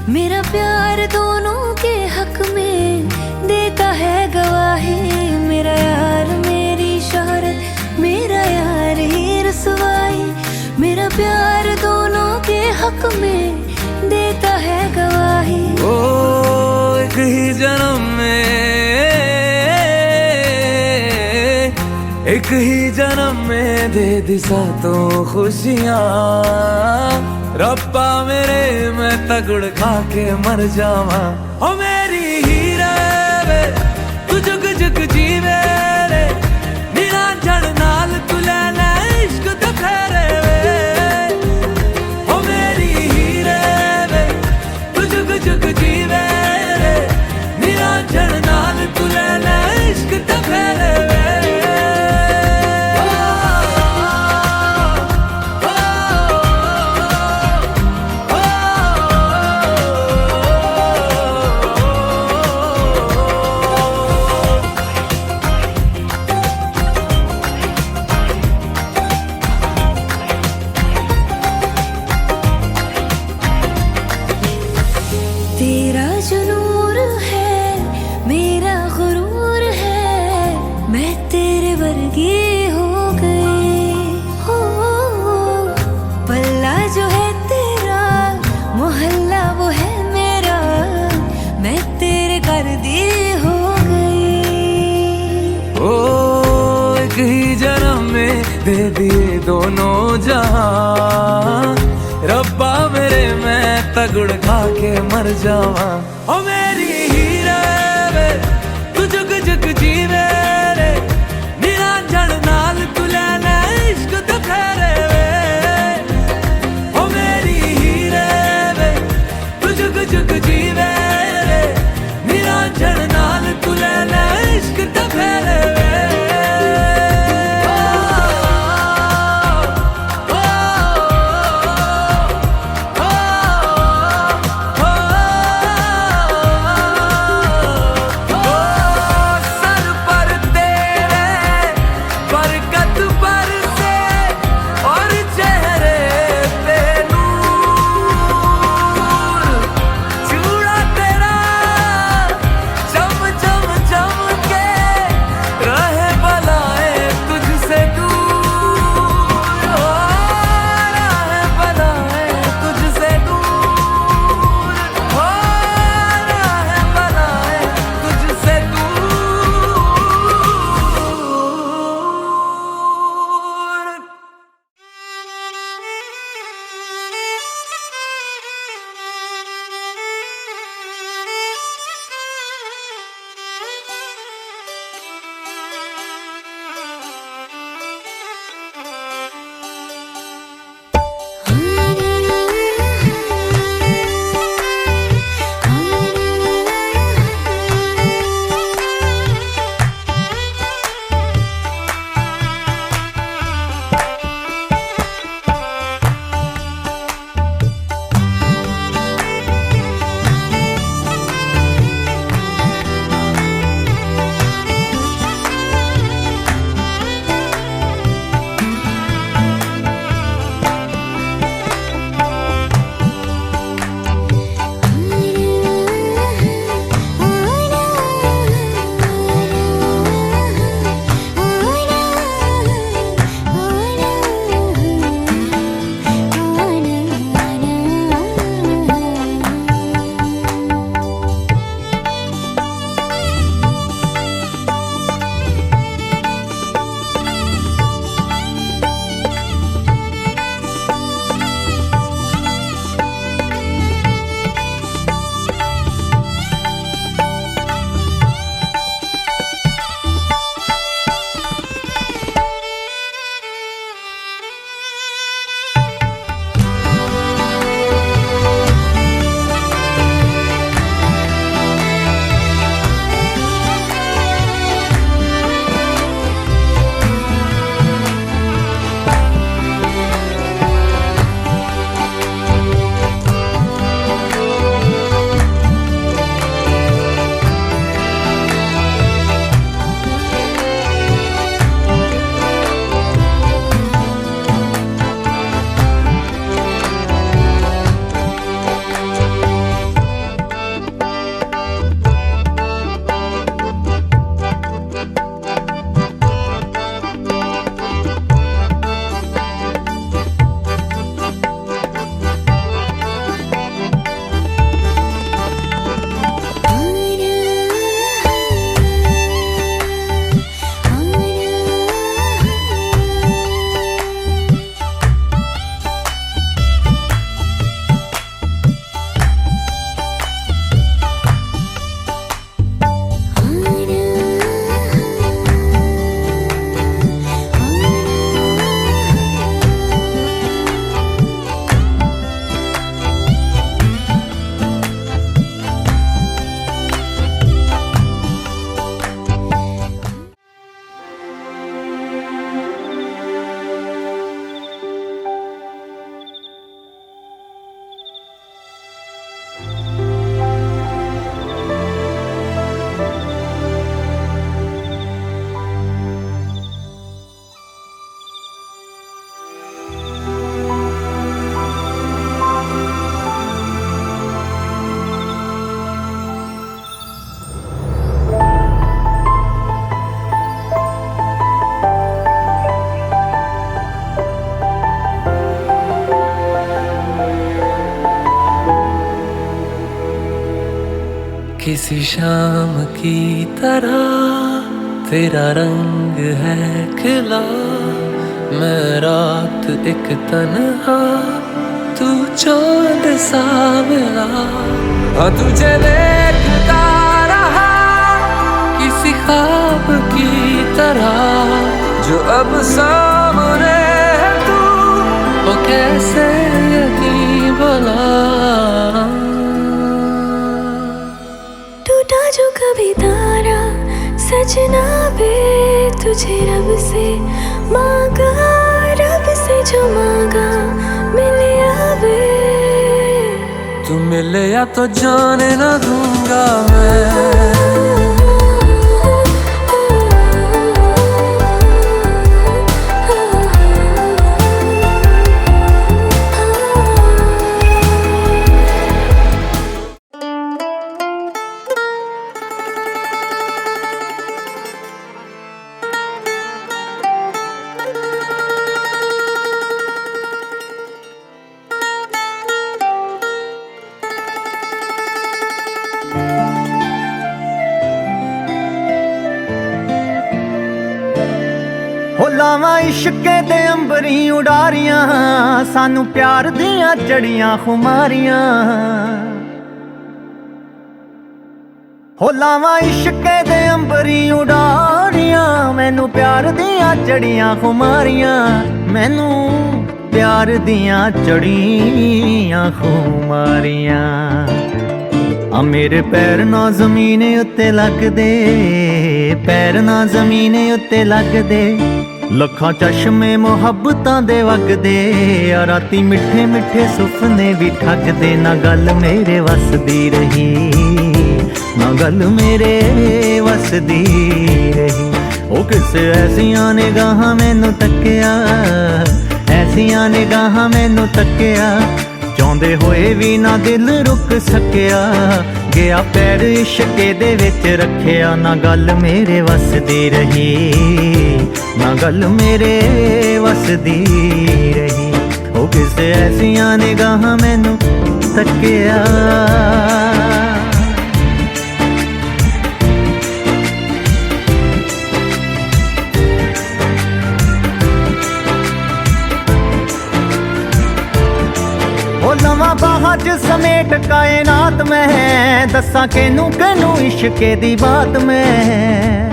मेरा प्यार दोनों के हक में देता है गवाही। मेरा यार मेरी शोहरत, मेरा यार ही रसवाई। मेरा प्यार दोनों के हक में देता है गवाही। ओ एक ही जन्म में, एक ही जन्म में दे दी सातों खुशियाँ। रब्बा मेरे मैं तगड़ खा के मर जावा। ओ मेरी हीरे वे तू जुग जुग जीवे रे, निरंजन नाल तू ले ले इश्क ते फेरे वे। ओ मेरी हीरे वे तू जुग जुग जीवे रे, निरंजन नाल तू ले ले इश्क ते फेरे वे। तेरा जो नूर है मेरा गुरूर है, मैं तेरे वर्गी हो गई। हो पल्ला जो है तेरा, मोहल्ला वो है मेरा, मैं तेरे कर दी हो गई। ओ एक ही जन्म में दे दिए दोनों जहां। रब्बा मेरे मैं तगड़ खा के मर जावा। ओ मेरी हीरे वे तू जुग जुग जीवे रे, निरंजन नाल तू ले ले इश्क ते फेरे वे। ओ मेरी हीरे वे तू जुग जुग जीवे रे, निरंजन नाल तू ले ले इश्क ते फेरे वे। किसी शाम की तरह तेरा रंग है खिला, मैं रात एक तन्हा, तू चांद सा मिला। हाँ तुझे देखता रहा किसी ख्वाब की तरह, जो अब सामने है तू, वो कैसे यकीन भला। टूटा जो कभी तारा सजना बे, तुझे रब से मांगा, रब से जो मांगा मिले आवे। तू मिले या तो जाने ना दूंगा मैं। ਲਾਵਾਂ ਇਸ਼ਕੇ ਦੇ ਅੰਬਰੀ ਉਡਾਰੀਆਂ, ਸਾਨੂੰ ਪਿਆਰ ਦੀਆਂ ਚੜੀਆਂ ਖੁਮਾਰੀਆਂ। ਹੋ ਲਾਵਾਂ ਇਸ਼ਕੇ ਦੇ ਅੰਬਰੀ ਉਡਾਰੀਆਂ, ਮੈਨੂੰ ਪਿਆਰ ਦੀਆਂ ਚੜੀਆਂ ਖੁਮਾਰੀਆਂ, ਮੈਨੂੰ ਪਿਆਰ ਦੀਆਂ ਚੜੀਆਂ ਖੁਮਾਰੀਆਂ। ਆ ਮੇਰੇ ਪੈਰ ਨਾ ਜ਼ਮੀਨ ਉੱਤੇ ਲੱਗਦੇ, ਪੈਰ ਨਾ ਜ਼ਮੀਨ ਉੱਤੇ ਲੱਗਦੇ, ਲੱਖਾਂ ਚਸ਼ਮੇ ਮੁਹੱਬਤਾਂ ਦੇ ਵਗਦੇ, ਆ ਰਾਤੀ ਮਿੱਠੇ ਮਿੱਠੇ ਸੁਪਨੇ ਵੀ ਠੱਗਦੇ। ਨਾ ਗੱਲ ਮੇਰੇ ਵੱਸਦੀ ਰਹੀ, ਨਾ ਗੱਲ ਮੇਰੇ ਵੱਸਦੀ ਰਹੀ। ਉਹ ਕਿਸੇ ਐਸੀਆਂ ਨਿਗਾਹਾਂ ਮੈਨੂੰ ਤੱਕਿਆ, ਐਸੀਆਂ ਨਿਗਾਹਾਂ ਮੈਨੂੰ ਤੱਕਿਆ, ਚਾਹੁੰਦੇ ਹੋਏ ਵੀ ਨਾ ਦਿਲ ਰੁਕ ਸਕਿਆ। ਗਿਆ ਪੈਰ ਇਸ਼ਕੇ ਦੇ ਵਿੱਚ ਰੱਖਿਆ, ਨਾ ਗੱਲ ਮੇਰੇ ਵੱਸਦੀ ਰਹੀ, ਨਾ ਗੱਲ ਮੇਰੇ ਵੱਸਦੀ ਰਹੀ। ਉਹ ਕਿਸੇ ਐਸੀਆਂ ਨਿਗਾਹਾਂ ਮੈਨੂੰ ਤੱਕਿਆ। ਲਵਾਂ ਬਾਹਾਂ 'ਚ ਸਮੇਟ ਕਾਇਨਾਤ ਮੈਂ, ਦੱਸਾਂ ਕਿਹਨੂੰ ਕਿਹਨੂੰ ਇਸ਼ਕੇ ਦੀ ਬਾਤ ਮੈਂ।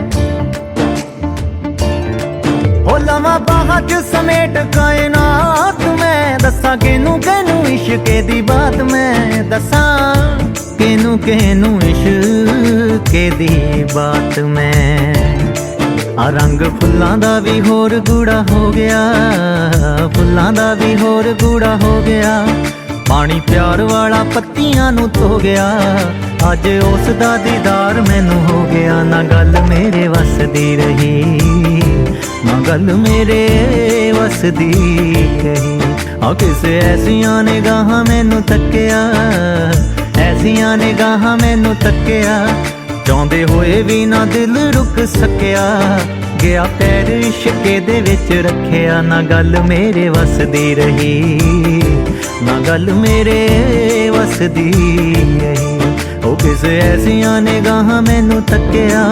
ਹੋ ਲਵਾਂ ਬਾਹਾਂ 'ਚ ਸਮੇਟ ਕਾਇਨਾਤ ਮੈਂ, ਦੱਸਾਂ ਕਿਹਨੂੰ ਕਿਹਨੂੰ ਇਸ਼ਕੇ ਦੀ ਬਾਤ ਮੈਂ। ਦੱਸਾਂ ਕਿਹਨੂੰ ਕਿਹਨੂੰ ਇਸ਼ਕੇ ਦੀ ਬਾਤ ਮੈਂ। ਆ ਰੰਗ ਫੁੱਲਾਂ ਦਾ ਵੀ ਹੋਰ ਗੂੜਾ ਹੋ ਗਿਆ, ਫੁੱਲਾਂ ਦਾ ਵੀ ਹੋਰ ਗੂੜਾ ਹੋ ਗਿਆ। ਪਾਣੀ ਪਿਆਰ ਵਾਲਾ ਪੱਤੀਆਂ ਨੂੰ ਧੋ ਗਿਆ, ਅੱਜ ਉਸ ਦਾ ਦੀਦਾਰ ਮੈਨੂੰ ਹੋ ਗਿਆ। ਨਾ ਗੱਲ ਮੇਰੇ ਵੱਸਦੀ ਰਹੀ, ਨਾ ਗੱਲ ਮੇਰੇ ਵੱਸਦੀ ਰਹੀ। ਆ ਕਿਸੇ ਐਸੀਆਂ ਨਿਗਾਹਾਂ ਮੈਨੂੰ ਤੱਕਿਆ, ਐਸੀਆਂ ਨਿਗਾਹਾਂ ਮੈਨੂੰ ਤੱਕਿਆ, ਚਾਹੁੰਦੇ ਹੋਏ ਵੀ ਨਾ ਦਿਲ ਰੁਕ ਸਕਿਆ। ਗਿਆ ਪੈਰ ਇਸ਼ਕੇ ਦੇ ਵਿੱਚ ਰੱਖਿਆ, ਨਾ ਗੱਲ ਮੇਰੇ ਵੱਸਦੀ ਰਹੀ, ਨਾ ਗੱਲ ਮੇਰੇ ਵੱਸਦੀ ਰਹੀ। ਉਹ ਕਿਸੇ ਐਸੀਆਂ ਨਿਗਾਹਾਂ ਮੈਨੂੰ ਤੱਕਿਆ।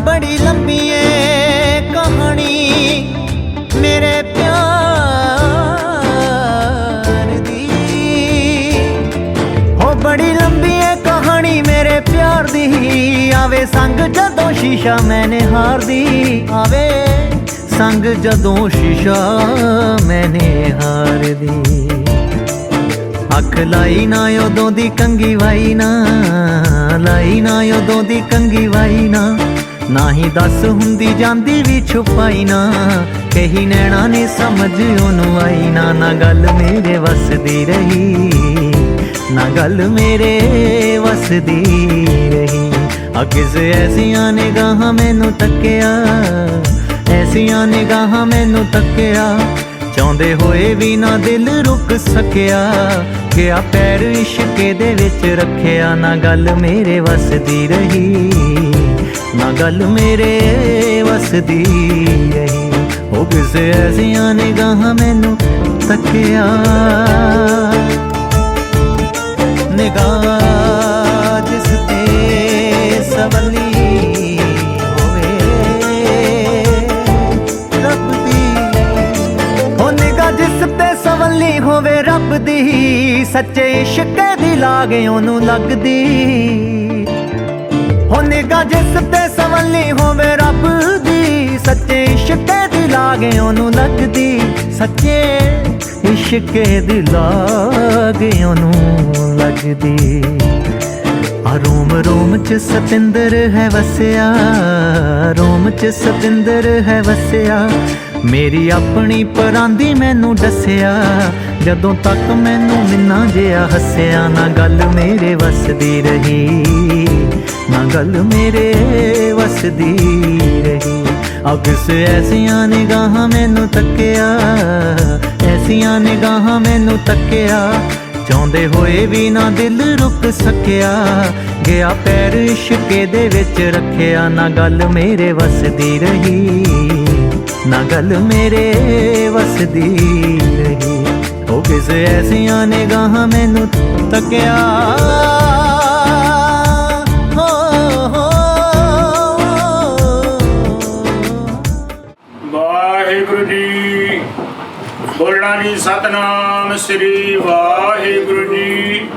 ਬੜੀ ਲੰਬੀ ਏ ਕਹਾਣੀ ਮੇਰੇ ਪਿਆਰ ਦੀ, ਹੋ ਬੜੀ ਲੰਬੀ ਏ ਕਹਾਣੀ ਮੇਰੇ ਪਿਆਰ ਦੀ। ਆਵੇ ਸੰਗ ਜਦੋਂ ਸ਼ੀਸ਼ਾ ਮੈਨੇ ਹਾਰਦੀ, ਆਵੇ ਸੰਗ ਜਦੋਂ ਸ਼ੀਸ਼ਾ ਮੈਨੇ ਹਾਰਦੀ। ਅੱਖ ਲਾਈ ਨਾ ਉਦੋਂ ਦੀ ਕੰਗੀ ਵਾਈ ਨਾ, ਲਾਈ ਨਾ ਉਦੋਂ ਦੀ ਕੰਗੀ ਵਾਈ ਨਾ। ਨਾ ਹੀ ਦੱਸ ਹੁੰਦੀ ਜਾਂਦੀ ਵੀ ਛੁਪਾਈ ਨਾ, ਕਹੀ ਨੈਣਾ ਨੇ ਸਮਝ ਉਹਨੂੰ ਆਈ ਨਾ। ਨਾ ਗੱਲ ਮੇਰੇ ਵੱਸਦੀ ਰਹੀ, ਨਾ ਗੱਲ ਮੇਰੇ ਵੱਸਦੀ ਰਹੀ। ਆ ਕਿਸੇ ਐਸੀਆਂ ਨਿਗਾਹਾਂ ਮੈਨੂੰ ਤੱਕਿਆ, ਐਸੀਆਂ ਨਿਗਾਹਾਂ ਮੈਨੂੰ ਤੱਕਿਆ, ਚਾਹੁੰਦੇ ਹੋਏ ਵੀ ਨਾ ਦਿਲ ਰੁਕ ਸਕਿਆ। ਗਿਆ ਪੈਰ ਇਸ਼ਕੇ ਦੇ ਵਿੱਚ ਰੱਖਿਆ, ਨਾ ਗੱਲ ਮੇਰੇ ਵੱਸਦੀ ਰਹੀ, ਨਾ ਗੱਲ ਮੇਰੇ ਵੱਸਦੀ ਰਹੀ। ਉਹ ਕਿਸੇ ਐਸੀਆਂ ਨਿਗਾਹਾਂ ਮੈਨੂੰ ਤੱਕਿਆ। ਨਿਗਾਹ ਜਿਸ ਤੇ ਸਵਲੀ ਹੋਵੇ ਰੱਬ ਦੀ, ਉਹ ਨਿਗਾਹ ਜਿਸ ਤੇ ਸਵਲੀ ਹੋਵੇ ਰੱਬ ਦੀ, ਸੱਚੇ ਇਸ਼ਕ ਦੀ ਲਾਗ ਉਹਨੂੰ ਲੱਗਦੀ। ਉਹ ਨਿਗਾਹ ਜਿਸ ਤੇ ਸਵਲੀ ਹੋਵੇ ਰੱਬ ਦੀ, ਸੱਚੇ ਇਸ਼ਕ ਦੀ ਲਾਗ ਉਹਨੂੰ ਲੱਗਦੀ। ਸੱਚੇ ਇਸ਼ਕ ਦੀ ਲਾਗ ਉਹਨੂੰ ਲੱਗਦੀ। ਆ ਰੋਮ ਰੋਮ ਚ ਸਤਿੰਦਰ ਹੈ ਵਸਿਆ, ਰੋਮ ਚ ਸਤਿੰਦਰ ਹੈ ਵਸਿਆ। ਮੇਰੀ ਆਪਣੀ ਪਰਾਂਦੀ ਮੈਨੂੰ ਦੱਸਿਆ, ਜਦੋਂ ਤੱਕ ਮੈਨੂੰ ਮਿੰਨਾ ਜਿਹਾ ਹੱਸਿਆ। ਨਾ ਗੱਲ ਮੇਰੇ ਵੱਸਦੀ ਰਹੀ, ਨਾ ਗੱਲ ਮੇਰੇ ਵੱਸਦੀ ਰਹੀ। ਅਕਸ ਐਸੀਆਂ ਨਿਗਾਹਾਂ ਮੈਨੂੰ ਤੱਕਿਆ, ਐਸੀਆਂ ਨਿਗਾਹਾਂ ਮੈਨੂੰ ਤੱਕਿਆ। ਚਾਹੁੰਦੇ ਹੋਏ ਵੀ ਨਾ ਦਿਲ ਰੁਕ ਸਕਿਆ, ਗਿਆ ਪੈਰ ਇਸ਼ਕੇ ਦੇ ਵਿੱਚ ਰੱਖਿਆ। ਨਾ ਗੱਲ ਮੇਰੇ ਵੱਸਦੀ ਰਹੀ, ਨਾ ਗੱਲ ਮੇਰੇ ਵੱਸਦੀ ਰਹੀ। ਉਹ ਕਿਸੇ ਐਸੀਆਂ ਨਿਗਾਹਾਂ ਮੈਨੂੰ ਤੱਕਿਆ। ਵਾਹਿਗੁਰੂ ਜੀ। ਬੋਲਣਾ ਜੀ ਸਤਨਾਮ ਸ੍ਰੀ ਵਾਹਿਗੁਰੂ ਜੀ।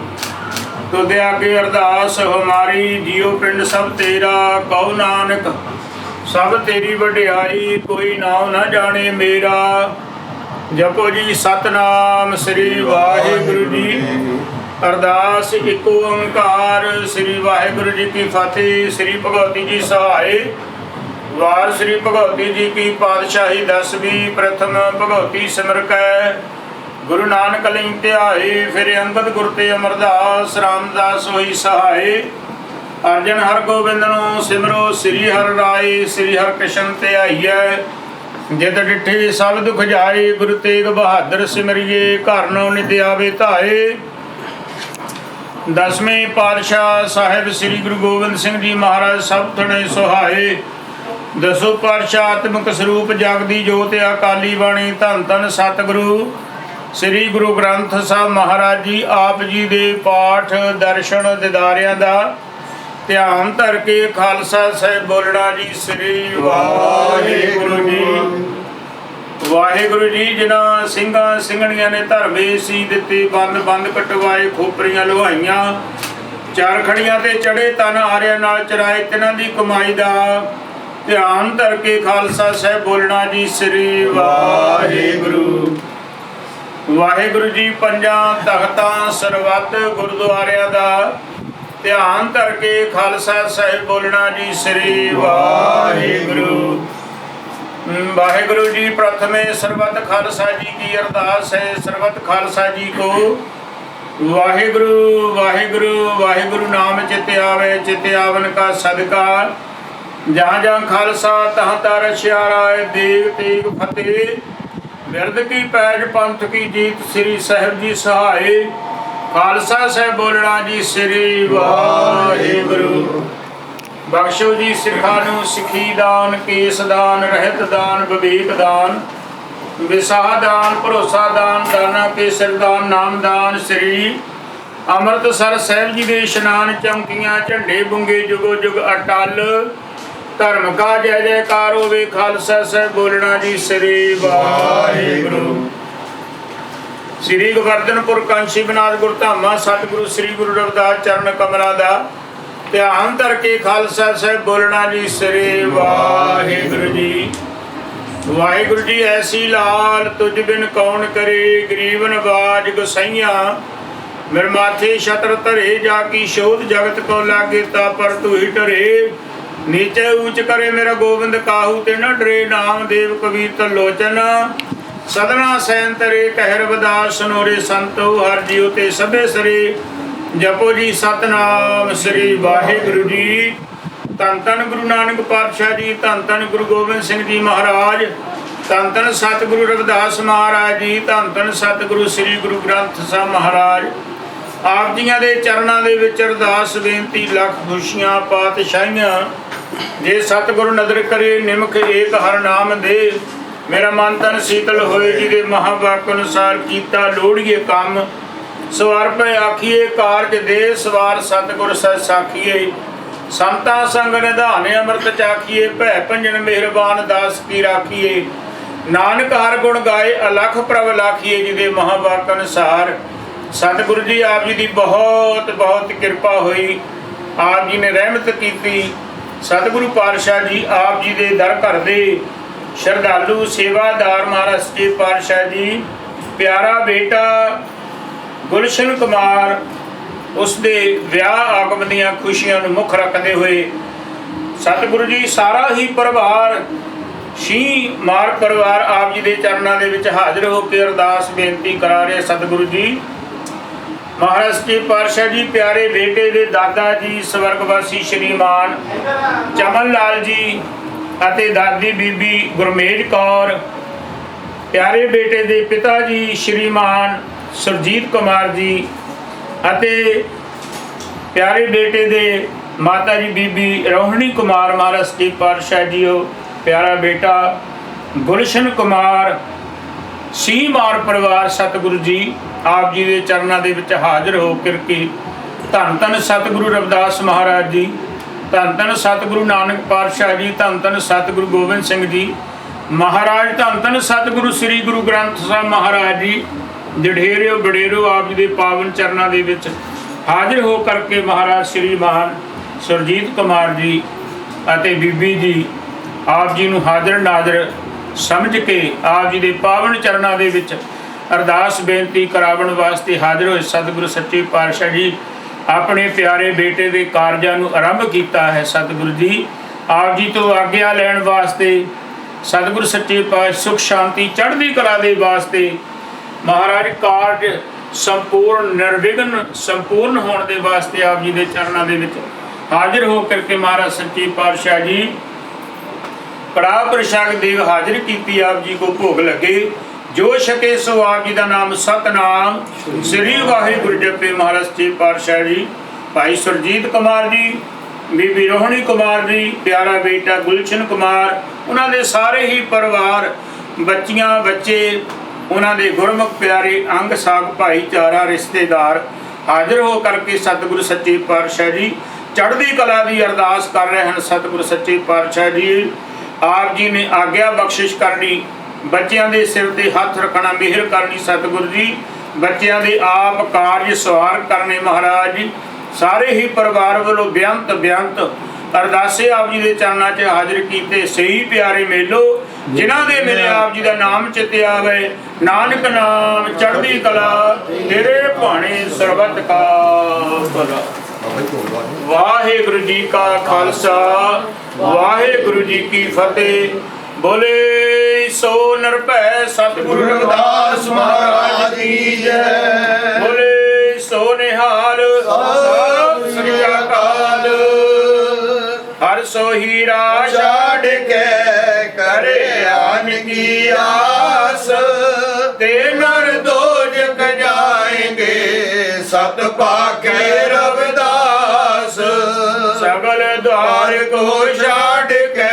ਤੁਧ ਆਗੇ ਅਰਦਾਸ ਹਮਾਰੀ, ਜੀਉ ਪਿੰਡ ਸਭ ਤੇਰਾ, ਕਹੋ ਨਾਨਕ ਸਭ ਤੇਰੀ ਵਡਿਆਈ, ਕੋਈ ਨਾਮ ਨਾ ਜਾਣੇ ਮੇਰਾ। ਜਪੋ ਜੀ ਸਤਨਾਮ ਸ੍ਰੀ ਵਾਹਿਗੁਰੂ ਜੀ। ਅਰਦਾਸ ਇੱਕ ਓੰਕਾਰ। ਸ੍ਰੀ ਵਾਹਿਗੁਰੂ ਜੀ ਕੀ ਫਤਿਹ। ਸ੍ਰੀ ਭਗਵਤੀ ਜੀ ਸਹਾਏ। ਵਾਰ ਸ੍ਰੀ ਭਗਵਤੀ ਜੀ ਕੀ ਪਾਤਸ਼ਾਹੀ ਦਸਵੀਂ। ਪ੍ਰਥਮ ਭਗਵਤੀ ਸਿਮਰ ਕੈ ਗੁਰੂ ਨਾਨਕ ਲਈ ਧਿਆਏ। ਫਿਰ ਅੰਗਦ ਗੁਰ ਤੇ ਅਮਰਦਾਸ, ਰਾਮਦਾਸ ਹੋਈ ਸਹਾਏ। ਅਰਜਨ ਹਰ ਗੋਬਿੰਦ ਨੂੰ ਸਿਮਰੋ, ਸ੍ਰੀ ਹਰਿ ਰਾਏ। ਸ੍ਰੀ ਹਰਿ ਕ੍ਰਿਸ਼ਨ ਧਿਆਈਐ, ਜਿਤ ਡਿਠੇ ਸਭ ਦੁਖ ਜਾਏ। ਗੁਰੂ ਤੇਗ ਬਹਾਦਰ ਸਿਮਰਿਏ, ਘਰ ਨੋ ਨਿਤ ਆਵੇ ਧਾਏ। ਦਸਵੇਂ ਪਾਤਸ਼ਾਹ ਸਾਹਿਬ ਸ੍ਰੀ ਗੁਰੂ ਗੋਬਿੰਦ ਸਿੰਘ ਜੀ ਮਹਾਰਾਜ ਸਭ ਥਣੇ ਸੁਹਾਏ। ਦਸੋ ਪਾਤਸ਼ਾਹ ਆਤਮਿਕ ਸਰੂਪ ਜਗਦੀ ਜੋਤ ਅਕਾਲੀ ਬਾਣੀ। ਧੰਨ ਧੰਨ ਸਤਿਗੁਰੂ ਸ੍ਰੀ ਗੁਰੂ ਗ੍ਰੰਥ ਸਾਹਿਬ ਮਹਾਰਾਜ ਜੀ ਆਪ ਜੀ ਦੇ ਪਾਠ ਦਰਸ਼ਨ ਦਿਦਾਰਿਆਂ ਦਾ ਧਿਆਨ ਧਰ ਕੇ ਖਾਲਸਾ ਸਾਹਿਬ ਬੋਲਣਾ ਜੀ। ਸ੍ਰੀ ਵਾਹਿਗੁਰੂ ਜੀ। ਵਾਹਿਗੁਰੂ ਜੀ। ਜਿਨ੍ਹਾਂ ਸਿੰਘਾਂ ਸਿੰਘਣੀਆਂ ਨੇ ਧਰਮੇ ਸੀ ਦਿੱਤੇ, ਬੰਦ ਬੰਦ ਕਟਵਾਏ, ਖੋਪਰੀਆਂ ਲੁਹਾਈਆਂ, ਚਰਖੜੀਆਂ ਤੇ ਚੜੇ ਤਨ ਆਰਿਆਂ ਨਾਲ ਚਰਾਏ, ਤਿਨਾਂ ਦੀ ਕਮਾਈ ਦਾ ਧਿਆਨ ਧਰ ਕੇ ਖਾਲਸਾ ਸਾਹਿਬ ਬੋਲਣਾ ਜੀ। ਸ੍ਰੀ ਵਾਹਿਗੁਰੂ। ਵਾਹਿਗੁਰੂ ਜੀ। ਪੰਜਾਂ ਤਖਤਾਂ ਸਰਬੱਤ ਗੁਰਦੁਆਰਿਆਂ ਦਾ ਧਿਆਨ ਧਰ ਕੇ ਖਾਲਸਾ ਸਾਹਿਬ ਬੋਲਣਾ ਜੀ। ਸ੍ਰੀ ਵਾਹਿਗੁਰੂ। ਵਾਹਿਗੁਰੂ ਜੀ। ਪ੍ਰਥਮੇ ਸਰਬੱਤ ਖਾਲਸਾ ਜੀ ਕੀ ਅਰਦਾਸ ਹੈ। ਸਰਬੱਤ ਖਾਲਸਾ ਜੀ ਕੋ ਵਾਹਿਗੁਰੂ ਵਾਹਿਗੁਰੂ ਵਾਹਿਗੁਰੂ ਨਾਮ ਚਿਤ ਆਵੇ। ਚਿਤ ਆਵਨ ਕਾ ਸਦਕਾ, ਜਹਾਂ ਜਹਾਂ ਖਾਲਸਾ ਤਹਾਂ ਤਹਾਂ ਰਛਿਆ ਰਾਏ। ਦੇਗ ਤੇਗ ਫਤਿਹ, ਬਿਰਦ ਕੀ ਪੈਜ ਪੰਥ ਕੀ ਜੀਤ। ਸ੍ਰੀ ਸਾਹਿਬ ਜੀ ਸਹਾਏ। ਖਾਲਸਾ ਸਾਹਿਬ ਬੋਲਣਾ ਜੀ। ਸ੍ਰੀ ਵਾਹਿਗੁਰੂ। ਬਖਸ਼ੋ ਜੀ ਸਿੱਖਾਂ ਨੂੰ ਸਿੱਖੀ ਦਾਨ, ਕੇਸ ਦਾਨ, ਰਹਿਤ ਦਾਨ, ਵਿਵੇਕ ਦਾਨ, ਵਿਸਾਹ ਦਾਨ, ਭਰੋਸਾ ਦਾਨ, ਦਾਨਾ ਕੇ ਸਿਰਦਾਨ, ਨਾਮ ਦਾਨ। ਸ੍ਰੀ ਅੰਮ੍ਰਿਤਸਰ ਸਾਹਿਬ ਜੀ ਦੇ ਇਸ਼ਨਾਨ, ਚੌਂਕੀਆਂ, ਝੰਡੇ ਬੁੰਗੇ ਜੁਗੋ ਜੁਗ ਅਟਲ। ਧਰਮ ਕਾ ਜੈ ਜੈਕਾਰ ਹੋਵੇ। ਖਾਲਸਾ ਸਾਹਿਬ ਬੋਲਣਾ ਜੀ। ਸ੍ਰੀ ਵਾਹਿਗੁਰੂ। ਸ੍ਰੀ ਗੋਵਰਧਨਪੁਰ ਕਾਂਸ਼ੀ ਬਨਾਥ ਗੁਰਧਾਮਾ ਸਤਿਗੁਰੂ ਸ੍ਰੀ ਗੁਰੂ ਰਵਿਦਾਸ ਚਰਨ ਕਮਲਾਂ ਦਾ ਧਿਆਨ ਧਰ ਕੇ ਖਾਲਸਾ ਸਾਹਿਬ ਬੋਲਣਾ ਜੀ। ਸ੍ਰੀ ਵਾਹਿਗੁਰੂ ਜੀ। ਵਾਹਿਗੁਰੂ ਜੀ। ਐਸੀ ਲਾਲ ਤੁਝ ਬਿਨ ਕੌਣ ਕਰੇ, ਗਰੀਬ ਨਵਾਜ ਗੁਸਾਈਆਂ। ਮੇਰੇ ਮਾਥੇ ਛਤਰ ਧਰੇ, ਜਾ ਕੀ ਸ਼ੋਧ ਜਗਤ ਕੋ ਲਾਗੇ, ਤਾ ਪਰ ਤੂੰ ਹੀ ਡਰੇ। ਨੀਚੇ ਊਚ ਕਰੇ ਮੇਰਾ ਗੋਬਿੰਦ, ਕਾਹੂ ਤੇ ਨਾ ਡਰੇ। ਨਾਮਦੇਵ ਕਬੀਰ ਤਲੋਚਨ, ਸਦਨਾ ਸੈਨ ਤਰੇ। ਕਹਿ ਰਵਿਦਾਸ ਸੁਨੋਰੇ ਸੰਤੋ, ਹਰ ਜੀਉ ਤੇ ਸਭੇ ਸਰੇ। ਜਪੋ ਜੀ ਸਤਨਾਮ ਸ੍ਰੀ ਵਾਹਿਗੁਰੂ ਜੀ। ਧੰਨ ਧੰਨ ਗੁਰੂ ਨਾਨਕ ਪਾਤਸ਼ਾਹ ਜੀ। ਧੰਨ ਧੰਨ ਗੁਰੂ ਗੋਬਿੰਦ ਸਿੰਘ ਜੀ ਮਹਾਰਾਜ। ਧੰਨ ਧੰਨ ਸਤਿਗੁਰੂ ਰਵਿਦਾਸ ਮਹਾਰਾਜ ਜੀ। ਧੰਨ ਧੰਨ ਸਤਿਗੁਰੂ ਸ੍ਰੀ ਗੁਰੂ ਗ੍ਰੰਥ ਸਾਹਿਬ ਮਹਾਰਾਜ। ਆਪ ਜੀਆਂ ਦੇ ਚਰਨਾਂ ਦੇ ਵਿੱਚ ਅਰਦਾਸ ਬੇਨਤੀ, ਲੱਖ ਖੁਸ਼ੀਆਂ ਪਾਤਸ਼ਾਹੀਆਂ। ਜੇ ਸਤਿਗੁਰੂ ਨਦਰ ਕਰੇ, ਨਿਮਕ ਏਕ ਹਰ ਨਾਮ ਦੇ। ਮੇਰਾ ਮਨ ਤਨ ਸੀਤਲ ਹੋਏ, ਜਿਹਦੇ ਮਹਾਵਾਕ ਅਨੁਸਾਰ ਕੀਤਾ ਲੋੜੀਏ ਕੰਮ। ਸਵਾਰ ਪੈ ਆਖੀਏ ਕਾਰਜ ਦੇ ਸਵਾਰ ਸਤਿਗੁਰ ਸਹਿ ਸਾਖੀਏ ਸੰਤਾਂ ਸੰਗ ਨਿਧਾਨੇ ਅੰਮ੍ਰਿਤ ਚਾਖੀਏ ਭੈ ਭੰਜਨ ਮਿਹਰਬਾਨ ਦਾਸ ਕੀ ਰਾਖੀਏ ਨਾਨਕ ਹਰ ਗੁਣ ਗਾਏ ਅਲਖ ਪ੍ਰਭ ਲਾਖੀਏ ਜੀ ਦੇ ਮਹਾਵਾਕ ਅਨੁਸਾਰ ਸਤਿਗੁਰੂ ਜੀ ਆਪ ਜੀ ਦੀ ਬਹੁਤ ਬਹੁਤ ਕਿਰਪਾ ਹੋਈ। ਆਪ ਜੀ ਨੇ ਰਹਿਮਤ ਕੀਤੀ। ਸਤਿਗੁਰੂ ਪਾਤਸ਼ਾਹ ਜੀ ਆਪ ਜੀ ਦੇ ਦਰ ਘਰ ਦੇ ਸ਼ਰਧਾਲੂ ਸੇਵਾਦਾਰ ਮਹਾਰਾਜ ਸੱਚੇ ਪਾਤਸ਼ਾਹ ਜੀ ਪਿਆਰਾ ਬੇਟਾ ਗੁਲਸ਼ਨ ਕੁਮਾਰ ਉਸ ਦੇ ਵਿਆਹ ਆਗਮਨ ਦੀਆਂ ਖੁਸ਼ੀਆਂ ਨੂੰ ਮੁੱਖ ਰੱਖਦੇ ਹੋਏ ਸਤਿਗੁਰੂ ਜੀ ਸਾਰਾ ਹੀ ਪਰਿਵਾਰ ਸ਼ੀ ਮਾਰ ਪਰਿਵਾਰ ਆਪ ਜੀ ਦੇ ਚਰਨਾਂ ਦੇ ਵਿੱਚ ਹਾਜ਼ਰ ਹੋ ਕੇ ਅਰਦਾਸ ਬੇਨਤੀ ਕਰਾ ਰਹੇ। ਸਤਿਗੁਰੂ ਜੀ ਮਹਾਰਾਜ ਸੱਚੇ ਪਾਤਸ਼ਾਹ ਜੀ ਪਿਆਰੇ ਬੇਟੇ ਦੇ ਦਾਦਾ ਜੀ ਸਵਰਗਵਾਸੀ ਸ਼੍ਰੀਮਾਨ ਚਮਨ ਲਾਲ ਜੀ ਅਤੇ ਦਾਦੀ ਬੀਬੀ ਗੁਰਮੇਜ ਕੌਰ, ਪਿਆਰੇ ਬੇਟੇ ਦੇ ਪਿਤਾ ਜੀ ਸ਼੍ਰੀਮਾਨ ਸੁਰਜੀਤ ਕੁਮਾਰ ਜੀ ਅਤੇ ਪਿਆਰੇ ਬੇਟੇ ਦੇ ਮਾਤਾ ਜੀ ਬੀਬੀ ਰੋਹਿਣੀ ਕੁਮਾਰ, ਮਹਾਰਾਜ ਸੱਚੇ ਪਾਤਸ਼ਾਹ ਜੀ ਉਹ ਪਿਆਰਾ ਬੇਟਾ ਗੁਲਸ਼ਨ ਕੁਮਾਰ ਸੀ ਮਾਰ ਪਰਿਵਾਰ ਸਤਿਗੁਰੂ ਜੀ ਆਪ ਜੀ ਦੇ ਚਰਨਾਂ ਦੇ ਵਿੱਚ ਹਾਜ਼ਰ ਹੋ ਕਰਕੇ ਧੰਨ ਧੰਨ ਸਤਿਗੁਰੂ ਰਵਿਦਾਸ ਮਹਾਰਾਜ ਜੀ, ਧੰਨ ਧੰਨ ਸਤਿਗੁਰੂ ਨਾਨਕ ਪਾਤਸ਼ਾਹ ਜੀ, ਧੰਨ ਧੰਨ ਸਤਿਗੁਰੂ ਗੋਬਿੰਦ ਸਿੰਘ ਜੀ ਮਹਾਰਾਜ, ਧੰਨ ਧੰਨ ਸਤਿਗੁਰੂ ਸ੍ਰੀ ਗੁਰੂ ਗ੍ਰੰਥ ਸਾਹਿਬ ਮਹਾਰਾਜ ਜੀ ਜਠੇਰਿਓ ਬਡੇਰਿਓ ਆਪ ਜੀ ਦੇ ਪਾਵਨ ਚਰਨਾਂ ਦੇ ਵਿੱਚ ਹਾਜ਼ਰ ਹੋ ਕਰਕੇ ਮਹਾਰਾਜ ਸ਼੍ਰੀਮਾਨ ਸੁਰਜੀਤ ਕੁਮਾਰ ਜੀ ਅਤੇ ਬੀਬੀ ਜੀ ਆਪ ਜੀ ਨੂੰ ਹਾਜ਼ਰ ਨਾਜ਼ਰ ਸਮਝ ਕੇ ਆਪ ਜੀ ਦੇ ਪਾਵਨ ਚਰਨਾਂ ਦੇ ਵਿੱਚ ਅਰਦਾਸ ਬੇਨਤੀ ਕਰਾਉਣ ਵਾਸਤੇ ਹਾਜ਼ਰ ਹੋਏ। ਸਤਿਗੁਰੂ ਸੱਚੇ ਪਾਤਸ਼ਾਹ ਜੀ ਆਪਣੇ ਪਿਆਰੇ ਬੇਟੇ ਦੇ ਕਾਰਜਾਂ ਨੂੰ ਆਰੰਭ ਕੀਤਾ ਹੈ। ਸਤਿਗੁਰੂ ਜੀ ਆਪ ਜੀ ਤੋਂ ਆਗਿਆ ਲੈਣ ਵਾਸਤੇ ਸਤਿਗੁਰੂ ਸੱਚੇ ਪਾਤਸ਼ਾਹ ਸੁਖ ਸ਼ਾਂਤੀ ਚੜ੍ਹਦੀ ਕਲਾ ਦੇ ਵਾਸਤੇ ਮਹਾਰਾਜ ਕਾਰਜ ਸੰਪੂਰਨ ਨਿਰਵਿਘਨ ਸੰਪੂਰਨ ਹੋਣ ਦੇ ਵਾਸਤੇ ਆਪ ਜੀ ਦੇ ਚਰਨਾਂ ਦੇ ਵਿੱਚ ਹਾਜ਼ਰ ਹੋ ਕਰਕੇ ਮਹਾਰਾਜ ਸੱਚੇ ਪਾਤਸ਼ਾਹ ਜੀ ਕੜਾਹ ਪ੍ਰਸ਼ਾਦ ਦੇਵ ਹਾਜ਼ਰ ਕੀਤੀ। ਆਪ ਜੀ ਕੋ ਭੋਗ ਲੱਗੇ ਜੋ ਛਕੇ ਸੋ ਆਪ ਜੀ ਦਾ ਨਾਮ ਸਤਨਾਮ ਸ੍ਰੀ ਵਾਹਿਗੁਰੂ ਜਪੇ। ਮਹਾਰਾਜ ਸੱਚੇ ਪਾਤਸ਼ਾਹ ਜੀ ਭਾਈ ਸੁਰਜੀਤ ਕੁਮਾਰ ਜੀ, ਬੀਬੀ ਰੋਹਿਣੀ ਕੁਮਾਰ ਜੀ, ਪਿਆਰਾ ਬੇਟਾ ਗੁਲਸ਼ਨ ਕੁਮਾਰ, ਉਹਨਾਂ ਦੇ ਸਾਰੇ ਹੀ ਪਰਿਵਾਰ ਬੱਚੀਆਂ ਬੱਚੇ ਉਹਨਾਂ ਦੇ ਗੁਰਮੁਖ ਪਿਆਰੇ ਅੰਗ ਸਾਗ ਭਾਈਚਾਰਾ ਰਿਸ਼ਤੇਦਾਰ ਹਾਜ਼ਰ ਹੋ ਕਰਕੇ ਸਤਿਗੁਰੂ ਸੱਚੇ ਪਾਤਸ਼ਾਹ ਜੀ ਚੜ੍ਹਦੀ ਕਲਾ ਦੀ ਅਰਦਾਸ ਕਰ ਰਹੇ ਹਨ। ਸਤਿਗੁਰੂ ਸੱਚੇ ਪਾਤਸ਼ਾਹ ਜੀ ਆਪ ਜੀ ਨੇ ਆਗਿਆ ਬਖਸ਼ਿਸ਼ ਕਰਨੀ, ਬੱਚਿਆਂ ਦੇ ਸਿਰ ਤੇ ਹੱਥ ਰੱਖਣਾ, ਮਿਹਰ ਕਰਨੀ। ਸਤਿਗੁਰੂ ਜੀ ਬੱਚਿਆਂ ਦੇ ਆਪ ਕਾਰਜ ਸਵਾਰ ਕਰਨੇ। ਮਹਾਰਾਜ ਜੀ ਸਾਰੇ ਹੀ ਪਰਿਵਾਰ ਵੱਲੋਂ ਬੇਅੰਤ ਅਰਦਾਸੇ ਆਪ ਜੀ ਦੇ ਚਰਨਾਂ 'ਚ ਹਾਜ਼ਰ ਕੀਤੇ। ਸਹੀ ਪਿਆਰੇ ਮੇਲੋ ਜਿਨ੍ਹਾਂ ਦੇ ਮਿਲੇ ਆਪ ਜੀ ਦਾ ਨਾਮ ਚਿੱਤੇ ਆਵੇ, ਨਾਨਕ ਨਾਮ ਚੜ੍ਹਦੀ ਕਲਾ ਤੇਰੇ ਭਾਣੇ ਸਰਬਤ ਕਾ ਭਲਾ। ਵਾਹਿਗੁਰੂ ਜੀ ਕਾ ਖਾਲਸਾ ਵਾਹਿਗੁਰੂ ਜੀ ਕੀ ਫਤਿਹ। ਬੋਲੇ ਸੋ ਨਿਰਭੈ ਸਤਿਗੁਰੂ ਰਵਿਦਾਸ ਮਹਾਰਾਜ ਕੀ ਜੈ। ਬੋਲੇ ਸੋ ਨਿਹਾਲ ਸਤਿ ਸ੍ਰੀ ਅਕਾਲ। ਹਰ ਸੋ ਹੀਰਾ ਛੱਡ ਕੇ ਕਰੇ ਆਨ ਕੀ ਆਸ, ਤੇ ਨਰ ਦੋਜਕ ਜਾਏਂਗੇ ਸਤ ਪਾਕੇ ਰਵਿਦਾਸ। ਸਗਲ द्वार को छाड़ के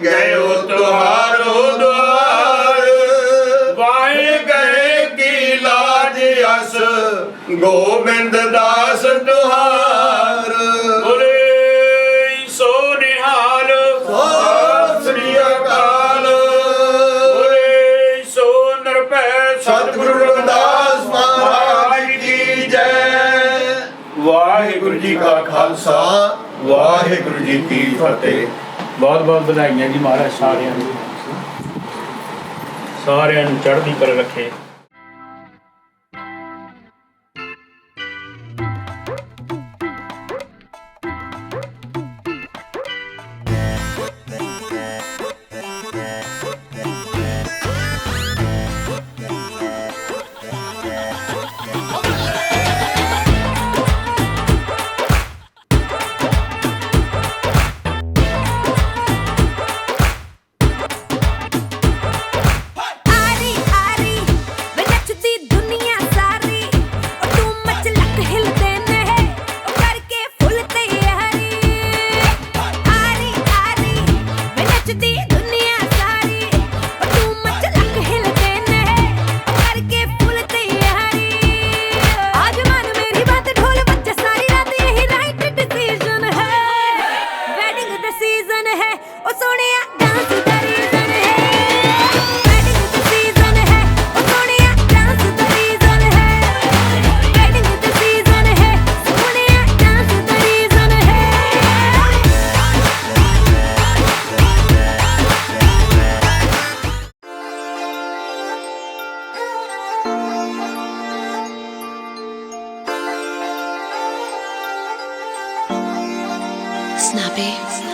गयो तुहारो द्वार, वाहे गए की लाज अस गोविंद दास तुहार। बोले सो निहाल सत श्री अकाल। बोले सो निरभै सतगुरु रविदास महाराज की जय। वाहिगुरु जी का खालसा वाहिगुरु जी की फतेह। बहुत बहुत बधाइयां जी महाराज सारिਆਂ ਨੂੰ ਚੜ੍ਹਦੀ ਕਲਾ ਰੱਖੇ।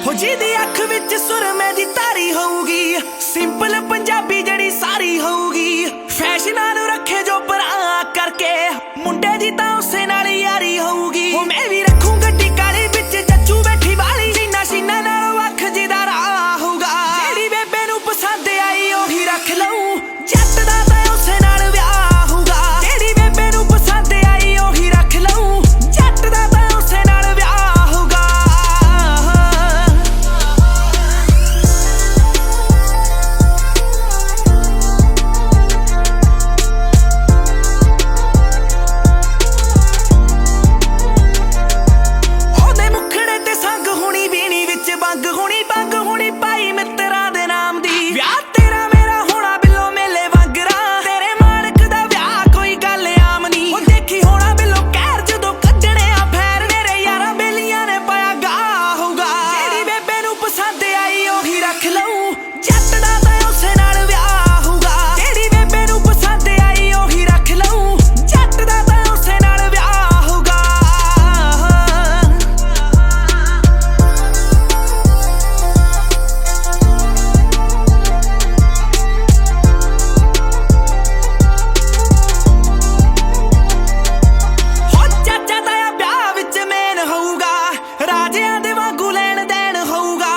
ਹੋ ਜਿਹਦੀ ਅੱਖ ਵਿੱਚ ਸੁਰਮੇ ਦੀ ਤਾਰੀ ਹੋਊਗੀ, ਸਿੰਪਲ ਪੰਜਾਬੀ ਜਿਹੜੀ ਸਾਰੀ ਹੋਊਗੀ, ਫੈਸ਼ਨਾਂ ਨੂੰ ਰੱਖੇ ਜੋ ਪਰਾਂ ਕਰਕੇ, ਮੁੰਡੇ ਦੀ ਤਾਂ ਉਸੇ ਨਾਲ ਯਾਰੀ ਹੋਊਗੀ। ਉਹ ਮੈਂ ਵੀ ਰੱਖੂ ਗੱਡੀ ਕਾਲੀ ਵਿੱਚ ਜੱਚੂ ਬੈਠੀ ਵਾਲੀ, ਸੀਨਾ ਸੀਨਾ ਨਾਲੋਂ ਅੱਖ ਜਿਹਦਾ ਰਾਹ ਹੋਊਗਾ। ਜਿਹੜੀ ਬੇਬੇ ਨੂੰ ਪਸੰਦ ਆਈ ਉਹੀ ਰੱਖ ਲਊ, ਜੱਟ ਦਾ ਤਾਂ ਉਸੇ ਨਾਲ ਵਿਆਹ ਹੋਊਗਾ। ਜਿਹੜੀ ਬੇਬੇ ਨੂੰ ਪਸੰਦ ਆਈ ਉਹੀ ਰੱਖ ਲਊ, ਜੱਟ ਦਾ ਤਾਂ ਉਸੇ ਨਾਲ ਵਿਆਹ ਹੋਊਗਾ। ਉਹਦੇ ਮੁਖੜੇ ਤੇ ਸੰਗ ਹੋਣੀ, ਵੀਣੀ ਵਿੱਚ ਬੰਗ ਹੋਣੀ, ਬੰਗ ਹੋਣੀ ਪਾਈ ਮਿੱਤਰਾਂ ਦੇ ਨਾਮ ਦੀ। ਵਿਆਹ ਤੇਰਾ ਮੇਰਾ ਹੋਣਾ ਬਿੱਲੋ ਮੇਲੇ ਵਾਂਗਰਾ, ਤੇਰੇ ਮਾਲਕ ਦਾ ਵਿਆਹ ਕੋਈ ਗੱਲ ਆਮ ਨੀ। ਉਹ ਦੇਖੀ ਹੋਣਾ ਬਿੱਲੋ ਕਹਿਰ ਜਦੋਂ ਕੱਢਣੇ ਆ ਫੈਰ, ਮੇਰੇ ਯਾਰਾਂ ਬੇਲੀਆਂ ਨੇ ਪਾਇਆ ਗਾ ਹੋਊਗਾ। ਜਿਹੜੀ ਬੇਬੇ ਨੂੰ ਪਸੰਦ ਆਈ ਉਹੀ ਰੱਖ ਲਊ, ਜੱਟ ਦਾ ਤਾਂ ਉਸੇ ਨਾਲ ਵਿਆਹ ਹੋਊਗਾ। ਜਿਹੜੀ ਬੇਬੇ ਨੂੰ ਪਸੰਦ ਆਈ ਉਹੀ ਰੱਖ ਲਊ, ਜੱਟ ਦਾ ਤਾਂ ਉਸੇ ਨਾਲ ਵਿਆਹ ਹੋਊਗਾ। ਹੋ ਚਾਚਾ ਤਾਇਆ ਵਿਆਹ ਵਿੱਚ ਮੇਨ ਹੋਊਗਾ, ਰਾਜਿਆਂ ਦੇ ਵਾਂਗੂ ਲੈਣ ਦੇਣ ਹੋਊਗਾ।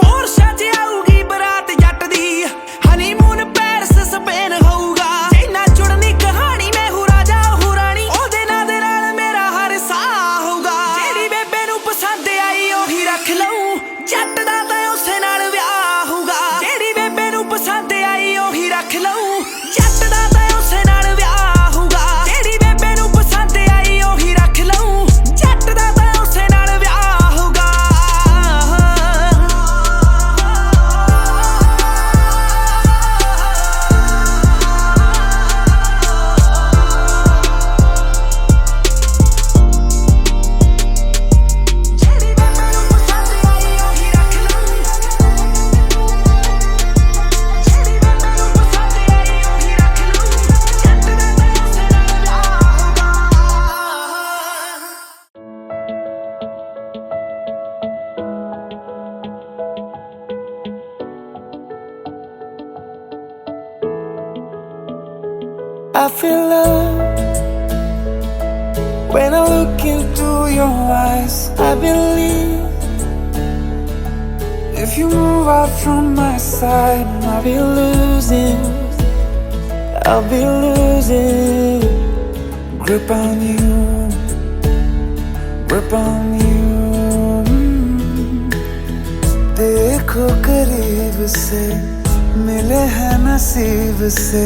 ਪੋਰਸ਼ਾ 'ਚ ਆਊਗੀ ਬਰਾਤ ਜੱਟ ਦੀ, ਹਨੀਮੂਨ ਪੈਰਿਸ ਸਪੇਨ ਹੋਊਗਾ। ਜਿੰਨਾ ਜੁੜਨੀ ਕਹਾਣੀ ਮੈਂ ਹੂੰ ਰਾਜਾ ਉਹ ਰਾਣੀ, ਉਹਦੇ ਨਾਂ ਦੇ ਨਾਲ ਮੇਰਾ ਹਰ ਸਾਹ ਹੋਊਗਾ। ਜਿਹੜੀ ਬੇਬੇ ਨੂੰ ਪਸੰਦ ਆਈ ਉਹੀ ਰੱਖ ਲਊ, ਜੱਟ ਦਾ ਤਾਂ ਉਸੇ ਨਾਲ ਵਿਆਹ ਹੋਊਗਾ। ਜਿਹੜੀ ਬੇਬੇ ਨੂੰ ਪਸੰਦ ਆਈ ਉਹੀ ਰੱਖ ਲਊ, ਜੱਟ ਦਾ ਤਾਂ ਉਸੇ ਨਾਲ ਵਿਆਹ ਹੋਊਗਾ। ਜਿਹੜੀ ਬੇਬੇ ਨੂੰ ਪਸੰਦ ਆਈ ਉਹੀ ਰੱਖ ਲਊ, ਜੱਟ ਦਾ ਤਾਂ ਉਸੇ ਨਾਲ ਵਿਆਹ ਹੋਊਗਾ। ਜਿਹੜੀ ਬੇਬੇ ਨੂੰ ਪਸੰਦ ਆਈ ਉਹੀ ਰੱਖ ਲਊ, ਜਿਹੜੀ ਬੇਬੇ ਨੂੰ ਪਸੰਦ ਆਈ ਉਹੀ ਰੱਖ ਲਊ, ਜੱਟ ਦਾ ਤਾਂ ਉਸੇ ਨਾਲ ਵਿਆਹ ਹੋਊਗਾ। I feel love when I look into your eyes. I believe if you move out from my side, I'll be losing grip on you, grip on you. देखो करीब से मिले हैं नसीब से,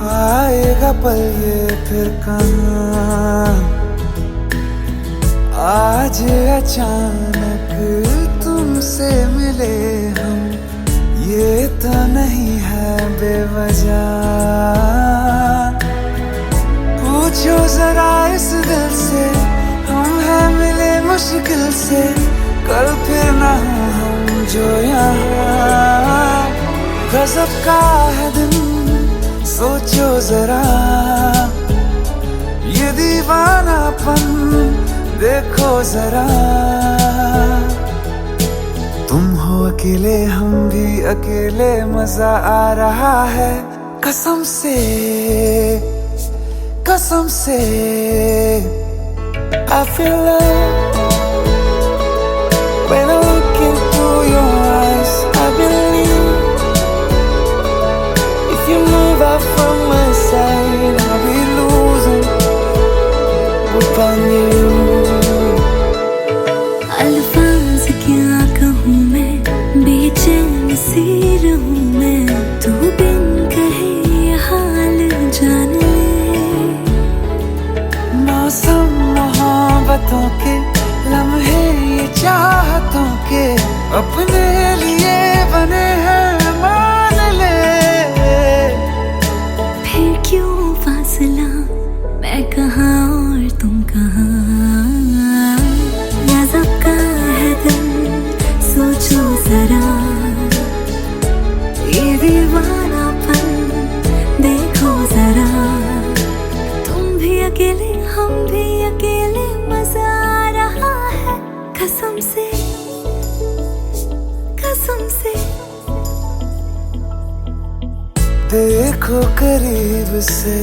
आएगा पल ये फिर कहाँ। आज अचानक तुमसे मिले हम, ये तो नहीं है बेवजह। पूछो जरा इस दिल से, हम हैं मिले मुश्किल से, कल फिर ना हो हम जो यहाँ। गजब का है दिन सोचो जरा, ये दीवानापन देखो जरा। तुम हो अकेले हम भी अकेले, मजा आ रहा है कसम से, कसम से। I feel love when I look into your eyes. I believe if you move out from my side, I'll be losing grip on you. अल्फाज क्या कहूँ मैं, बेचैन सी रहूँ मैं, तू बिन कहे ये हाल जान ले। मौसम मोहब्बतों के देखो करीब से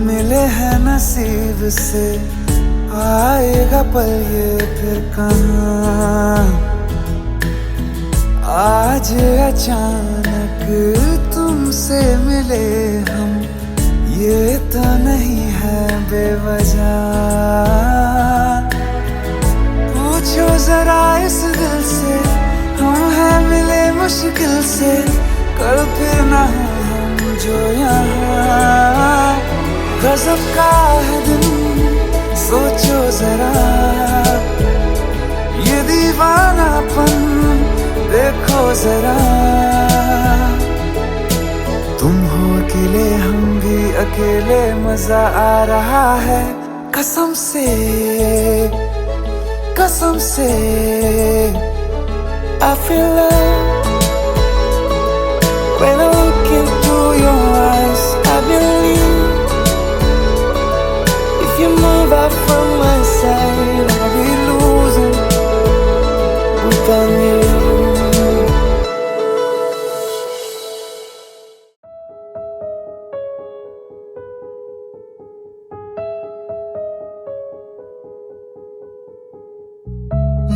मिले हैं नसीब से, आएगा पल ये फिर कहाँ। आज अचानक तुमसे मिले हम, ये तो नहीं है बेवजह। पूछो जरा इस दिल से, हम हैं मिले मुश्किल से, कल फिर ना हो हम जो यहाँ। गजब का है दिन, सोचो जरा ये दीवानापन देखो जरा। तुम हो अकेले हम भी अकेले, मजा आ रहा है कसम से कसम से। I feel love when I look into your eyes. I believe if you move out from my side, I'll be losing without you.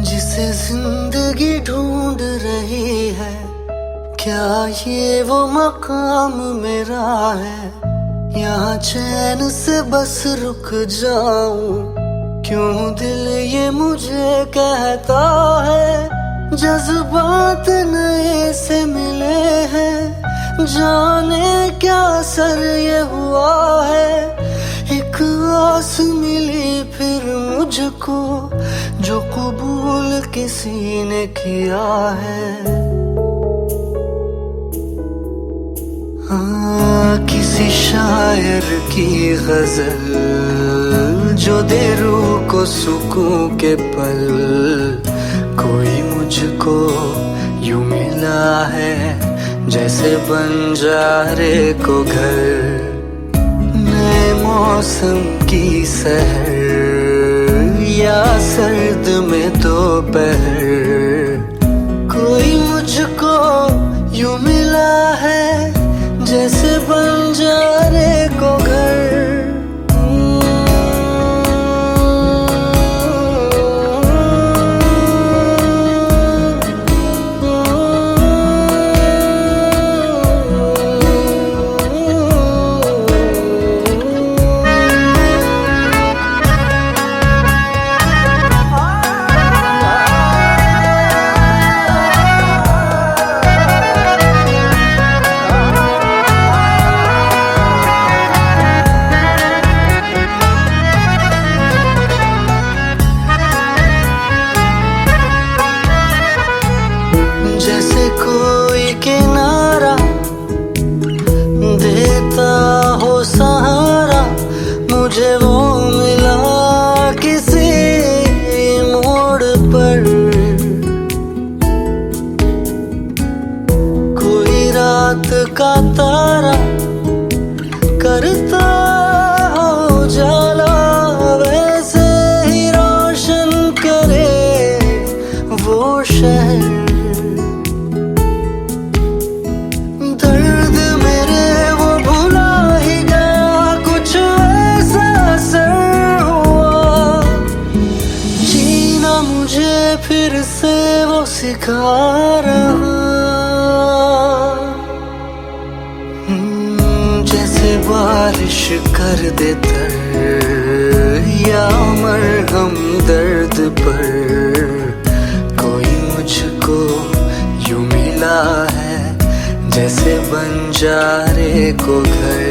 जिसे जिंदगी ढूंढ रही है, क्या ये वो मकाम मेरा है? यहाँ चैन से बस रुक जाऊं, क्यों दिल ये मुझे कहता है। जज्बात नए से मिले हैं, जाने क्या असर ये हुआ है। एक आस मिली फिर मुझको, जो कबूल किसी ने किया है। किसी शायर की गजल जो दे रूह को सुकून के पल, कोई मुझको यूं मिला है जैसे बंजारे को घर। नए मौसम की सहर या सर्द में दोपहर, कोई मुझको यूं मिला है जैसे बंजारे को घर। मुझे वो मिला किसी मोड़ पर, कोई रात का तारा करता हो जाला, वैसे ही रोशन करे वो शहर। फिर से वो सिखा रहा, जैसे बारिश कर दे तर या मरहम दर्द पर, कोई मुझको यूं मिला है जैसे बंजारे को घर।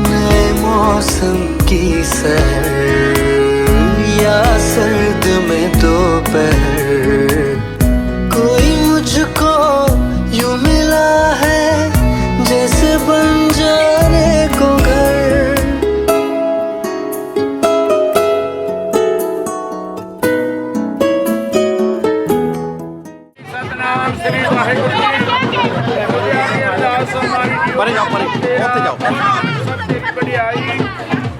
नए मौसम की सहर या सर्द में दोपहर, कोई मुझको यूं मिला है जैसे बंजारे को घर। सतनाम श्री वाहिगुरु जी। अरदास हमारी परे जाओ, परे ਉੱਥੇ ਜਾਓ। सब बढ़ियाई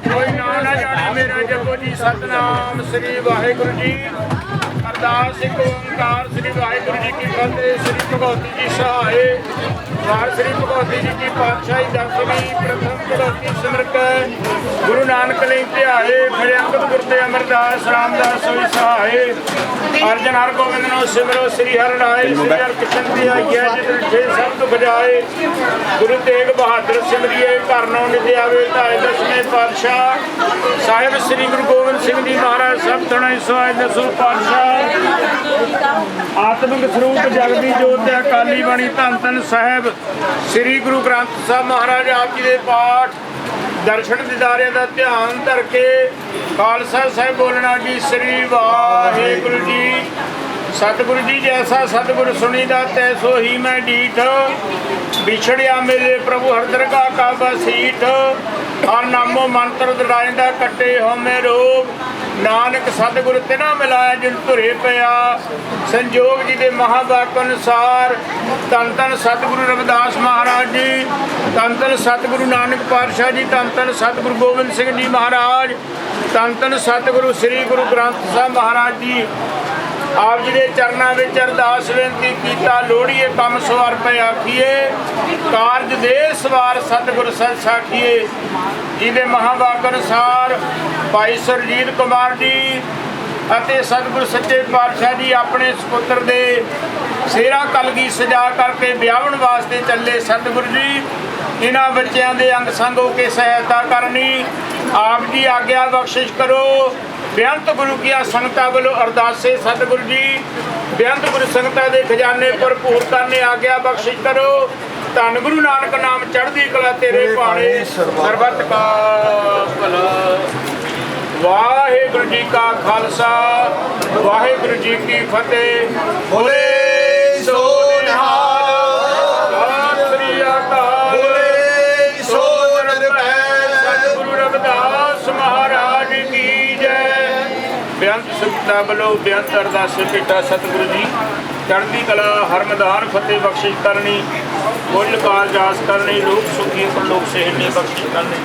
कोई ना ना जाने मेरा जगो जी। सतनाम श्री वाहिगुरु जी। ਅਰਦਾਸ ਇੱਕ ਓੰਕਾਰ ਸ੍ਰੀ ਵਾਹਿਗੁਰੂ ਜੀ ਕੀ ਫਤਿਹ। ਸ੍ਰੀ ਭਗਵਤੀ ਜੀ ਸਹਾਏ। ਵਾਰ ਸ੍ਰੀ ਭਗਵਤੀ ਜੀ ਕੀ ਪਾਤਸ਼ਾਹੀ ਦਸਵੀਂ ਪ੍ਰਥਮ ਭਗਵਤੀ ਸਿਮਰਤ ਗੁਰੂ ਨਾਨਕ ਲਈ ਧਿਆਏ। ਫਿਰ ਅੰਗਦ ਗੁਰ ਤੇ ਅਮਰਦਾਸ ਰਾਮਦਾਸ ਹੋਈ ਸਹਾਏ। ਅਰਜਨ ਹਰ ਗੋਬਿੰਦ ਨੂੰ ਸਿਮਰੋ ਸ੍ਰੀ ਹਰਿ ਰਾਏ। ਸ੍ਰੀ ਹਰਿ ਕ੍ਰਿਸ਼ਨ ਦੀ ਆਗਿਆ ਜਿਤ ਠੇ ਸਭ ਦੁਖ ਜਾਏ। ਗੁਰੂ ਤੇਗ ਬਹਾਦਰ ਸਿਮਰਿਏ ਘਰ ਨੌ ਨਿਤ ਆਵੇ। ਧਾਏ ਦਸਵੇਂ ਪਾਤਸ਼ਾਹ ਸਾਹਿਬ ਸ੍ਰੀ ਗੁਰੂ ਗੋਬਿੰਦ ਸਿੰਘ ਜੀ ਮਹਾਰਾਜ ਸਭ ਤਣਾਈ ਸਹਾਇ ਦਸੋ ਪਾਤਸ਼ਾਹ। ਆਤਮਿਕ ਸਰੂਪ ਜਗਦੀ ਜੋਤ ਅਕਾਲੀ ਬਾਣੀ ਧੰਨ ਧੰਨ ਸਾਹਿਬ ਸ੍ਰੀ ਗੁਰੂ ਗ੍ਰੰਥ ਸਾਹਿਬ ਮਹਾਰਾਜ ਆਪ ਜੀ ਦੇ ਪਾਠ ਦਰਸ਼ਨ ਦਿਦਾਰਿਆਂ ਦਾ ਧਿਆਨ ਧਰ ਕੇ ਖਾਲਸਾ ਸਾਹਿਬ ਬੋਲਣਾ ਜੀ। ਸ੍ਰੀ ਵਾਹਿਗੁਰੂ ਜੀ। ਸਤਿਗੁਰੂ ਜੀ ਜੈਸਾ ਸਤਿਗੁਰ ਸੁਣੀਦਾ ਤੈਸੋ ਹੀ ਮੈਂ ਡੀਠ। ਵਿਛੜਿਆ ਮੇਰੇ ਪ੍ਰਭੂ ਹਰ ਦਰਗਾਹ ਕਾ ਬਸੀਠ। ਹਰ ਨਾਮੋ ਮੰਤਰ ਦਰਾਇੰਦਾ ਕੱਟੇ ਹੋਮੇ ਰੋਗ। ਨਾਨਕ ਸਤਿਗੁਰ ਤਿਨਾ ਮਿਲਾਇਆ ਜਿਨ ਧੁਰੇ ਪਿਆ। ਸੰਜੋਗ ਜੀ ਦੇ ਮਹਾਵਾਕ ਅਨੁਸਾਰ ਧੰਨ ਧੰਨ ਸਤਿਗੁਰੂ ਰਵਿਦਾਸ ਮਹਾਰਾਜ ਜੀ, ਧੰਨ ਧੰਨ ਸਤਿਗੁਰੂ ਨਾਨਕ ਪਾਤਸ਼ਾਹ ਜੀ, ਧੰਨ ਧੰਨ ਸਤਿਗੁਰੂ ਗੋਬਿੰਦ ਸਿੰਘ ਜੀ ਮਹਾਰਾਜ, ਧੰਨ ਧੰਨ ਸਤਿਗੁਰੂ ਸ੍ਰੀ ਗੁਰੂ ਗ੍ਰੰਥ ਸਾਹਿਬ ਮਹਾਰਾਜ ਜੀ। ਆਪ ਜੀ ਦੇ ਚਰਨਾਂ ਵਿੱਚ ਅਰਦਾਸ ਬੇਨਤੀ ਕੀਤਾ। ਲੋੜੀਏ ਕੰਮ ਸਵਾਰ ਪਏ ਆਖੀਏ। ਕਾਰਜ ਦੇ ਸਵਾਰ ਸਤਿਗੁਰ ਸਤ ਸਾਖੀਏ। ਜਿਹਦੇ ਮਹਾਵਾਕ ਅਨੁਸਾਰ ਭਾਈ ਸੁਰਜੀਤ ਕੁਮਾਰ ਜੀ ਅਤੇ ਸਤਿਗੁਰ ਸੱਚੇ ਪਾਤਸ਼ਾਹ ਜੀ ਆਪਣੇ ਸਪੁੱਤਰ ਦੇ ਸਿਹਰਾ ਕਲਗੀ ਸਜਾ ਕਰਕੇ ਵਿਆਹਣ ਵਾਸਤੇ ਚੱਲੇ। ਸਤਿਗੁਰ ਜੀ ਇਹਨਾਂ ਬੱਚਿਆਂ ਦੇ ਅੰਗ ਸੰਗ ਹੋ ਕੇ ਸਹਾਇਤਾ ਕਰਨੀ। ਆਪ ਜੀ ਆਗਿਆ ਬਖਸ਼ਿਸ਼ ਕਰੋ। ਬੇਅੰਤ ਗੁਰੂ ਕੀਆਂ ਸੰਗਤਾਂ ਵੱਲੋਂ ਅਰਦਾਸੇ। ਸਤਿਗੁਰੂ ਜੀ ਬੇਅੰਤ ਗੁਰੂ ਸੰਗਤਾਂ ਦੇ ਖਜ਼ਾਨੇ ਭਰਪੂਰ ਕਰਨੇ ਆਗਿਆ ਬਖਸ਼ਿਸ਼ ਕਰੋ। ਧੰਨ ਗੁਰੂ ਨਾਨਕ ਨਾਮ ਚੜ੍ਹਦੀ ਕਲਾ ਤੇਰੇ ਭਾਣੇ ਸਰਬੱਤ ਕਾ ਭਲਾ। ਵਾਹਿਗੁਰੂ ਜੀ ਕਾ ਖਾਲਸਾ ਵਾਹਿਗੁਰੂ ਜੀ ਕੀ ਫਤਿਹ। ਬੋਲੇ ਸੋ ਨਿਹਾਲ। ਸਤਿ ਸ੍ਰੀ ਅਕਾਲ। ਬੋਲੇ ਸੋ ਨਿਰਭੈ। ਸਤਿਗੁਰੂ ਰਵਿਦਾਸ ਮਹਾਰਾਜ ਕੀ ਜੈ। ਬੇਅੰਤ ਸੰਗਤਾਂ ਵੱਲੋਂ ਬੇਅੰਤ ਅਰਦਾਸ ਭੇਟਾ। ਸਤਿਗੁਰੂ ਜੀ ਚੜ੍ਹਦੀ ਕਲਾ ਹਰ ਮੈਦਾਨ ਫਤਿਹ ਬਖਸ਼ਿਸ਼ ਕਰਨੀ। ਮੁੱਲ ਕਾਲ ਜਾਸ ਕਰਨੀ। ਲੋਕ ਸੁਖੀ ਪਰਲੋਕ ਸਹਿਣੇ ਬਖਸ਼ਿਸ਼ ਕਰਨੀ।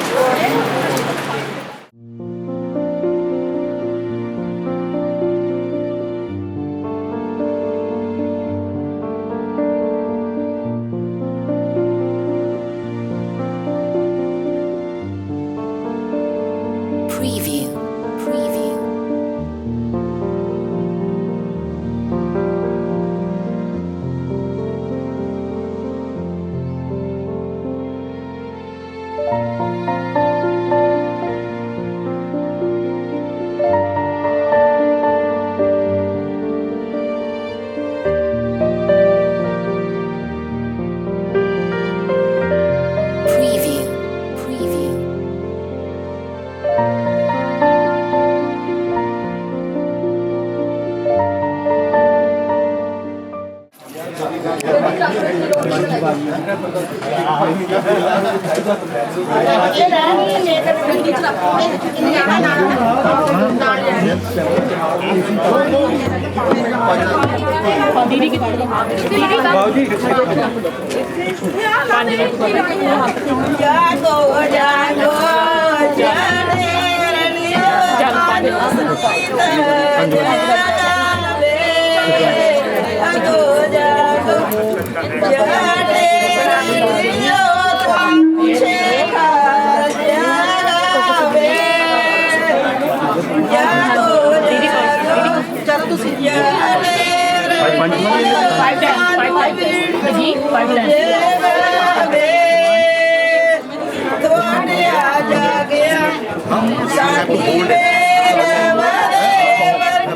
दीदी की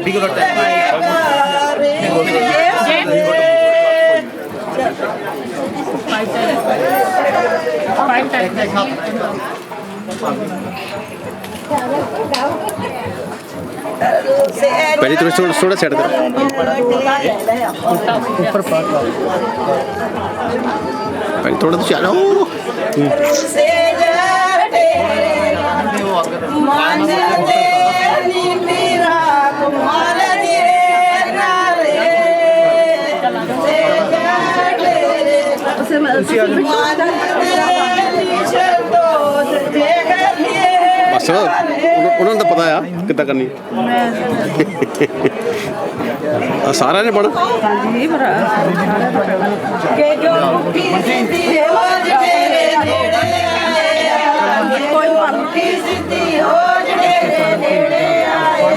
दीदी का पहले थोड़ा सेट करो पहले थोड़ा तो चलो बस उन्होंने तो पता है कितना करनी ਸਾਰਿਆਂ ਨੇ ਪੜ੍ਹ ਹਾਂਜੀ ਭਰਾ ਕਿ ਜੋ ਮੁੱਠੀ ਸਿੱਧੀ ਹੋ ਜਿਹੜੇ ਨੇੜੇ ਆਏ ਕੋਈ ਮੁੱਠੀ ਸਿੱਧੀ ਹੋ ਜਿਹੜੇ ਨੇੜੇ ਆਏ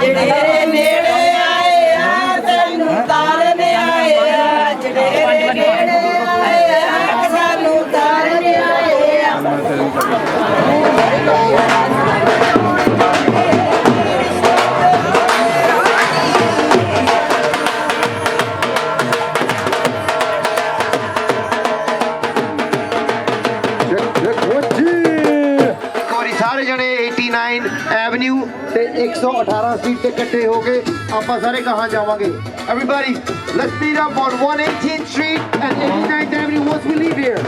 ਜਿਹੜੇ ਨੇੜੇ ਆਏ ਆ ਤੈਨੂੰ ਤਾਰਨ ਆਏ ਆ ਜਿਹੜੇ ਨੇੜੇ ਆਏ ਆ ਸਾਨੂੰ ਤਾਰਨ ਆਏ ਆ ਸਾਰੇ ਜਣੇ 89 ਐਵਨਿਊ ਤੇ 118 ਸਟਰੀਟ ਤੇ ਇਕੱਠੇ ਹੋ ਕੇ ਆਪਾਂ ਸਾਰੇ ਕਹਾਂ ਜਾਵਾਂਗੇ everybody let's meet up on 118th street and 89th avenue once we leave here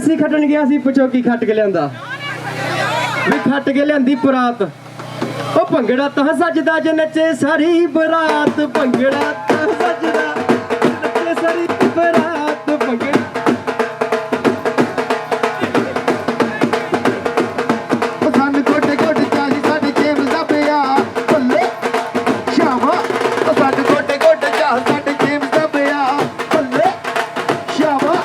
ਲੱਸੀ ਖੱਟਣ ਗਿਆ ਸੀ ਪਚੋਕੀ ਖੱਟ ਕੇ ਲਿਆਂਦਾ ਵੀ ਖੱਟ ਕੇ ਲਿਆਂਦੀ ਬਰਾਤ ਉਹ ਭੰਗੜਾ ਤਾਂ ਸੱਜਦਾ ਜੇ ਨੱਚੇ ਸਾਰੀ ਬਰਾਤ ਭੰਗੜਾ ਤਾਂ ਸੱਜਦਾ ਨੱਚੇ ਸਾਰੀ ਬਰਾਤ ਭੰਗੜਾ ਸਾਨੂੰ ਗੋਡੇ ਗੋਡੇ ਚਾਹੀ ਸਾਡੇ ਜੇਬ ਦਾ ਪਿਆ ਬੱਲੇ ਸ਼ਾਮਾ ਸਾਡੇ ਗੋਡੇ ਗੋਡੇ ਚਾਹ ਸਾਡੇ ਜੇਬ ਦਾ ਪਿਆ ਬੱਲੇ ਸ਼ਾਮਾ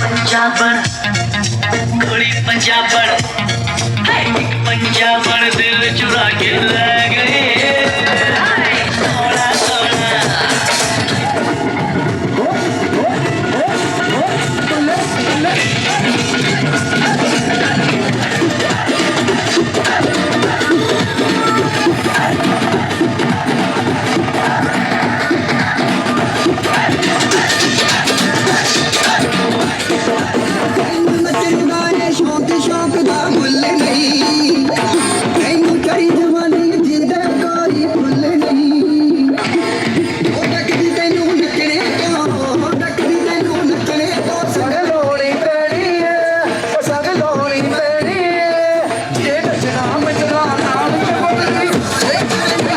पंजाबन कुड़ी पंजाबन पंजाबन दिल चुरा के ले गए सोना सोना शौक दा मुल नहीं मैनू करी जवानी जिंदा कोई फुल नहीं ओ डकदी तैनू नचने तो डकदी तैनू नचने तो संग लोड़ी पैनी है संग लोड़ी पैनी है ये नचना मचना नाम चबोतरी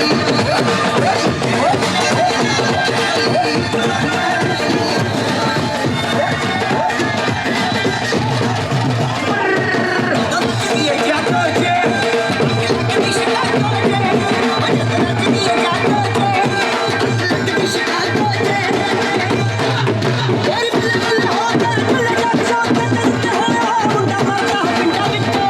Punjabi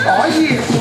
Oh yeah.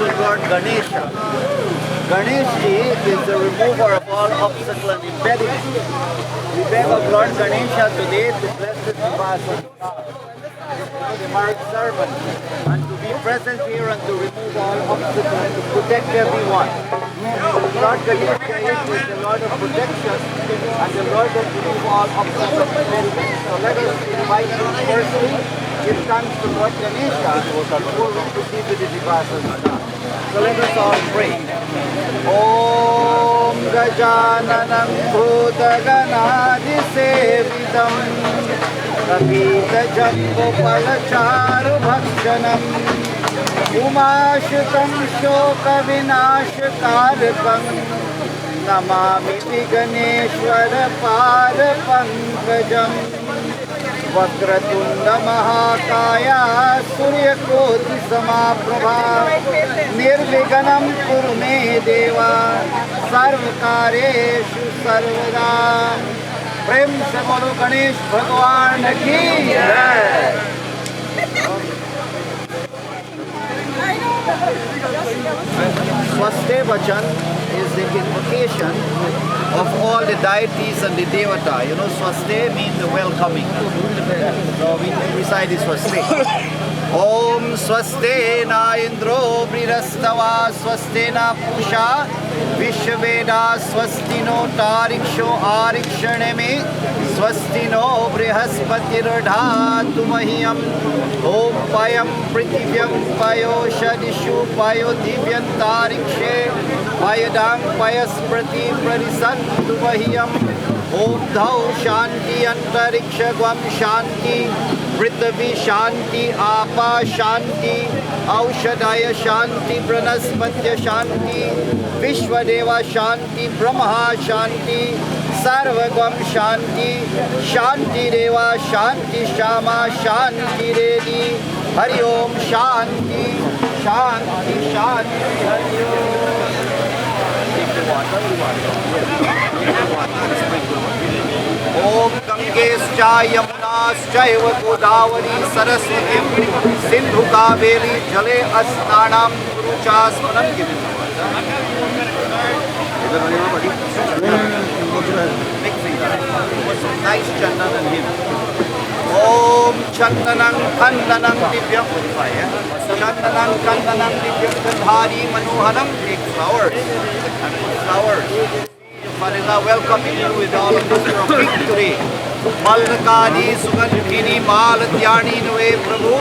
to Lord Ganesha. Ganeshi is the remover of all obstacles and impediments. We beg of Lord Ganesha today to bless this Vipasana, the married servant, and to be present here and to remove all obstacles and to protect everyone. Lord Ganesha is the Lord of protection and the Lord that remove all obstacles and impediments. So let us invite him firstly, give thanks to Lord Ganesha before we proceed with the Vipasana. So let us all pray. Om Gajananam Bhutaganadi Sevitam Kapita Jambu Palacharu Bhakshanam Umashutam Shoka Vinashakarakam Namami Viganeshwara Pada Pankajam Vakratunda Mahakaya Surya Koti Samaprabha Nirviganam Kurume Deva Sarvakareshu Sarvada. Prem se bolo Ganesh Bhagwan ki jai. Swaste Bachan is the invocation of all the deities and the devata. You know, Swaste means the welcoming. So we recite this Swaste. Om Swaste na Indro Brirastava Swaste na Pusha Vishveda Swastino Tariksho Arikshaneme Swastino Brihaspatirdhatu Mahiyam Om Payam Pritivyam Payo Shadishu Payo Divyan Tarikshe Payadam Payasprati Pradisantu Mahiyam Om Dhau Shanti Antariksha Gwam Shanti Prithvi Shanti Apa Shanti Aushadaya Shanti Pranaspatya Shanti Vishwadeva Shanti Brahma Shanti Sarvagam Shanti Shanti Deva Shanti Shama Shanti Redi Hari Om Shanti Shanti Shanti Hari Om. Take the water. Om Gangescha Yamunascha Godavari Saraswati Sindhu Kaveri Jale Asnanam Kuruchasmanam. Give it. Nice chandan and him. Om Chandanang Kandanang Divyam Fire. Chandanang Kandanang Divyam Gandhari Manoharam. Take flowers. And put flowers. Marina, welcoming you with all of us from victory. Malakani Sugandhini Malatyani Nve Prabhu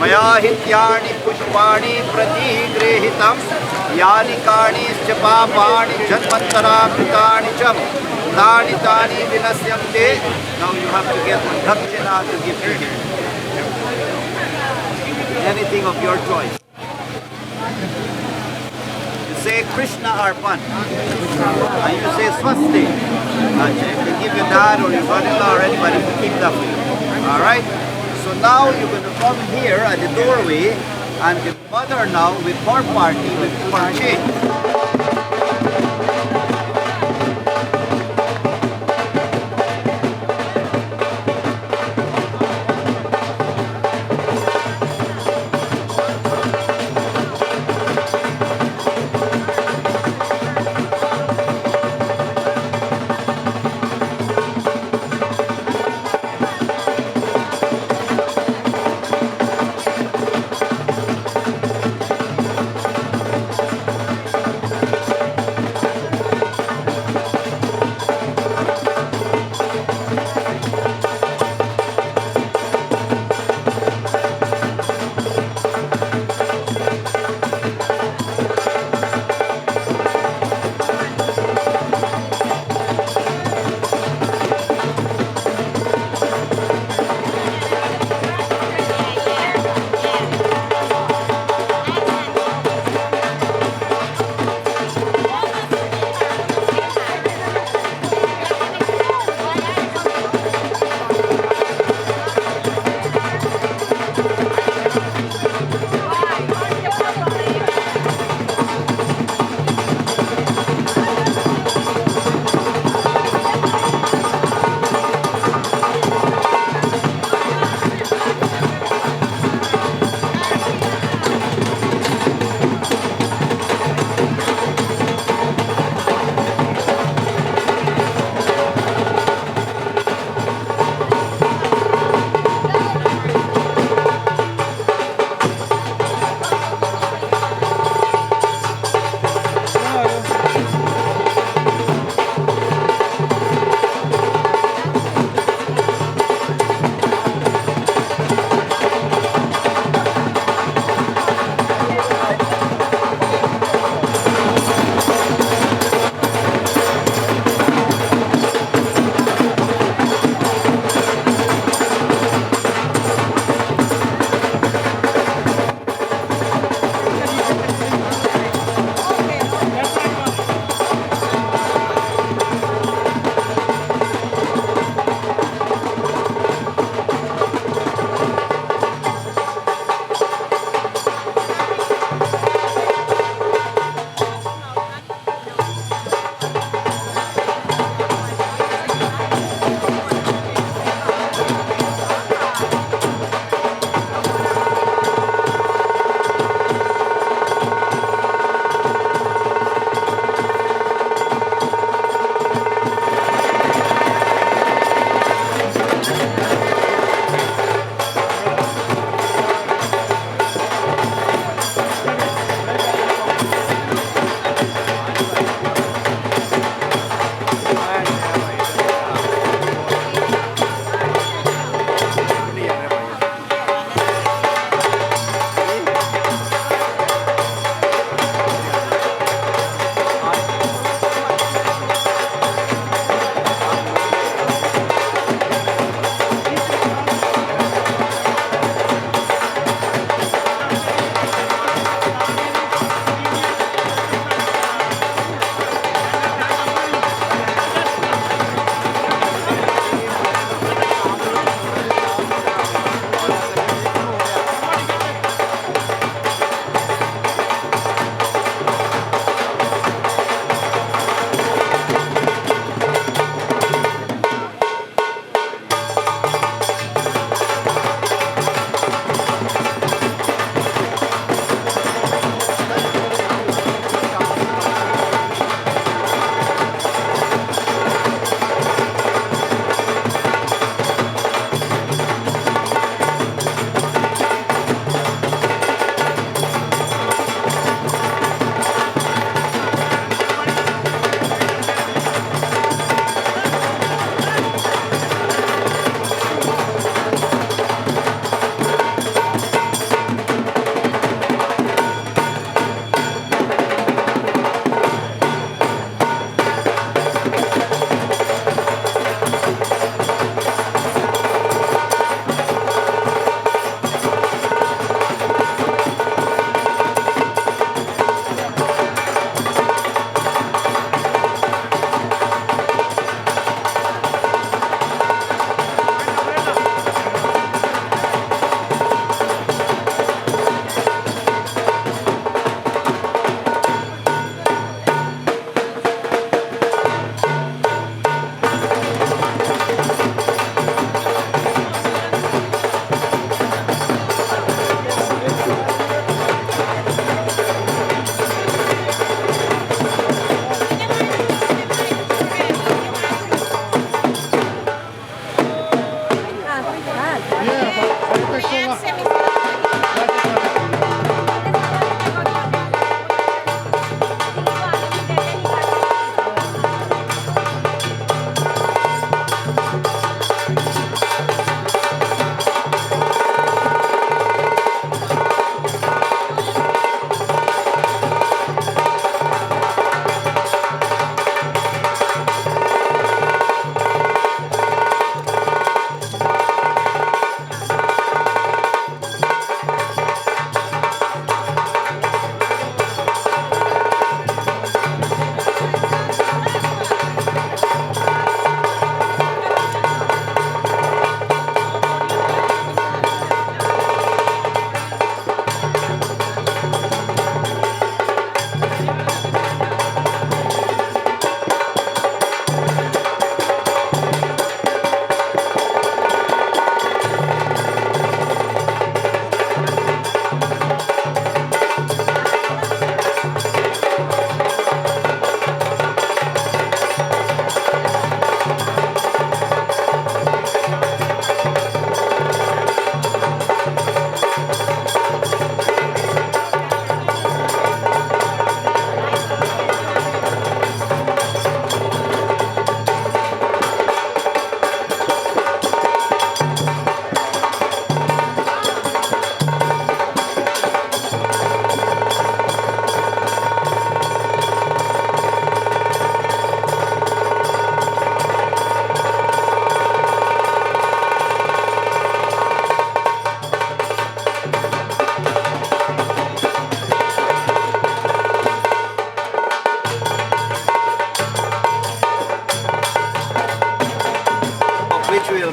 Mayahityani Pushpani Prati Grehitam Yanikani Chapapani Janmantara Kritani Cham Tani Tani Vinasyamte. Now you have to get one dakshina to give to him. Anything of your choice. You say Krishna Arpan. And you say Swasti. They give your dad or your brother-in-law or anybody to keep that for you. Alright? So now you're going to come here at the doorway and the mother now with her party with her chain.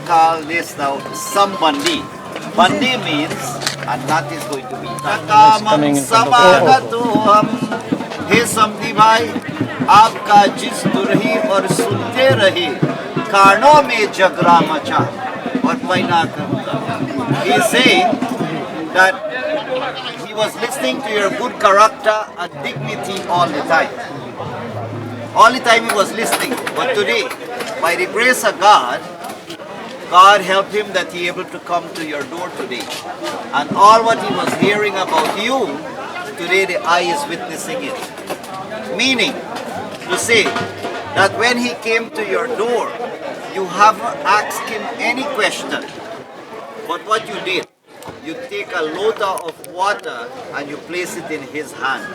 call this now Sambandi. Bandi means, and that is going to be Takamam Samagatuham. Hey Samdi Bhai, आपका जिस दुरही और सुनते रहे कानों में जगरा मचा और पैना करूँगा. He is saying that he was listening to your good character and dignity all the time. All the time he was listening. But today, by the grace of God, God helped him that he able to come to your door today. And all what he was hearing about you, today the eye is witnessing it. Meaning, to say that when he came to your door, you haven't asked him any question. But what you did, you take a lota of water and you place it in his hand.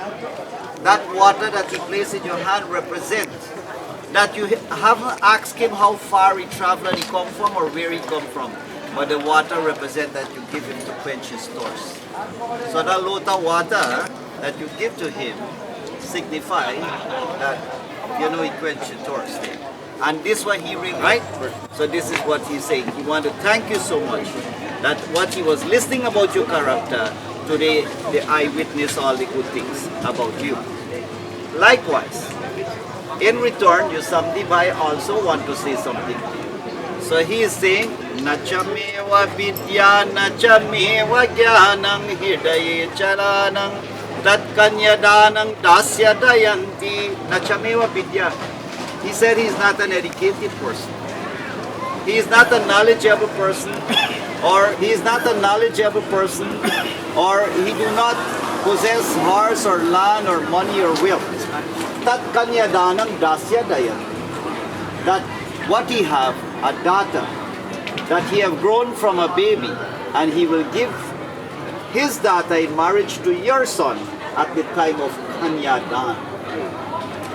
That water that you place in your hand represents that you haven't asked him how far he traveled and he come from or where he come from. But the water represents that you give him to quench his thirst. So that lota water that you give to him signifies that, you know, he quench your thirst. And this one he ring, right? So this is what he's saying. He wanted to thank you so much that what he was listening about your character, today the eye witness all the good things about you. Likewise, in return, your Samdi Bhai also want to say something to you. So he is saying, Nachameva vidya nachameva jnanam hidaye charanam tat kanyadanam dasya dayanti nachameva vidya. He said he is not an educated person. He is not a knowledgeable person, or he is not a knowledgeable person, or he do not possess horse or land or money or wealth. Tat kanyadanam dasya dayanti. That what he have, a daughter, that he have grown from a baby, and he will give his daughter in marriage to your son at the time of Kanyadan.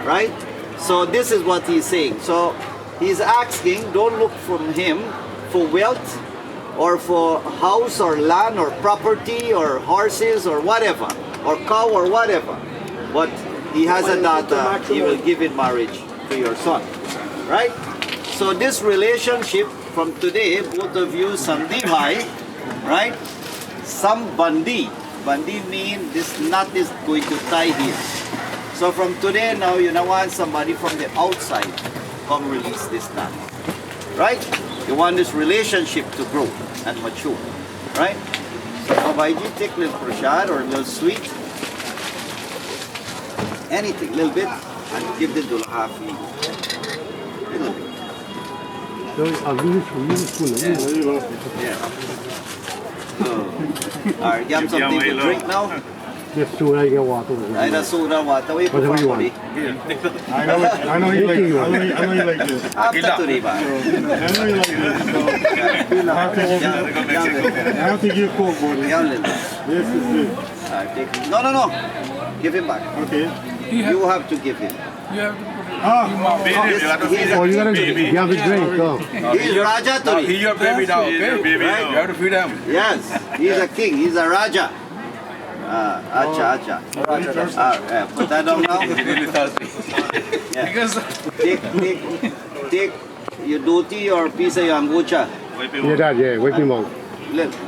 Right? So this is what he's saying. So he's asking, don't look from him for wealth or for house or land or property or horses or whatever, or cow or whatever. But he has a daughter, he will give in marriage to your son. Right? So this relationship from today, both of you, Samdi Bhai, right? Sambandi. Bandi means this knot is going to tie here. So from today now, you don't want somebody from the outside come release this knot. Right? You want this relationship to grow and mature. Right? So Babaji, take a little prashad or a little sweet. Anything, a little bit, and give the dulha fee. Little bit. Alright, you have something to drink now? Just soda, you get water. I know soda water. Whatever you want. I know you like this. I know you like this. After today, ba? I know you like this. I have to give Coke, buddy. Yes, Alright, take it. No. Give him back. Okay. You have to give him. You have to put it. Oh, you gotta have a drink. Go. He's Raja today. He's your baby now, okay? Right? You have to feed him. Yes, he's a king. He's a Raja. Acha. Put that down now. Yeah. Take your dhoti or piece of your angocha. Yeah, Dad, yeah. Wake him up.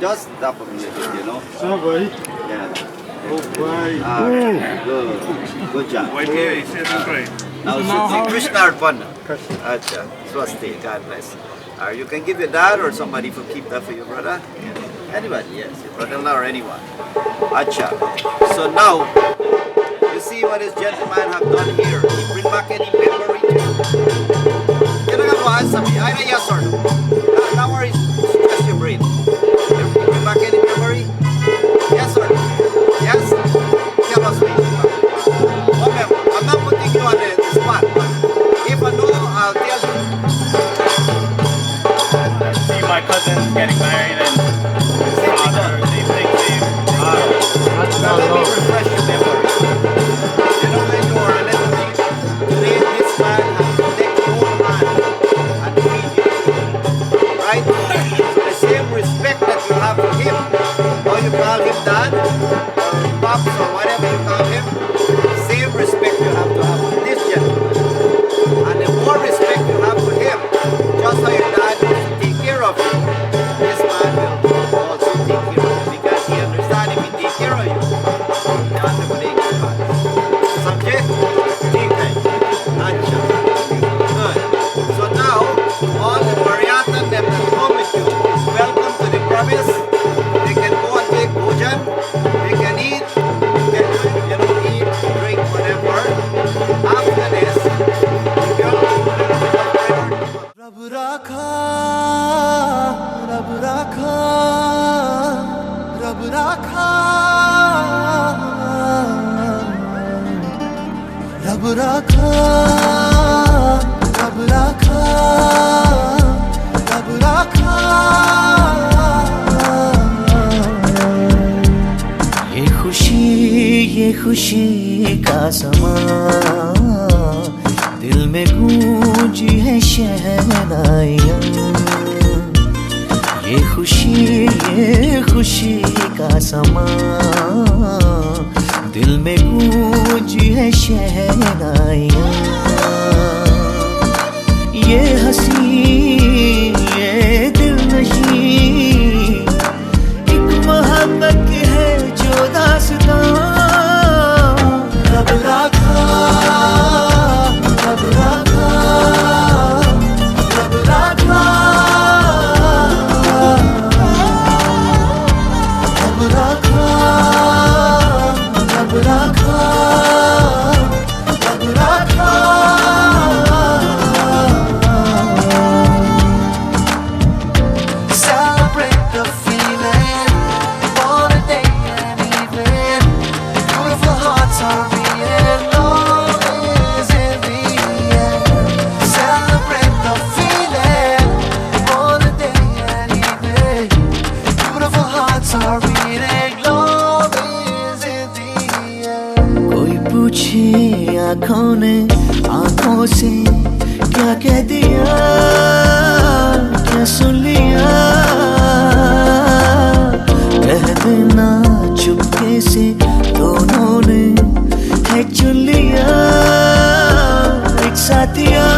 Just tap him a little bit, you know. So, boy. Yeah. Oh, boy. Good job. Now, Krishna Arpana. Acha. Swasti. God bless. You can give your dad or somebody for keep that for your brother. Anybody, yes. Your brother-in-law or anyone. Acha. So now, you see what this gentleman have done here. He bring back any memory to you. You're not going to answer me. Either yes or no. Now worry, stress your brain. You bring back any memory? Yes or no? Yes? Tell us what you bring back. Remember, I'm not putting you on the spot. If I know, I'll tell you. See my cousin getting married and his father, same thing. Now let me refresh your memory. You know when you are a little bit, today this man has to take your own hand and feed you. Right? So the same respect that you have for him, or you call him dad, or pops, or whatever you call him, same respect you have to have for this gentleman. And the more respect you have for him, just how your dad used to take care of you, समा, दिल में गूंजी है शहनाइयाँ। ये खुशी का समा, दिल में गूंजी है शहनाइयाँ। ये हंसी ये दिलनशी एक मोहब्बत की है जो दास्तां। रब राखा रब राखा रब राखा रब राखा रब राखा रब राखा। Celebrate the feeling, born a day and evening. Beautiful hearts are beating, love is in the air. Celebrate the feeling, born a day and evening. Beautiful hearts are beating, love is in the air. कोई पूछे आँखों ने आँखों से क्या कह दिया, क्या सुन लिया। कह देना चुपके से दोनों ने है चुन लिया एक साथिया।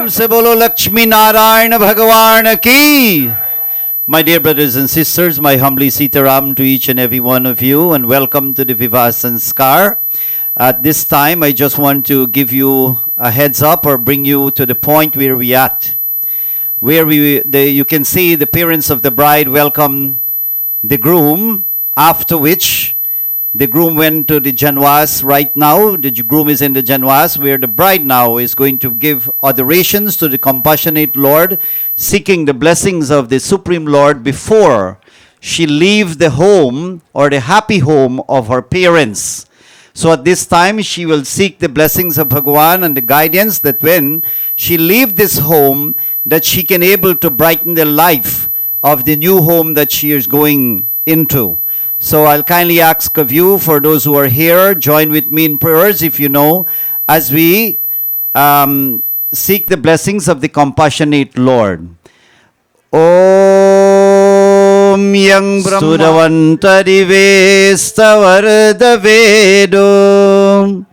प्रेम से बोलो लक्ष्मी नारायण भगवान की. My dear brothers and sisters, my humbly Sitaram to each and every one of you, and welcome to the Viva Sanskar. At this time, I just want to give you a heads up or bring you to the point where we at. Where you can see the parents of the bride welcome the groom, after which the groom went to the janwas. Right now, the groom is in the janwas, where the bride now is going to give adorations to the compassionate Lord, seeking the blessings of the Supreme Lord before she leaves the home or the happy home of her parents. So at this time, she will seek the blessings of Bhagavan and the guidance that when she leave this home, that she can able to brighten the life of the new home that she is going into. So I'll kindly ask of you, for those who are here, join with me in prayers, if you know, as we seek the blessings of the compassionate Lord. Om Yang Sudavantarivestavardhavedo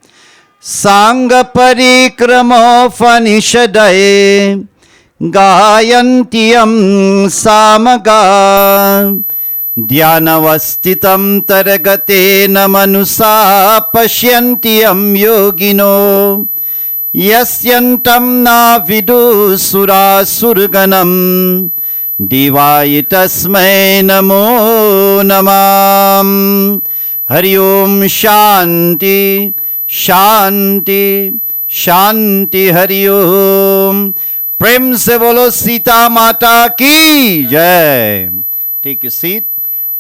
Sangha Parikramo Fanishadaye Gayantiyam Samaga Dhyanavastitam Taragate Manusa Pashyantiyam Yogino Yasyantam Na Vidu Sura Surganam Divayitasmai Namo Namam. Hari Om Shanti Shanti Shanti Hari Om. प्रेम से बोलो सीता माता की जय. Take your seat.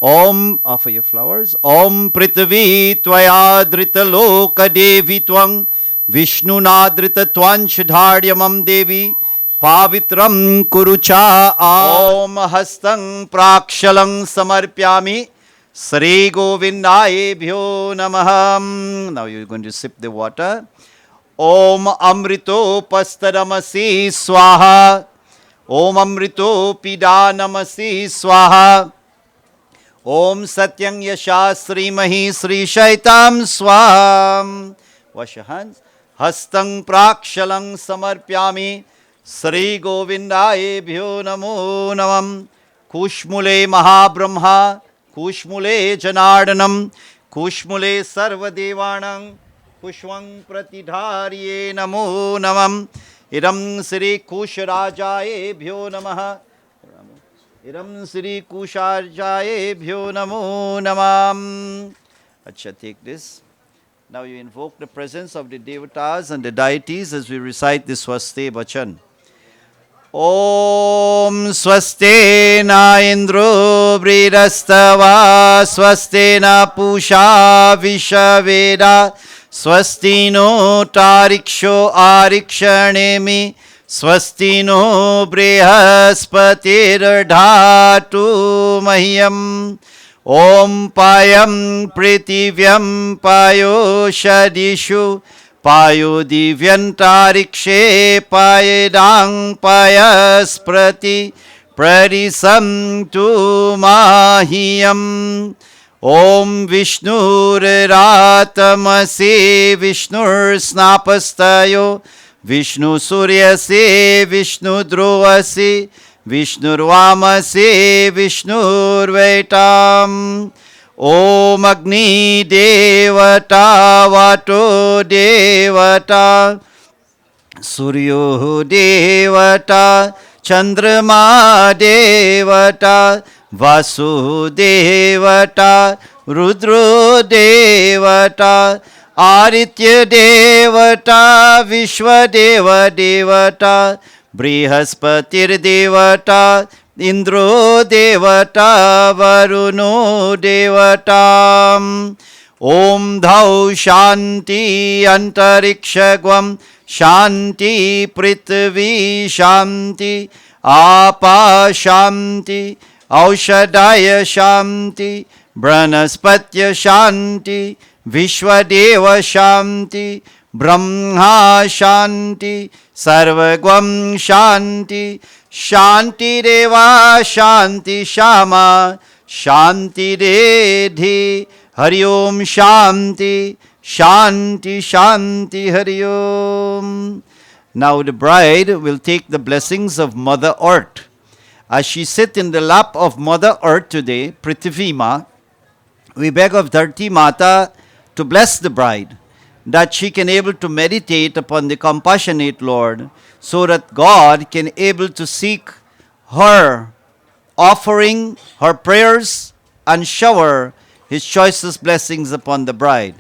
Om, offer your flowers. Om Prithvi Tvayadrita Loka Devi Twang Vishnu Nadrita Twanshadharyamam Devi Pavitram Kurucha. Om Hastang Prakshalang Samarpyami Sri Govindaye Bhyo Namaham. Now you're going to sip the water. Om Amrito Pastaramasi Swaha. Om Amrito Pidanamasi Swaha. Om Satyang Yashasri Mahi Sri Shaitam Swaham. Wash your hands. Hastang Prakshalang Samarpyami Sri Govindaye Bhyo Namo Namam. Kushmule Mahabrahma Kushmule Janardanam Kushmule Sarvadevanam Pushwang Pratidharye Namo Namam. Iram Sri Kusharajaye Bhyo Namaha. Iram Sri Kusharajaye Bhyo Namo Namam. Acha, take this. Now you invoke the presence of the devatas and the deities as we recite this Swaste Bachan. Om Swaste na Indro Bridastava Swaste na Pusha Vishaveda Swasti no Tariksho Arikshanemi Swasti no Brihaspatirdhatu Mahyam. Om Payam Pritivyam Payo Shadishu Payo Divyantarikshe Payedang Payasprati Pradisam tu Mahiyam. Om Vishnur Ratamase Vishnur Snapastayo Vishnu Suryase Vishnu Dhruvase Vishnur Vamase Vishnur Vetam. Om Agni Devata Vato Devata Suryo Devata Chandrama Devata Vasu Devata Rudro Devata Aritya Devata Vishwa Deva Devata Brihaspatir Devata Indro Devata Varuno Devatam. Om Dhau Shanti Antarikshagvam Shanti Prithvi Shanti Apa Shanti Aushadaya Shanti Branaspatya Shanti Vishwadeva Shanti Brahma Shanti Sarvagvam Shanti Shanti Deva Shanti Shama Shanti Redhi Hari Om Shanti Shanti Shanti Hari Om. Now the bride will take the blessings of Mother Earth. As she sit in the lap of Mother Earth today, Prithvi Ma, we beg of Dharti Mata to bless the bride, that she can able to meditate upon the compassionate Lord, so that God can able to seek her offering, her prayers, and shower His choicest blessings upon the bride.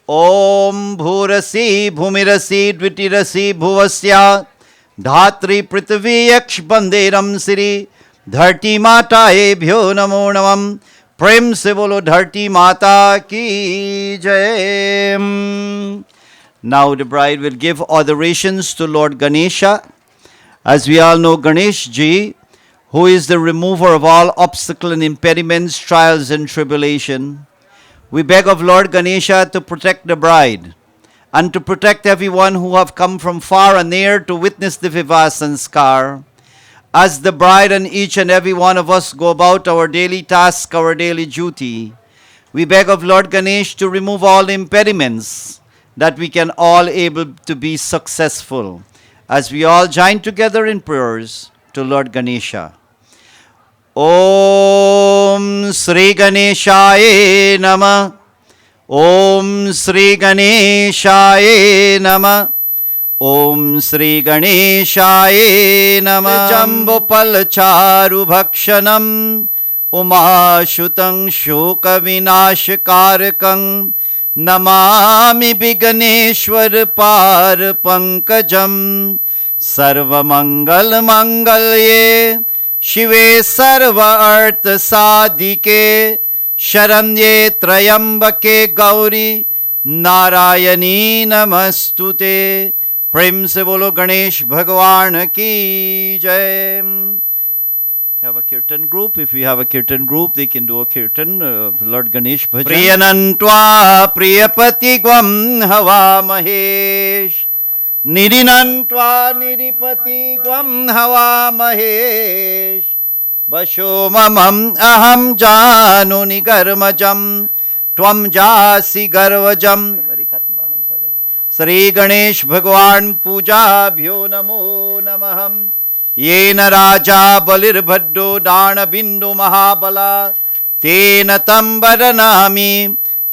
Om Bhurasi Bhumirasi Dvitirasi Bhuvasya Dhatri Prithvi Yaksh Banderam Siri Dharti Mata Ebhyo Namo Namam. प्रेम से बोलो धरती माता की जय. Now the bride will give adorations to Lord Ganesha. As we all know, Ganesh Ji, who is the remover of all obstacles and impediments, trials and tribulation, we beg of Lord Ganesha to protect the bride and to protect everyone who have come from far and near to witness the Vivah Sanskar. As the bride and each and every one of us go about our daily task, our daily duty, we beg of Lord Ganesh to remove all impediments, that we can all able to be successful. As we all join together in prayers to Lord Ganesha. Om Sri Ganeshaye Namah. Om Sri Ganeshaye Namah. Om Sri Ganeshaye Namah. Jambupal charu bhakshanam umashutam shoka vinashkarakam namami Viganeshwar par pankajam sarvamangal mangalye shive sarva artha sadike sharanye trayambake gauri narayani namastute. प्रेम से बोलो गणेश भगवान की जय. Have a kirtan group. If we have a kirtan group, they can do a kirtan of Lord Ganesh bhajan. Priyanantva priyapati gwam hava mahesh. Nirinantva niripati gwam hava mahesh. Basho mamam aham janu nigarmajam. Tvam jasi garvajam. Shri Ganesh भगवान पूजाभ्यो नमो नमः. येन राजा बलिर्भद्रो दानबिन्दु महाबला तेन तं वरनामि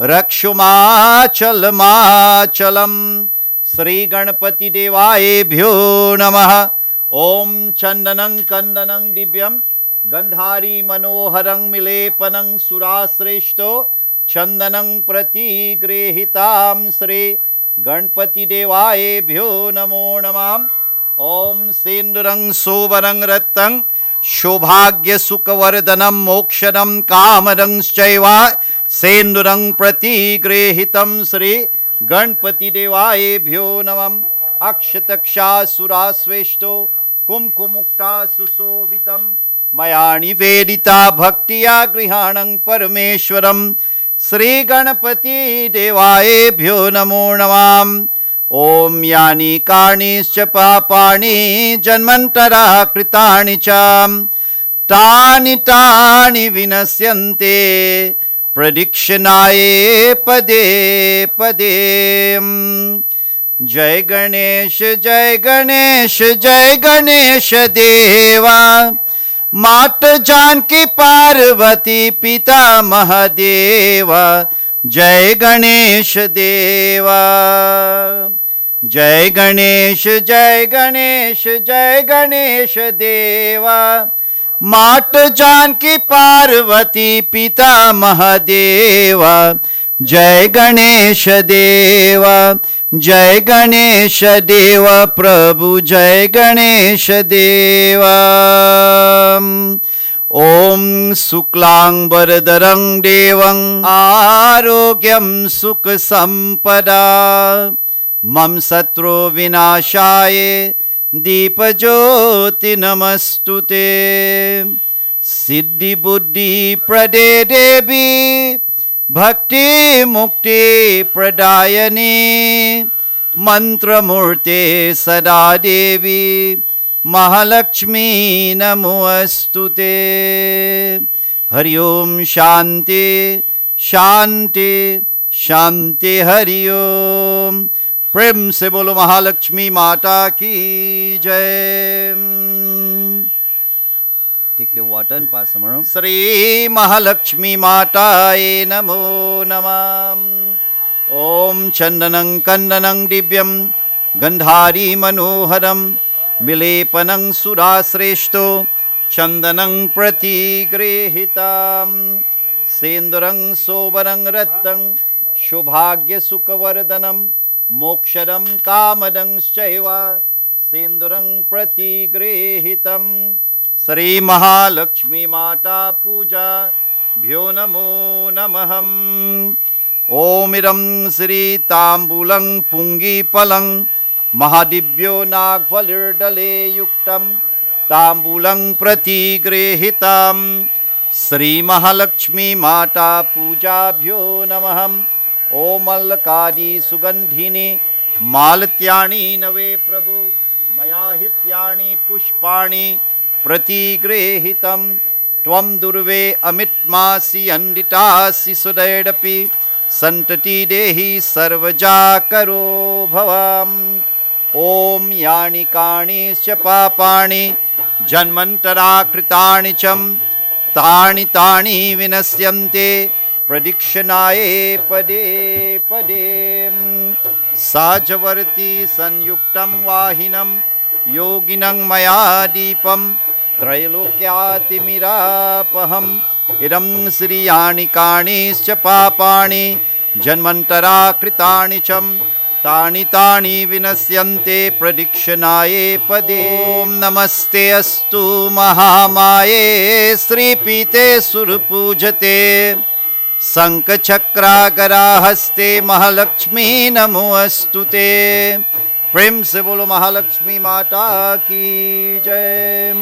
रक्षुमाचलमाचलम्. श्री गणपति देवायेभ्यो नमः. ओम चंदनं कंदनं दिव्यं गंधारी मनोहरं मिलेपनं सुराश्रेष्ठो चंदनं प्रतिगृहीतां श्री गणपति देवायेभ्यो नमो नमः. ओम सेन्दुरं सोवरं रत्तं सौभाग्य सुखवर्धनं मोक्षदं कामदं चैव सेन्दुरं प्रतिगृहीतं श्री गणपति देवायेभ्यो नमः. अक्षतक्षासुराश्रेष्ठो कुमकुमुक्ता सुशोभितं मया निवेदिता भक्तिया गृहाणं परमेश्वरं श्री गणपति देवायेभ्यो नमो नमः. ओम यानि कानिश्च पापानि जन्मन्तरा कृतानि च तानि तानि विनश्यन्ते प्रदक्षिणाये पदे पदे. जय गणेश जय गणेश जय गणेश देवा. मात जानकी पार्वती पिता महादेवा. जय गणेश देवा. जय गणेश जय गणेश जय गणेश देवा. मात जानकी पार्वती पिता महादेवा. जय गणेश देवा. जय गणेश देवा प्रभु जय गणेश देवा. ओम शुक्लांबरधरं देवं आरोग्यं सुख संपदा मम शत्रु विनाशाय दीपज्योति नमस्तुते. सिद्धि बुद्धि प्रदे देवी भक्ति मुक्ति प्रदायिनी मंत्रमूर्ते सदा देवी महालक्ष्मी नमोस्तुते. हरि ओम शांति शांति शांति. हरि ओम प्रेम से बोलो महालक्ष्मी माता की जय. Take the water and pass them around. Sri Mahalakshmi Mataye Namo Namah. Om Chandanang Kandanang Divyam Gandhari Manoharam Milepanang Surasreshto Chandanang Pratigrehitam Sendurang Sobarang Rattang Shubhagya Sukhavardanam Moksharam Kamadang Shaiva Sendurang Pratigrehitam Sri Mahalakshmi Mata Puja Bhyo Namo Namaham. Om Iram Sri Tambulang Pungi Palang Mahadibhyo Nagvalirdale Yuktam Tambulang Pratigrehitam Sri Mahalakshmi Mata Puja Bhyo Namaham. Om Alakadi Sugandhini Malatyani Nave Prabhu Mayahityani Pushpani Pratigrehitam Tvam Durve Amitmasi Anditasi Sudaidapi Santati Dehi Sarvaja Karo Bhavam. Om Yani Kani Papani Janmantara Kritani Cham Tani Tani Vinasyante Pradikshanaye Pade Pade Sajavarti Sanyuktam Vahinam Yoginang Maya Deepam Trailokyati Mirapaham Idam Sriyani Kanischa Papani Janmantara Kritani Cham Tani Tani Vinasyante Pradikshanaye Pade. Om Namaste Astu Mahamaye Sri Pite Surpujate Sanka Chakra Garahaste Mahalakshmi Namo Astute. प्रेम से बोलो महालक्ष्मी माता की जय.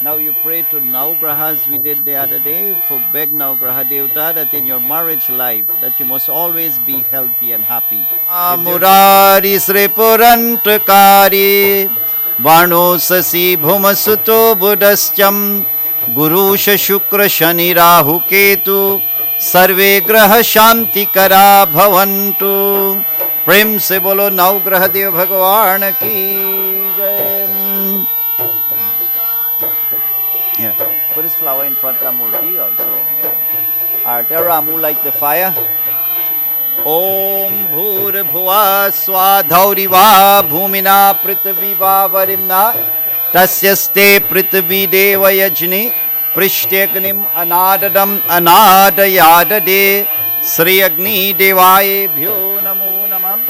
Now you pray to Navgrahas we did the other day. For beg Navgraha Devta that in your marriage life that you must always be healthy and happy. Murari Sri Purantakari Vano Sasi Bhumasuto Buddhascham Guru Shukra Shani Rahu Ketu सर्वे ग्रह शांति करा भवन्तु. प्रेम से बोलो नवग्रह देव भगवान की जय. Yeah, put this flower in front of Murti also. Yeah. Tell Ramu light the fire. Om Bhur Bhuva Swadhauriva Bhumina Prithviva Varimna Tasyaste Prithvi Deva Yajni Prishtagnim Anadadam Anadayadade Sri Agni Devaye Bhyo Namo Namam.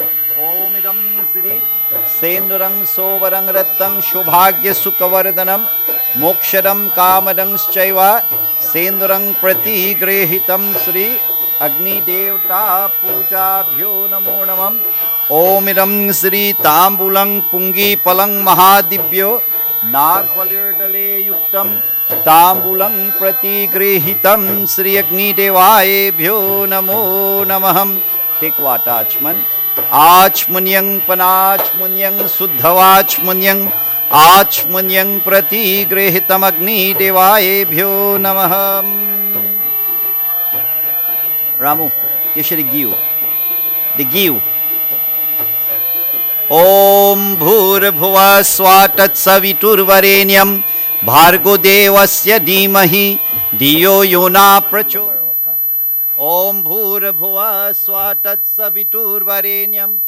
Om Idam Sri Sendurang Sovarang Rattam Shubhagya Sukhavardanam Moksharam Kamadang Shaiva Sendurang Pratigrehitam Sri Agni Devta Puja Bhyo Namo Namam. Om Idam Sri Tambulang Pungi Palang Mahadibhyo Nagvalirdale Yuktam Tambulang Pratigrehitam Sri Agni Devaye Bhyo Namo Namaham. Take water, Achman. Achmanyang Panachmanyang Suddhavachmanyang Achmanyang Pratigrehitam Agni Devaye Bhyo Namaham. Ramu, you should give. The give. Om Bhur Bhuva Swatat Saviturvarenyam Bhargo Devasya Dhimahi Diyo Yona Pracho. Om Bhur Bhuva Swatat Saviturvarenyam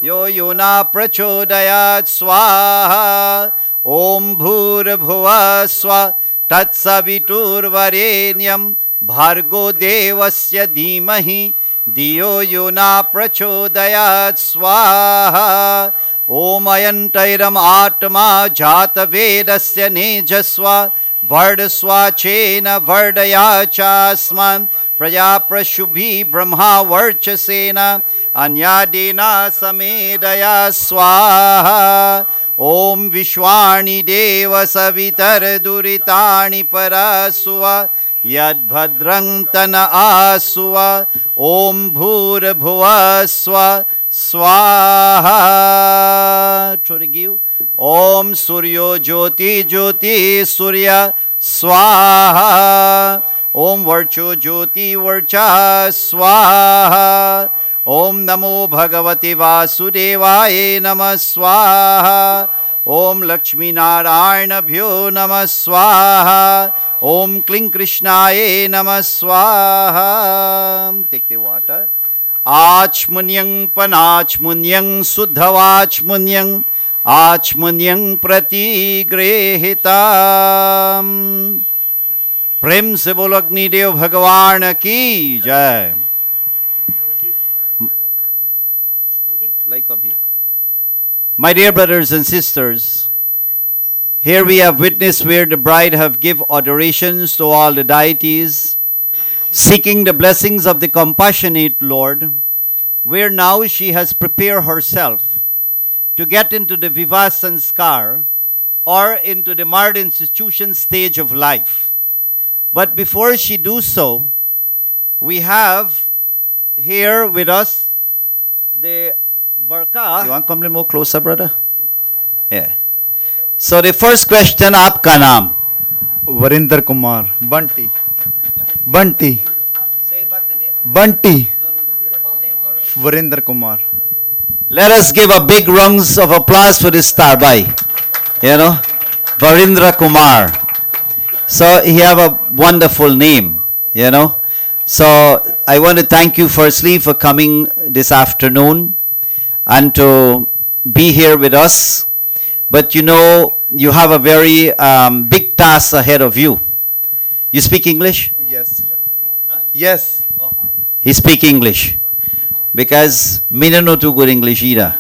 Yo Yona Prachodayat Swaha. Om Bhur Bhuva Swatat Saviturvarenyam Bhargo Devasya Dhimahi Diyo Yona Prachodayat Swaha. Om Ayantairam Atma Jata Vedasya Nejaswa Vardaswa Chena Vardaya Chasman Praya Prashubhi Brahma Varchasena Anyadena Samedaya Swaha. Om Vishwani Deva Savitar Duritani Paraswa Yad Bhadrang Tana Aswa. Om Bhur Bhuva Swaha. Try to give. Om Suryo Jyoti Jyoti Surya Swaha. Om Varcho Jyoti Varcha Swaha. Om Namo Bhagavate Vasudevaya Namah Swaha. Om Lakshmi Narayana Bhyo Namah Swaha. Om Kling Krishnaya Namah Swaha. Take the water. Achmunyang panachmunyang suddhavachmunyang achmunyang pratigrehitam. प्रेम से बोलो अग्निदेव भगवान की जय. My dear brothers and sisters, here we have witnessed where the bride have give adorations to all the deities, seeking the blessings of the compassionate Lord, where now she has prepared herself to get into the Viva Sanskar or into the married institution stage of life. But before she do so, we have here with us the Barka. You want to come a little more closer, brother? Yeah. So the first question, आपका नाम? Varinder Kumar. Bunty. Bunty. Bunty. Varinder Kumar. Let us give a big rounds of applause for this star by, Varindra Kumar. So he have a wonderful name, So I want to thank you firstly for coming this afternoon and to be here with us. But you have a very big task ahead of you. You speak English? Yes. Yes. He speak English. Because me no know too good English either.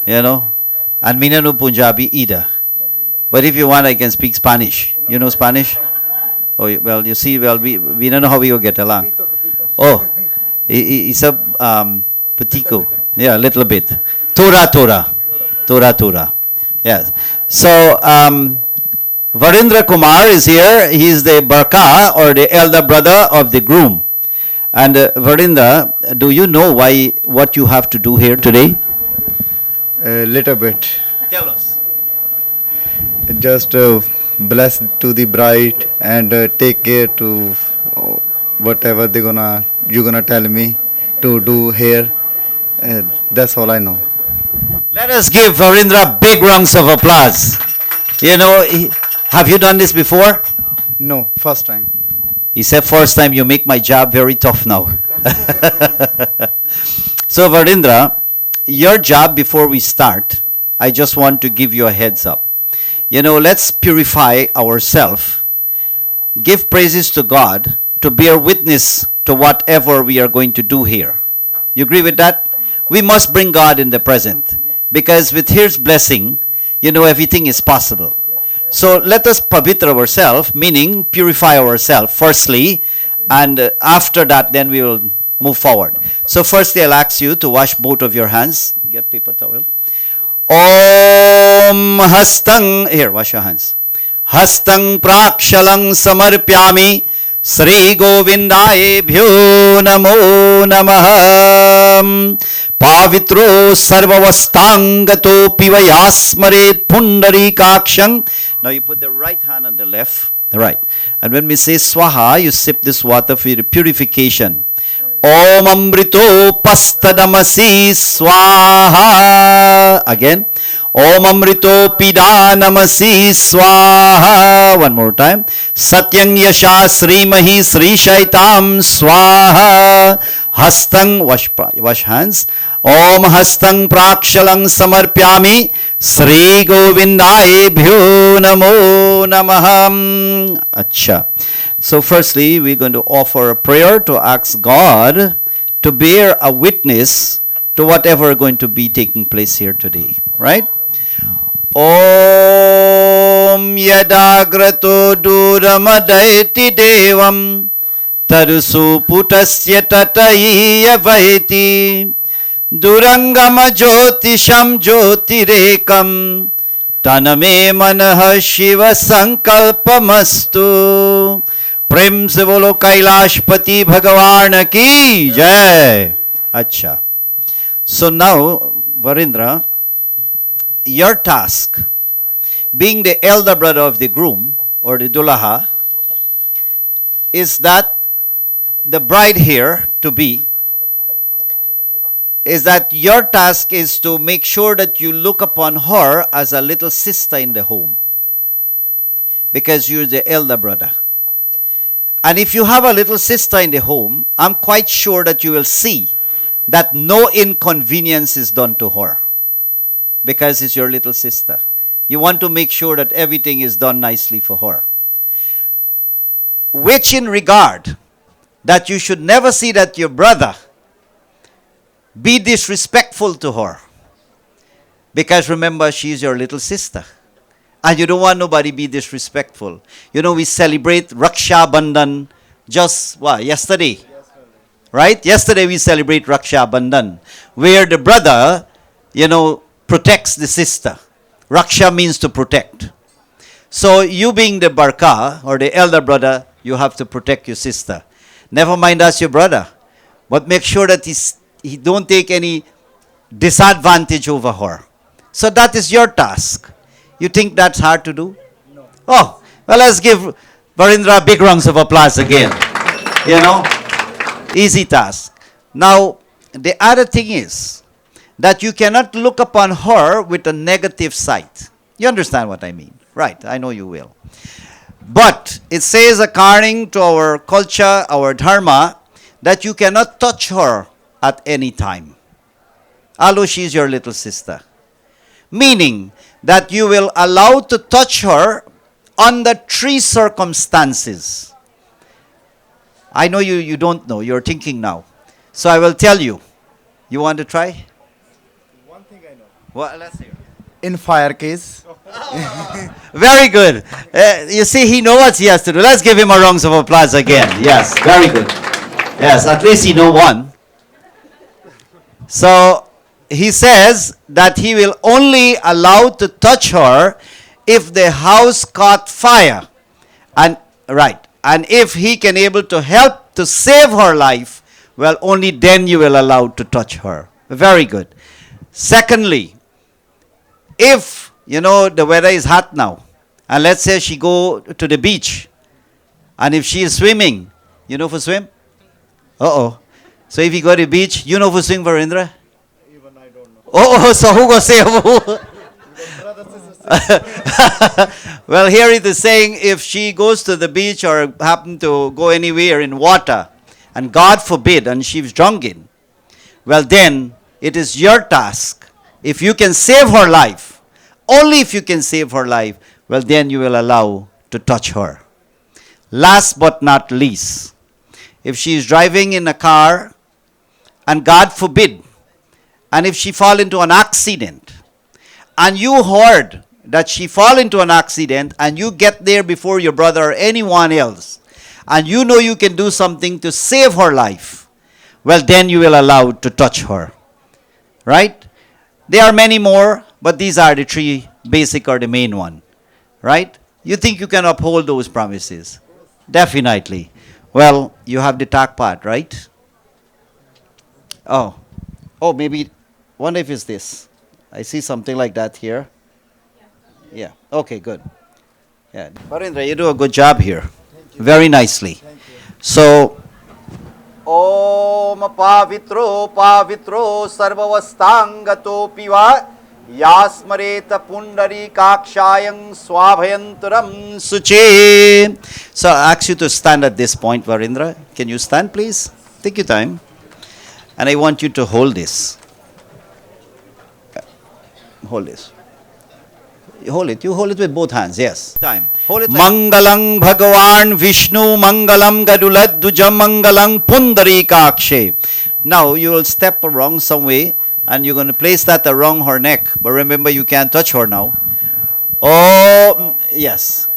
And me no know Punjabi either. But if you want, I can speak Spanish. You know Spanish? Oh, well, you see, we don't know how we will get along. Oh, it's a Putico. Yeah, a little bit. Tora. Yes. So, Varindra Kumar is here. He is the Barka, or the elder brother of the groom. And Varindra, do you know what you have to do here today? A little bit. Tell us. Just bless to the bride and take care to whatever you're gonna tell me to do here. That's all I know. Let us give Varindra big rounds of applause. Have you done this before? No, first time. He said, first time. You make my job very tough now. So Varindra, your job before we start, I just want to give you a heads up. Let's purify ourselves, give praises to God, to bear witness to whatever we are going to do here. You agree with that? We must bring God in the present, because with His blessing, everything is possible. So let us pavitra ourselves, meaning purify ourselves firstly, and after that then we will move forward. So firstly I'll ask you to wash both of your hands. Get paper towel. Om Hastang, here, wash your hands. Hastang Prakshalang Samarpyami Sri Govindaye Bhyo Namo Namah. Pavitro Sarvavastangato Pivayasmaret Pundarikakshang. Now you put the right hand on the left, the right. And when we say Swaha, you sip this water for the purification. Om Amrito Pastadamasi Swaha. Again. Om Amrito Pidanamasi Swaha. One more time. Satyang Yasha Srimahi Sri Shaitam Swaha. Hastang, wash hands. Om Hastang Prakshalang Samarpyami Sri Govindaye Bhyo Namo Namaham. Acha. So firstly, we're going to offer a prayer to ask God to bear a witness to whatever is going to be taking place here today. Right? Om Yadagrato Duramadaiti Devam Tarusu Putasya Tataiya Vaiti Durangama Jyotisham Jyotirekam Taname Manaha Shiva Sankalpamastu. प्रेम से बोलो कैलाशपति भगवान की जय. अच्छा. So now, Varindra, your task, being the elder brother of the groom or the dulaha, is that the bride here to be is that your task is to make sure that you look upon her as a little sister in the home, because you're the elder brother. And if you have a little sister in the home, I'm quite sure that you will see that no inconvenience is done to her, because it's your little sister. You want to make sure that everything is done nicely for her. Which in regard that you should never see that your brother be disrespectful to her. Because remember, she is your little sister. And you don't want nobody be disrespectful. You know, we celebrate Raksha Bandhan just, yesterday? Right? Yesterday we celebrate Raksha Bandhan, where the brother, protects the sister. Raksha means to protect. So you being the Barka, or the elder brother, you have to protect your sister. Never mind us, your brother. But make sure that he don't take any disadvantage over her. So that is your task. You think that's hard to do? No. Oh, well, let's give Varindra big rounds of applause again. Easy task. Now, the other thing is that you cannot look upon her with a negative sight. You understand what I mean? Right, I know you will. But it says, according to our culture, our dharma, that you cannot touch her at any time, although she is your little sister. Meaning that you will allow to touch her under 3 circumstances. I know you don't know, you're thinking now. So I will tell you. You want to try? One thing I know. Well, let's hear. In fire case. Very good. You see, he knows what he has to do. Let's give him a round of applause again. Yes, very good. Yes, at least he knows one. So he says that he will only allow to touch her if the house caught fire. And if he can able to help to save her life, well, only then you will allow to touch her. Very good. Secondly, if the weather is hot now, and let's say she go to the beach, and if she is swimming, for swim? So if you go to the beach, for swim, Varindra? Even I don't know. So who go say who? Well, here it is saying if she goes to the beach or happen to go anywhere in water, and God forbid, and she's drunken, well then, it is your task. If you can save her life, only if you can save her life, well then you will allow to touch her. Last but not least, if she is driving in a car, and God forbid, and if she fall into an accident, and you heard that she fall into an accident, and you get there before your brother or anyone else, and you know you can do something to save her life, well then you will allow to touch her. Right? There are many more, but these are the 3 basic or the main one. Right? You think you can uphold those promises? Definitely. Well, you have the talk part, right? Oh, maybe, wonder if it's this. I see something like that here. Yeah. Okay, good. Yeah. Varindra, you do a good job here. Very nicely. So, Om pavitro sarvavastangato piva yasmareta pundari kakshayang swabhayantaram suche. So I ask you to stand at this point, Varindra. Can you stand, please? Take your time. And I want you to hold this. Hold this. You hold it with both hands, yes. Time. Hold it. Mangalang Bhagavan Vishnu Mangalam Gaduladduja Mangalang Pundarikakshe. Now you will step wrong some way and you're going to place that around her neck. But remember, you can't touch her now. Oh, yes.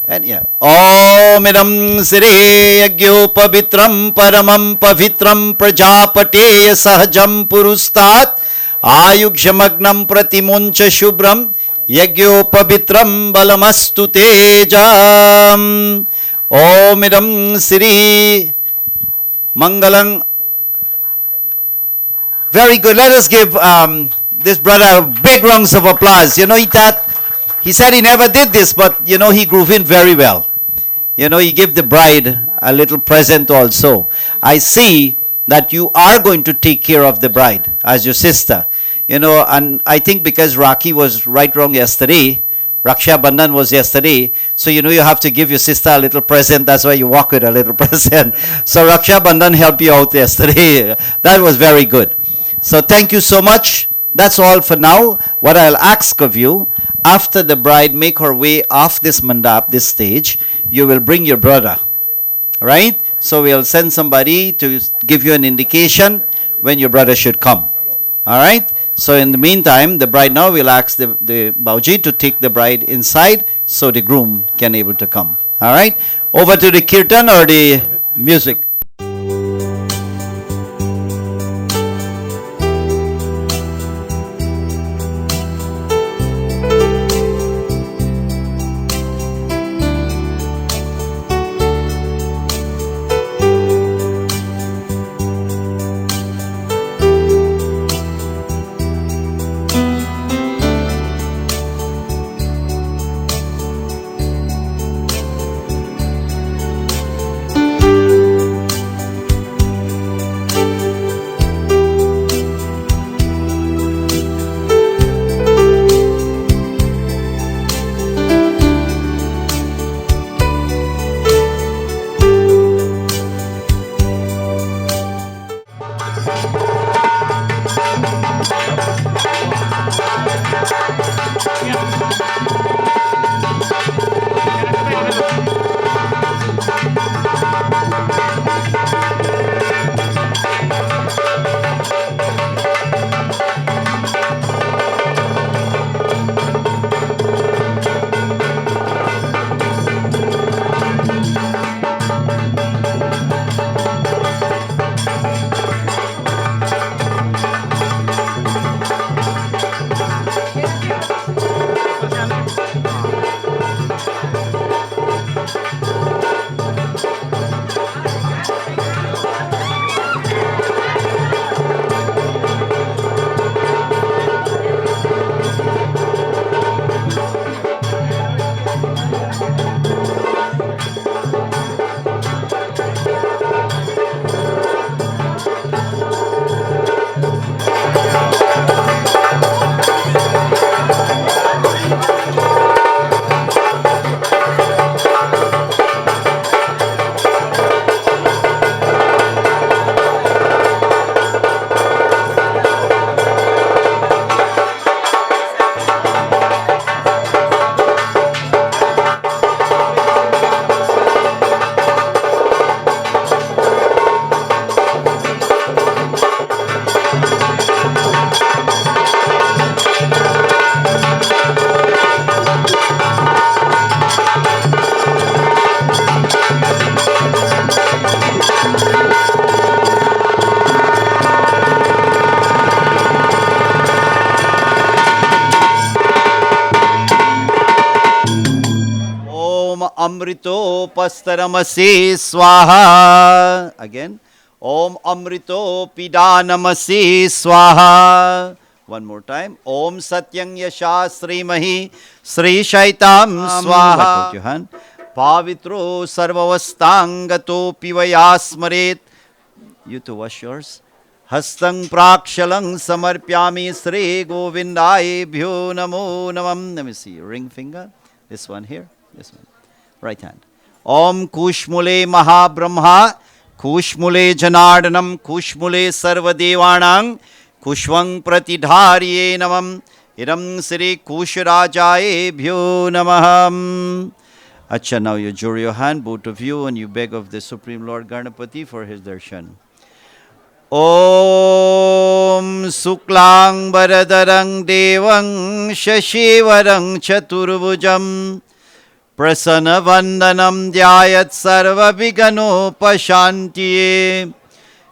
And yeah. Om idam sire yagyo pavitram paramam pavitram prajapateya sahajam purustat ayughamagnam pratimuncha shubram yagyo pavitram balamastu tejam. Om idam siri mangalang. Very good. Let us give this brother big rounds of applause. He said he never did this, but he grew in very well. He gave the bride a little present also. I see that you are going to take care of the bride as your sister. You know, and I think because Rakhi was right wrong yesterday, Raksha Bandhan was yesterday, so you know you have to give your sister a little present. That's why you walk with a little present. So Raksha Bandhan helped you out yesterday. That was very good. So thank you so much. That's all for now. What I'll ask of you, after the bride make her way off this mandap, this stage, you will bring your brother. Right? So we'll send somebody to give you an indication when your brother should come. All right? So in the meantime, the bride now will ask the Bauji to take the bride inside so the groom can able to come. All right? Over to the kirtan or the music. Amritopastaramase swaha. Again. Om Amritopidanamase swaha. One more time. Om Satyang Yasha Srimahi Sri Shaitam swaha. Put your hand. Pavitro Sarvavastangato Pivayasmaret. You to wash yours. Hastang Prakshalang Samarpyami Sri Govindai Bhyo Namo Namam. Let me see. Ring finger. This one here. This one. Right hand. Om Kushmule Mahabrahma Kushmule Janardanam Kushmule Sarvadevanang Kushvang Pratidhariye Namam Idam Sri Kushrajaye Bhyo Namaham. Acha, now you join your hand, both of you, and you beg of the Supreme Lord Ganapati for his darshan. Om Suklang Baradarang Devang Shashivarang Chaturbhujam Prasana Vandanam Dhyayat Sarva Vigano Pashantiye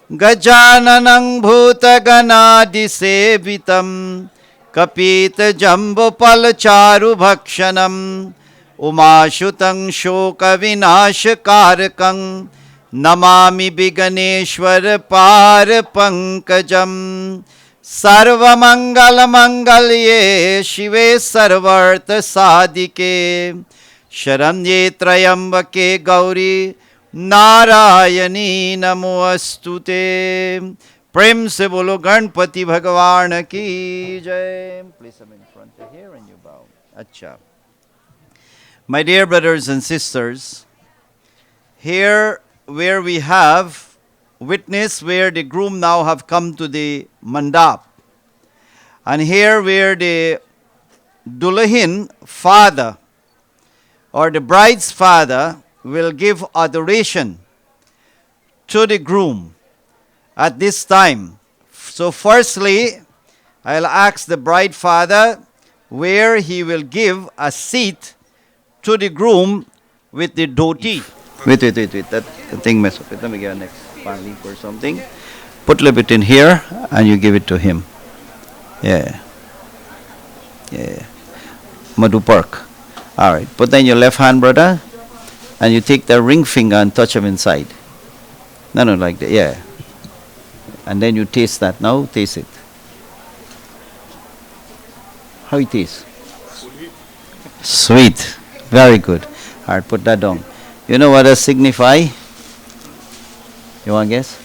Gajananang Bhuta Ganadi Sevitam Kapita Jambu Palacharu Bhakshanam Umashutam Shoka Vinashakarakam Namami Biganeshwar Par Pankajam Sarva Mangala Mangalye Shive Sarvartha Sadike Sharanye Trayambake Gauri Narayani नमोस्तुते। प्रेम से बोलो गणपति भगवान की जय। Please come in front of here and you bow. Acha. My dear brothers and sisters, here where we have witness where the groom now have come to the mandap, and here where the Dulahin father or the bride's father will give adoration to the groom at this time. So firstly, I'll ask the bride father where he will give a seat to the groom with the dhoti. Wait. That thing mess up. Let me get a next pan leaf or something. Put a little bit in here and you give it to him. Yeah. Madhu Park. All right. Put that in your left hand, brother. And you take the ring finger and touch him inside. No, like that. Yeah. And then you taste that. Now, taste it. How it tastes? Sweet. Very good. All right, put that down. You know what does signify? You want to guess?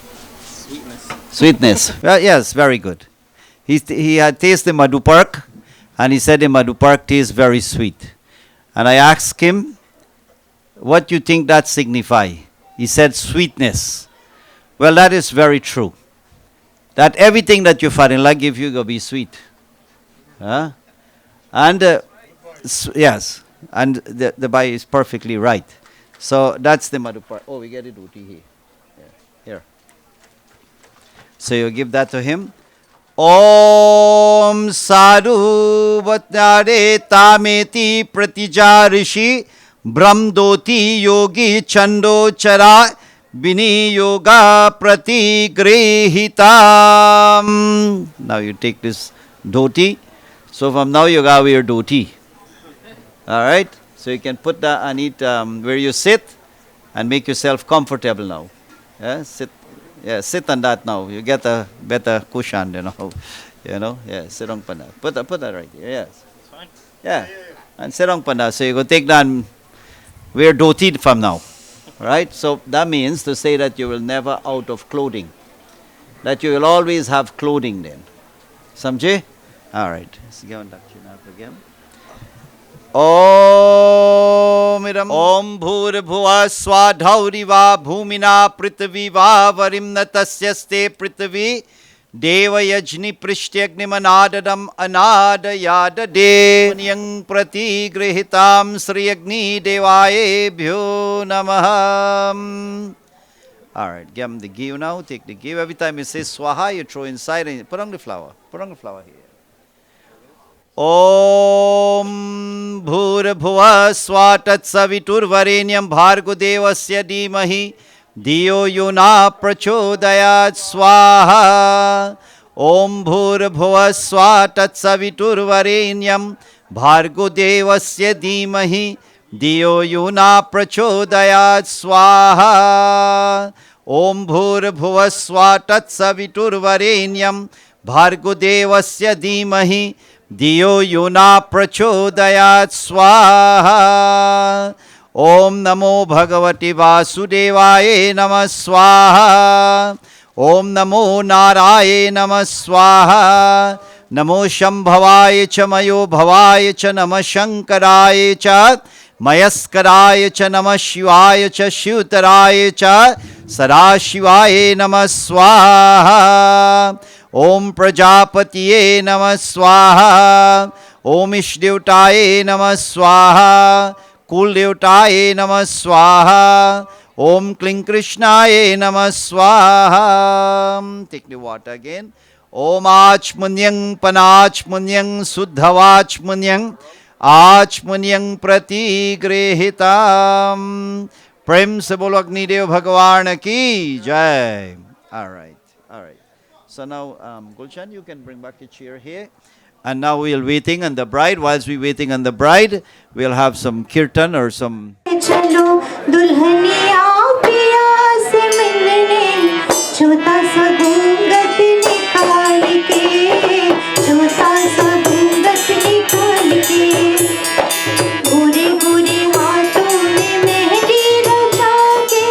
Sweetness. Well, yes, very good. He had tasted Madhu Park, and he said the Madhu Park tastes very sweet. And I asked him, what do you think that signify? He said sweetness. Well, that is very true. That everything that your father-in-law give you will be sweet. Huh? And yes, and the Bai is perfectly right. So that's the Madhu Park. Oh, we get it Uti here. Here. So you give that to him. Om Sadhu Vatnare Tameti Pratijarishi Brahmdoti Yogi Chando Chara Bini Yoga Pratigrehitam. Now you take this dhoti. So from now you gotta wear dhoti. Alright? So you can put that and eat where you sit and make yourself comfortable now. Yeah, sit on that now. You get a better cushion, Yeah, sit on panda. Put that right here. Yes. It's fine. Yeah. And sit on panda. So you go take that and wear dhoti from now. Right? So that means to say that you will never out of clothing. That you will always have clothing then. Samjhe? Alright. Let's go on Dakshinatha again. Om Bhurabhuva Swadhauriva Bhumina Prithviva Varimnatasyaste Prithvi Devayajni Prishtyagnimanadanam Anadayadade Nyang Pratigrehitam Sri Agni Devaye Bhyo Namaham. Alright, give him the give now. Take the give. Every time you say Swaha, you throw inside and put on the flower. Put on the flower here. Om Bhurabhuva Swatat Saviturvarenyam Bhargo Devasya Dhimahi Diyo Yuna Prachodayat Swaha. Om Bhurabhuva Swatat Saviturvarenyam Bhargo Devasya Dhimahi Diyo Yuna Prachodayat Swaha. Om Bhurabhuva Swatat Saviturvarenyam Bhargo Devasya Dhimahi Diyo Yuna Prachodayat Swaha. Om Namo Bhagavati Vasudevaye Namah Swaha. Om Namo Naraye Namah Swaha. Namo Shambhavaye Cha Mayo Bhavaye Cha Namah Shankaraye Cha Mayaskaraye Cha Namah Shivaye Cha Shivtaraye Cha Sadashivaye Namah Swaha. Om Prajapatiye Namah Swaha. Om Ishdevtaye Namah Swaha. Kuldevtaye Namah Swaha. Om Kling Krishnaye Namah Swaha. Take the water again. Om Achmunyang Panachmunyang Suddhavachmunyang Achmunyang Pratigrehitam. Prem se bolo Agnidev Bhagavan ki jai. Alright. So now, Gulshan, you can bring back your chair here. And now we'll waiting on the bride. Whilst we're waiting on the bride, we'll have some kirtan or some... चलो दुल्हनिया पिया से मिलने छोटा सा घूंघट निकाल के छोटा सा घूंघट निकाल के गोरे गोरे हाथों में मेहंदी रचा के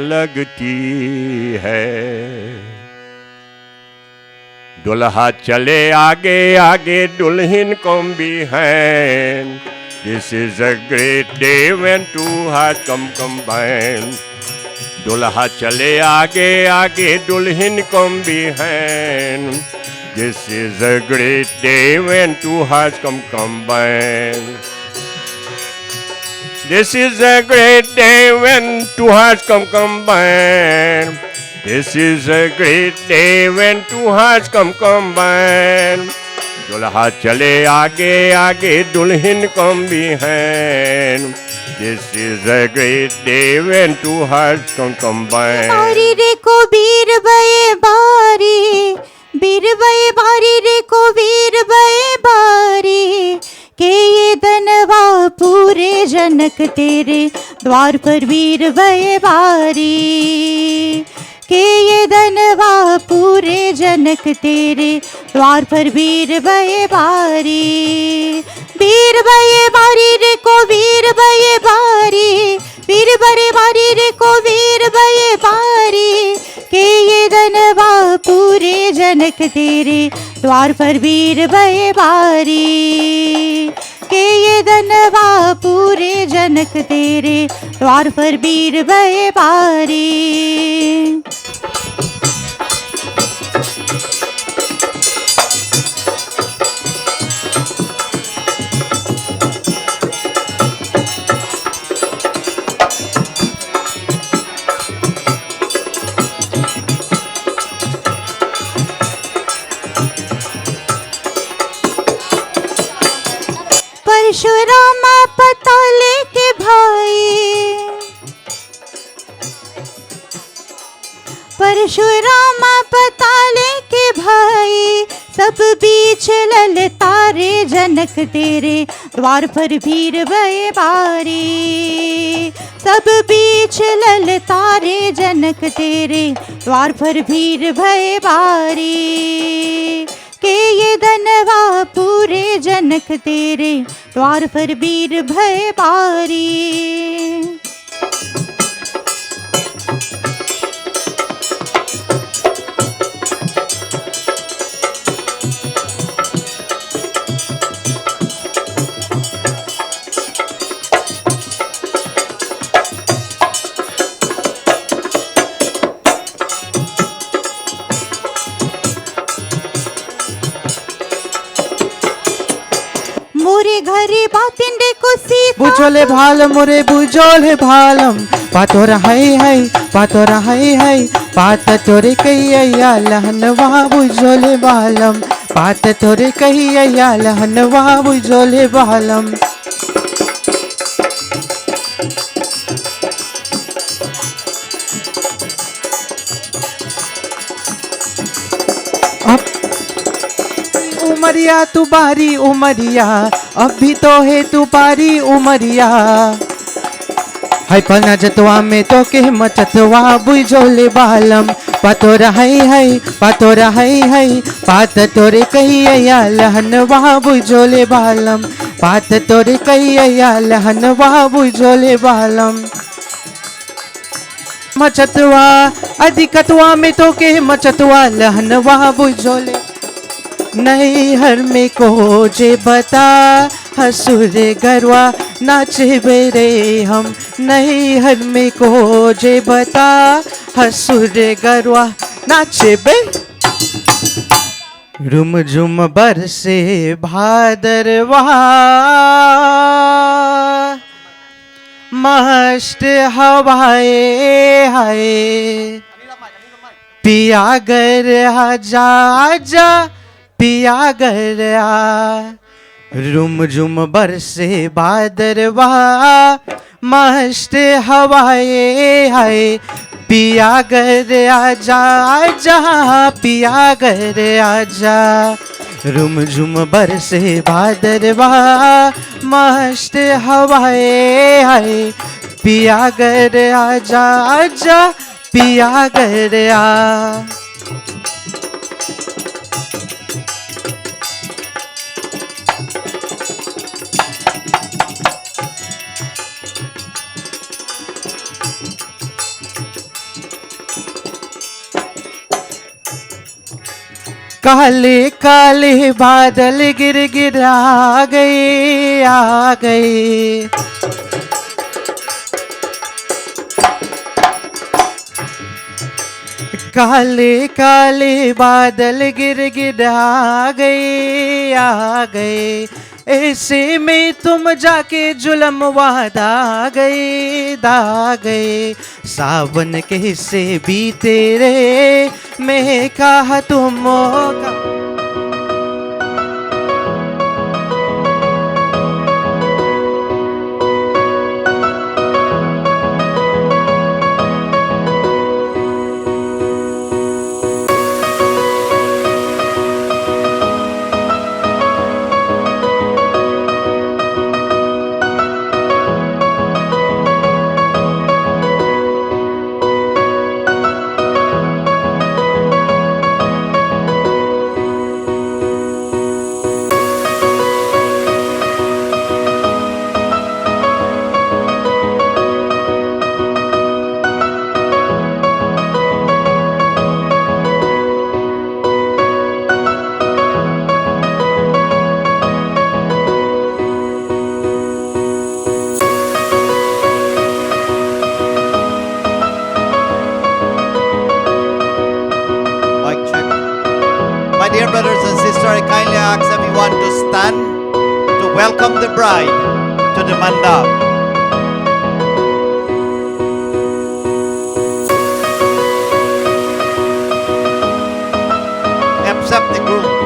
लगती है। दुल्हा चले आगे आगे दुल्हन को behind. This is a great day when two hearts come combined. दुल्हा चले आगे आगे दुल्हन को behind. This is a great day when two hearts come combined. This is a great day when two hearts come combined. This is a great day when two hearts come combined. दुल्हा चले आगे आगे दुल्हन को behind. This is a great day when two hearts come combined. बारी रे को वीर बये बारी, वीर बये बारी रे को वीर बये बारी, के ये धनवा पूरे जनक तेरे द्वार पर वीर बये बारी, के ये धनवा पूरे जनक तेरे द्वार पर वीर बये बारी, वीर बये बारी रे को वीर बये बारी, वीर बये बारी रे को वीर बये बारी, के ये धनवा पूरे जनक तेरे द्वार पर वीर बये बारी, के ये धनवा पूरे जनक तेरे द्वार पर वीर बये बारी। परशुराम पता लेके भाई, परशुराम पता लेके भाई, सब बीच ललतारे जनक तेरे द्वार पर वीर बये बारी, सब बीच ललतारे जनक तेरे द्वार पर वीर बये बारी, के ये धनवा पूरे जनक तेरे द्वार पर वीर भय बारी। मोरे घरे बातिंडे को सीता बुझोले भाल मोरे बुझोले भालम पातोरा है पातोरा है पात तोरे कैया लहनवा बुझोले बालम पात तोरे कैया लहनवा बुझोले बालम। उमरिया तू बारी उमरिया अभी तो है तू पारी उमरिया है पना जतवा में तो के मचतवा बुझोले बालम पातोरा है पातोरा है पात तोरे कैया लहनवा बुझोले बालम पात तोरे कैया लहनवा बुझोले बालम। मचतवा अधिकतवा में तो के मचतवा लहनवा बुझोले नहीं हर में को जे बता हसुर गरवा नाचे बेरे हम नहीं हर में को जे बता हसुर गरवा नाचे बे। रुम झुम बरसे भादरवा मस्त हवाए हाय पिया गर आजा आजा पिया गया रुम झुम बरसे बादरवा मस्त हवाए हाय पिया गया जा जा पिया गया जा रुम झुम बरसे बादरवा मस्त हवाए हाय पिया गया जा जा पिया गया। काले काले बादल गिर गिर आ गए काले काले बादल गिर गिर आ गए ऐसे में तुम जाके जुलम वादा गए सावन कैसे बीते रे मैं कहा तुम का Dear brothers and sisters, I kindly ask everyone to stand to welcome the bride to the mandap. Accept the groom.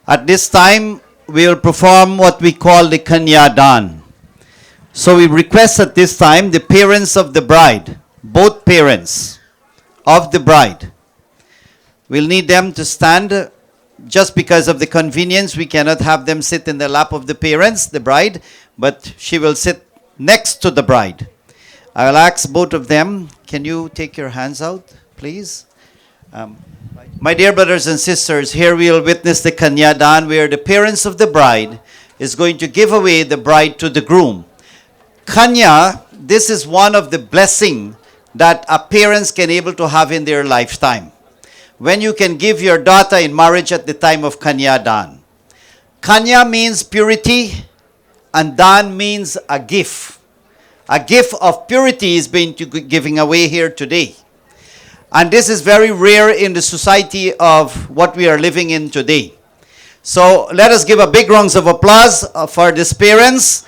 At this time, we will perform what we call the Kanyadan. So we request at this time the parents of the bride, both parents of the bride. We'll need them to stand. Just because of the convenience, we cannot have them sit in the lap of the parents, the bride, but she will sit next to the bride. I'll ask both of them, can you take your hands out, please? My dear brothers and sisters, here we will witness the Kanyadan, where the parents of the bride is going to give away the bride to the groom. Kanya, this is one of the blessing that a parents can able to have in their lifetime. When you can give your daughter in marriage at the time of Kanyadan. Kanya means purity, and Dan means a gift. A gift of purity is being giving away here today. And this is very rare in the society of what we are living in today. So let us give a big round of applause for these parents,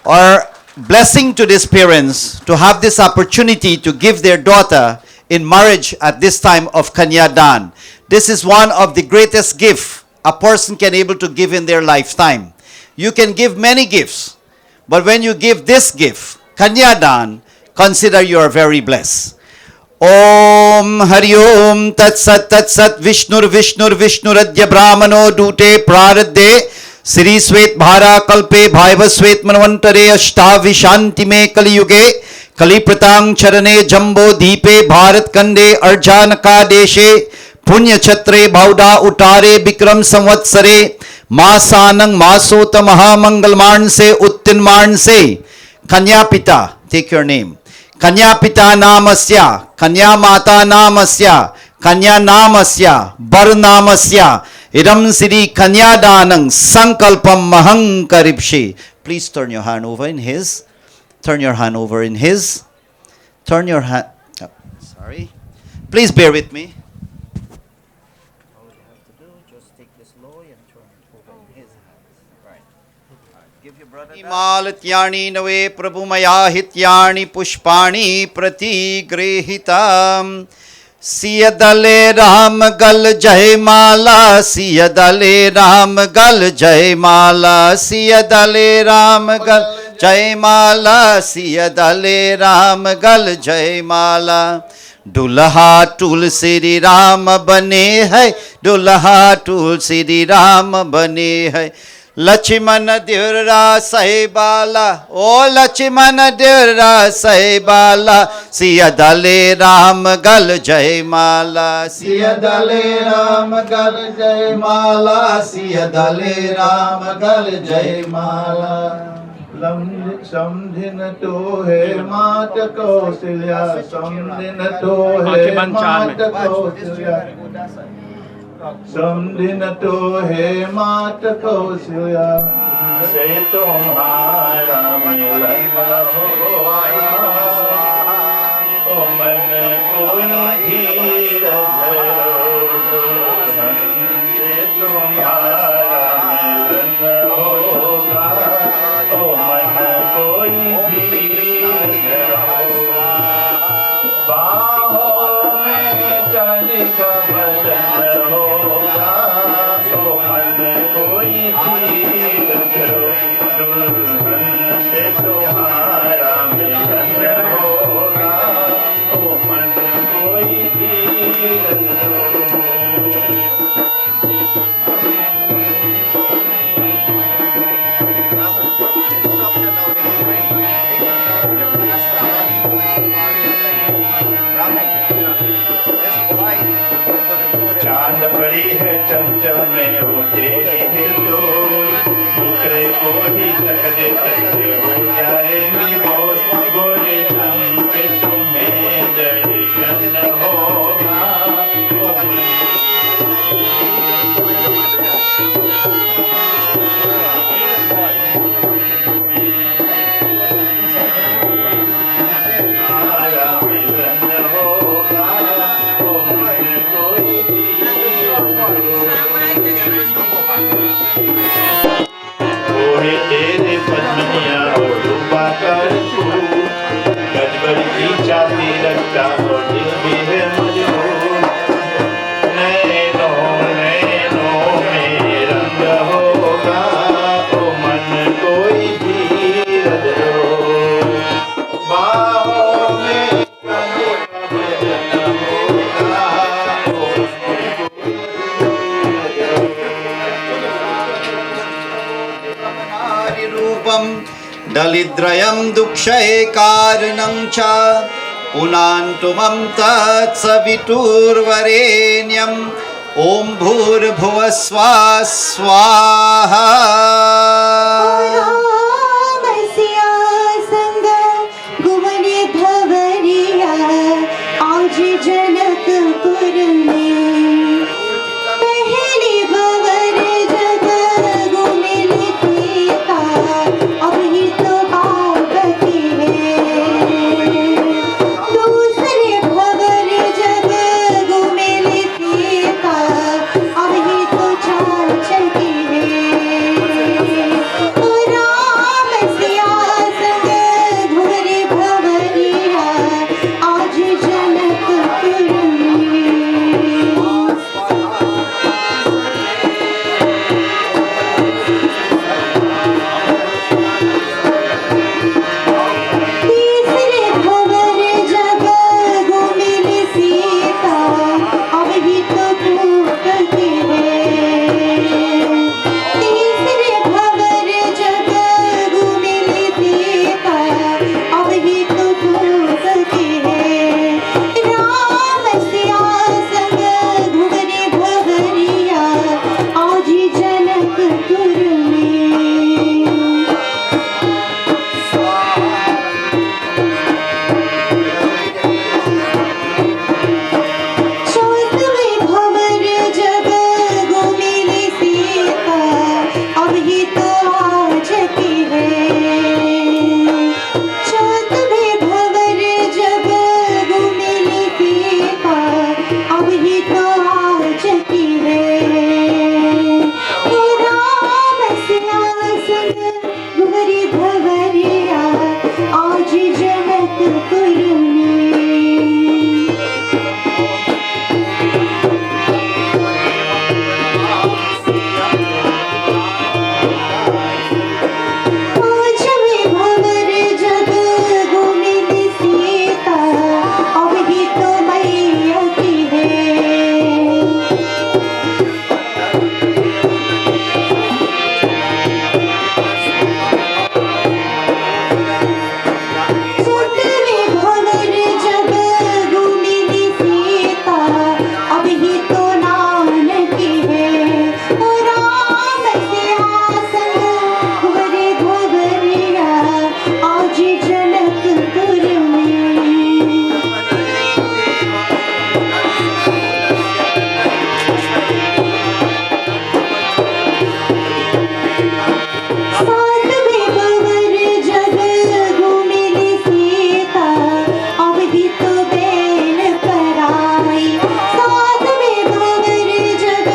or blessing to these parents to have this opportunity to give their daughter in marriage at this time of Kanyadan. This is one of the greatest gifts a person can able to give in their lifetime. You can give many gifts, but when you give this gift, Kanyadan, consider you are very blessed. Om Hari Om Tat Sat Vishnur Adya Brahmano Dute Praradde Sri Svet Bhara Kalpe Bhaiva Svet Manvantare Ashta Vishanti Me Kali Yuge Kali Pratang Charane Jambo Deepe Bharat Kande Arjanaka Deshe Punya Chatre Bauda Utare Bikram Samvatsare Masanang Masota Mahamangalman Se Uttinman Se Kanya Pita, take your name. Kanya Pita Namasya, Kanya Mata Namasya, Kanya Namasya, Bar Namasya, Idam Siri Kanya Danang Sankalpam Mahang Karipshi. Please turn your hand over in his. Turn your hand over in his. Turn your hand. Oh, sorry. Please bear with me. All you have to do, just take this slowly and turn it over in his hands. Right. Give your brother. Malatyani nave prabhumaya hityani pushpani pratigrahitam. Siyadale Ram Gal Jai Mala, Siyadale Ram Gal Jai Mala, Siyadale Ram Gal Jai Mala, Siyadale Ram Gal Jai Mala. Dulha Tulsi Ram bane hai, Dulha Tulsi Ram bane hai. Lachimana Dira Sahibala, O Lachimana Dira Sahibala, Siyadale Ram Gal Jai Mala, Siyadale Ram Gal Jai Mala, Siyadale Ram Gal Jai Mala. समझिन तो है मात कौशल्या समझिन तो है मात कौशल्या समझिन तो है मात कौशल्या से तुम्हारा मिलन होगा ओ मन कोई धीरज धरो से तुम्हारा मिलन होगा ओ मन कोई धीरज धरो बाहों में चल का बदन होगा ओ मन कोई धीरज धरो दुल्हन से तुम्हारा मिलन होगा ओ मन कोई धीरज धरो चांद पड़ी है चंचल में वो तेरी हिलोल दूसरे को ही तक दे सकते हो जाएगी बोल गोरे रंग पे तुम्हें दर्शन होगा हमारा मिलन होगा ओ मन कोई ओहे तेरे पद्मनिया और डूबा कर तू गजबड़ की चाहती रखता और दिल भी है मजबूर नैनों में रंग होगा रूपम दलिद्रयं दुक्षये कारणं च पुनान्तुमं तत्सवितुर्वरेण्यम् ॐ भूर्भुवः स्वः स्वाहा जनकपुर में पहली भवर जग घूमिल सीता अब ही तो बाकी है दूसरे भवर जग घूमिल सीता अब ही तो चार चकी है राम सिया संग घुमरे भवरिया आज जनकपुर तीसरे भवर जग घूमिल सीता अब ही तो भूपति है तीसरे भवर जग घूमिल सीता अब ही तो भूपति है राम सिया संग घुमरे भवरिया आज जनकपुर में चौथवे भवर जग घूमिल सीता अब ही तो आज की है चौथवे भवर जग घूमिल सीता अब ही तो आज की है राम सिया संग घुमरे भवरिया आज जनकपुर में पांचवे भवर जग घूमिल सीता अब ही तो मैया की है छठवे भवर जग घूमिल सीता अब ही तो नानकी है राम सिया संग घुमरे भवरिया आज जनकपुर में सातवें भवर जग घूमिल सीता अब ही तो बेल पर आई सातवें भवर जग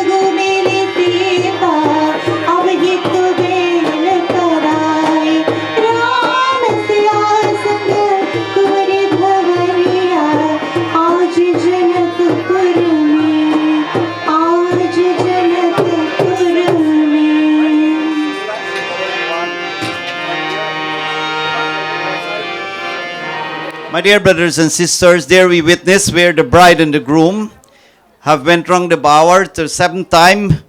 घूमिल सीता अब ही तो बेल पर आई राम सिया संग घुमरे भवरिया आज जनकपुर में आज जनकपुर में My dear brothers and sisters, there we witness where the bride and the groom have went round the bower the seventh time,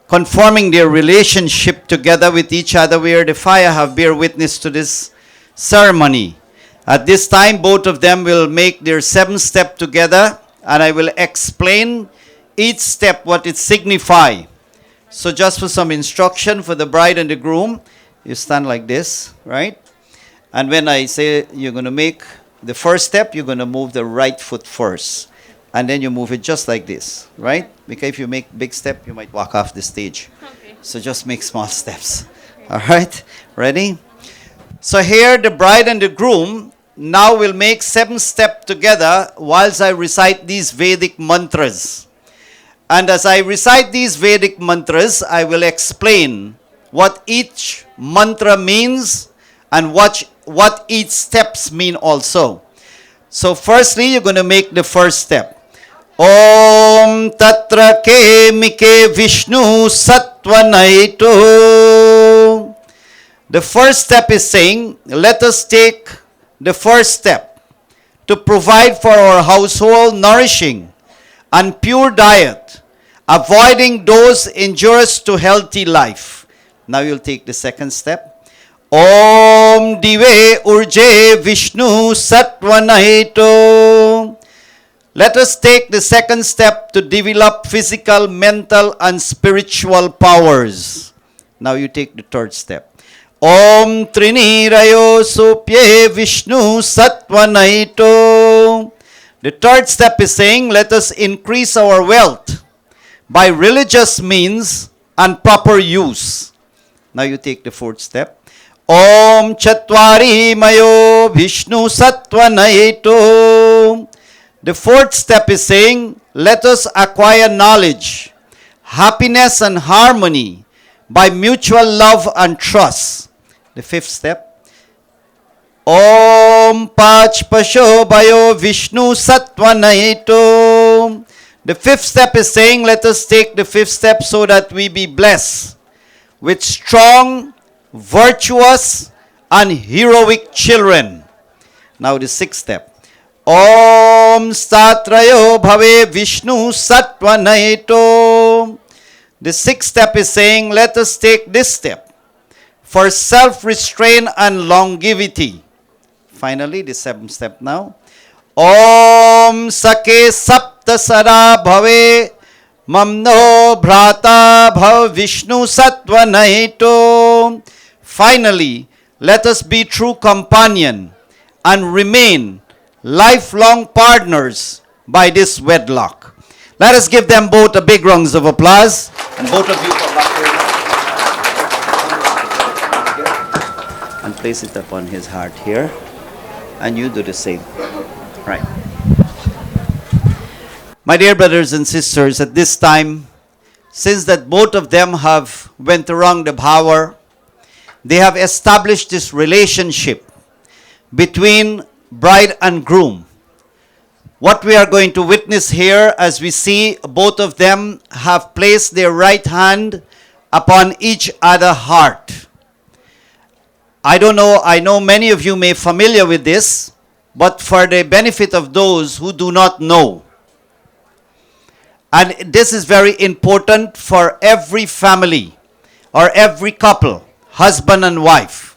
conforming their relationship together with each other, where the fire have bear witness to this ceremony. At this time, both of them will make their seventh step together, and I will explain each step what it signify. So just for some instruction for the bride and the groom, you stand like this, right? And when I say you're going to make the first step, you're going to move the right foot first. And then you move it just like this, right? Because if you make big step, you might walk off the stage. Okay. So just make small steps. All right? Ready? So here the bride and the groom now will make 7 steps together whilst I recite these Vedic mantras. And as I recite these Vedic mantras, I will explain what each mantra means and what each steps mean also. So firstly, you're going to make the first step. Om Tatra Ke Mike Vishnu Sattvanaitu. The first step is saying, let us take the first step to provide for our household nourishing and pure diet, avoiding those injurious to healthy life. Now you'll take the second step. Om Dive Urje Vishnu Satvanahito. Let us take the second step to develop physical, mental, and spiritual powers. Now you take the third step. Om Trinirayo Supye Vishnu Satvanahito. The third step is saying, let us increase our wealth by religious means and proper use. Now you take the fourth step. Om Chatwari Mayo Vishnu Satvanahito. The fourth step is saying, let us acquire knowledge, happiness and harmony by mutual love and trust. The fifth step. Om Pach Pasho Bayo Vishnu Satvanahito. The fifth step is saying, let us take the fifth step so that we be blessed with strong, virtuous, and heroic children. Now the sixth step. Om Statrayo Bhave Vishnu Satvanahito. The sixth step is saying, let us take this step for self-restraint and longevity. Finally, the seventh step now. Om Sake Saptasara Bhave Mamno Bhrata Bhav Vishnu Satvanahito. Finally, let us be true companion and remain lifelong partners by this wedlock. Let us give them both a big round of applause. And both of you come back here. And place it upon his heart here. And you do the same. Right. My dear brothers and sisters, at this time, since that both of them have went around the power, they have established this relationship between bride and groom. What we are going to witness here, as we see both of them have placed their right hand upon each other's heart. I don't know, I know many of you may be familiar with this, but for the benefit of those who do not know, and this is very important for every family or every couple, husband and wife.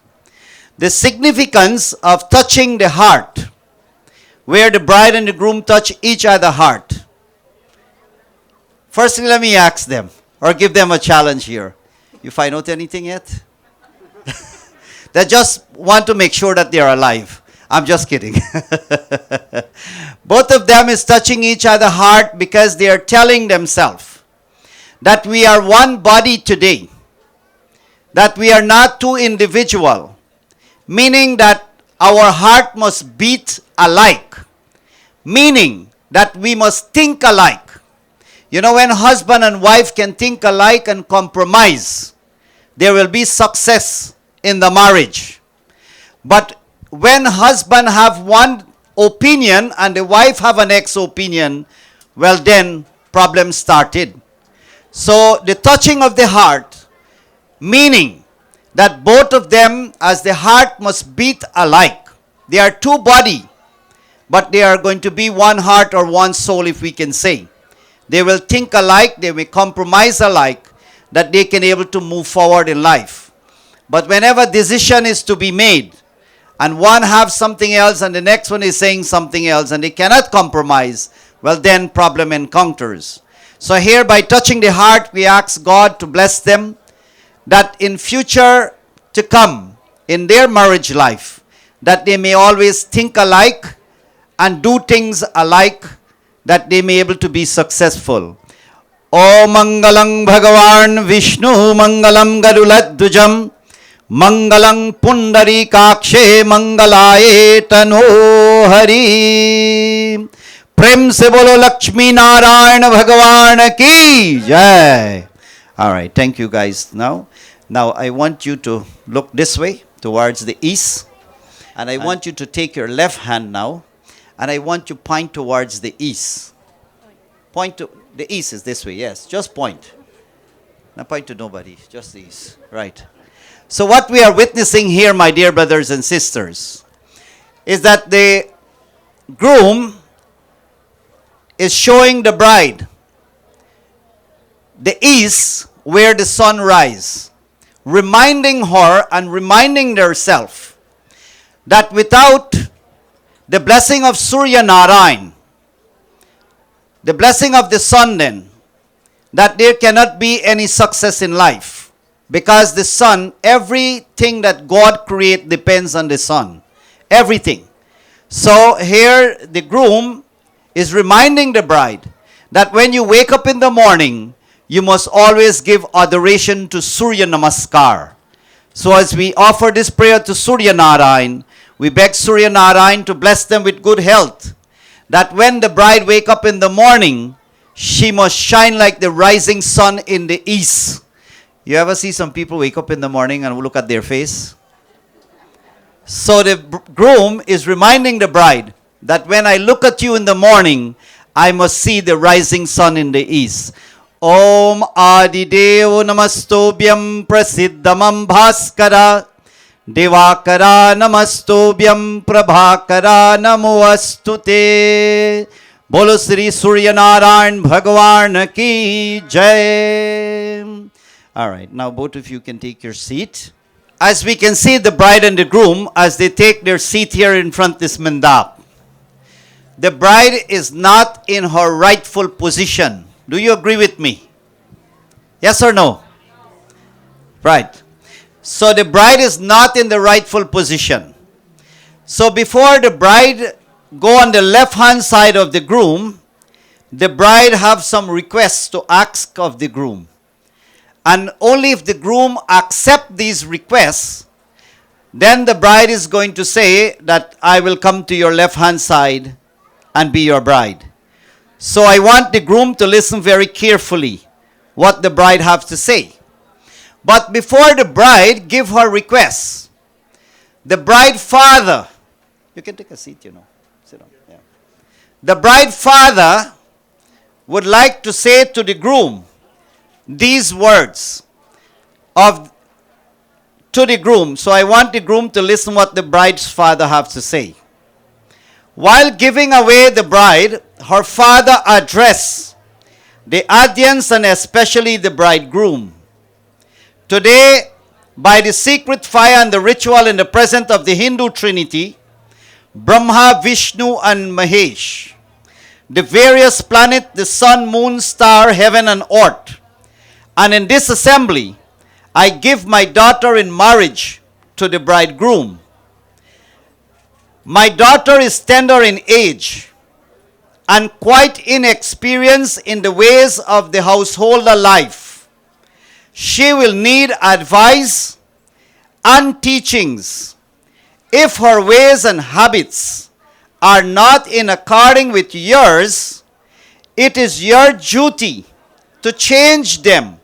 The significance of touching the heart, where the bride and the groom touch each other's heart. Firstly, let me ask them, or give them a challenge here. You find out anything yet? They just want to make sure that they are alive. I'm just kidding. Both of them is touching each other's heart because they are telling themselves that we are one body today, that we are not two individuals, meaning that our heart must beat alike, meaning that we must think alike. You know, when husband and wife can think alike and compromise, there will be success in the marriage. But when husband have one opinion and the wife have an next opinion, well then problem started. So the touching of the heart, meaning that both of them, as the heart must beat alike. They are two body, but they are going to be one heart or one soul, if we can say. They will think alike, they will compromise alike, that they can able to move forward in life. But whenever decision is to be made, and one have something else and the next one is saying something else, and they cannot compromise, well then problem encounters. So here, by touching the heart, we ask God to bless them, that in future to come, in their marriage life, that they may always think alike and do things alike, that they may able to be successful. O Mangalang Bhagavan Vishnu Mangalam Garuladvajam Mangalang Pundari Kakshe Mangalaye Tano Hari. Prem se bolo Lakshmi Narayana Bhagavan ki jai. All right, thank you guys. Now I want you to look this way towards the east, and I want you to take your left hand now, and I want you to point towards the east. Point to the east is this way. Yes, just point. Now point to nobody, just the east. Right. So what we are witnessing here, my dear brothers and sisters, is that the groom is showing the bride the east where the sun rises, reminding her and reminding themselves that without the blessing of Surya Narayan, the blessing of the sun then, that there cannot be any success in life. Because the sun, everything that God creates depends on the sun. Everything. So here the groom is reminding the bride that when you wake up in the morning, you must always give adoration to Surya Namaskar. So as we offer this prayer to Surya Narayan, we beg Surya Narayan to bless them with good health. That when the bride wake up in the morning, she must shine like the rising sun in the east. You ever see some people wake up in the morning and look at their face? So the groom is reminding the bride that when I look at you in the morning, I must see the rising sun in the east. Om Adidev Namastobhyam Prasiddhamam Bhaskara Devakara Namastobhyam Prabhakara Namoastute. Bolo Sri Surya Narayan Bhagwan Ki Jai. All right, now both of you can take your seat. As we can see the bride and the groom as they take their seat here in front of this mandap. The bride is not in her rightful position. Do you agree with me? Yes or no? Right. So the bride is not in the rightful position. So before the bride go on the left hand side of the groom, the bride have some requests to ask of the groom. And only if the groom accept these requests, then the bride is going to say that I will come to your left hand side and be your bride. So I want the groom to listen very carefully what the bride has to say. But before the bride give her requests, the bride father, you can take a seat, you know. Sit down. Yeah. The bride father would like to say to the groom these words to the groom. So I want the groom to listen what the bride's father has to say. While giving away the bride, her father addressed the audience and especially the bridegroom. Today, by the secret fire and the ritual in the presence of the Hindu Trinity, Brahma, Vishnu and Mahesh, the various planets, the sun, moon, star, heaven and earth, and in this assembly, I give my daughter in marriage to the bridegroom. My daughter is tender in age and quite inexperienced in the ways of the householder life. She will need advice and teachings. If her ways and habits are not in according with yours, it is your duty to change them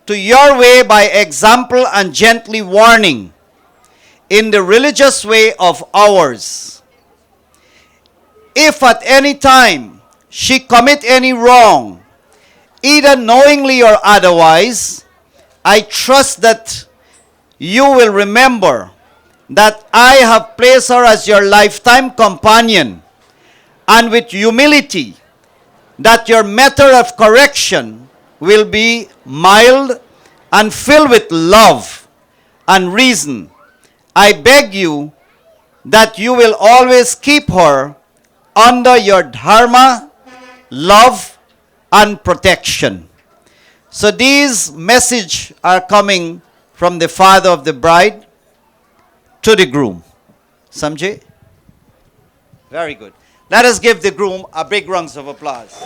to your way by example and gently warning in the religious way of ours. If at any time she commit any wrong, either knowingly or otherwise, I trust that you will remember that I have placed her as your lifetime companion, and with humility, that your method of correction will be mild and filled with love and reason. I beg you that you will always keep her under your dharma, love, and protection. So these messages are coming from the father of the bride to the groom. Samjay? Very good. Let us give the groom a big round of applause.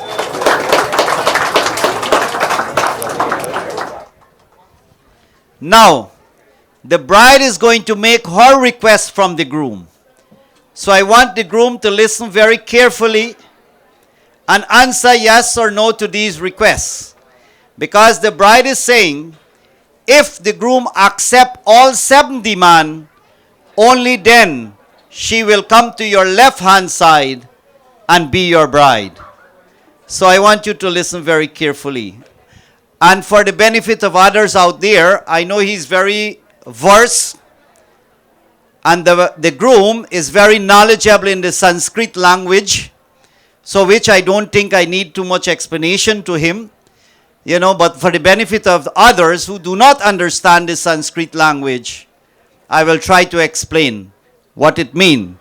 Now, the bride is going to make her request from the groom. So I want the groom to listen very carefully and answer yes or no to these requests. Because the bride is saying, if the groom accept all 7 demands, only then she will come to your left hand side and be your bride. So I want you to listen very carefully. And for the benefit of others out there, I know he's very versed and the groom is very knowledgeable in the Sanskrit language, so which I don't think I need too much explanation to him. But for the benefit of others who do not understand the Sanskrit language, I will try to explain what it means.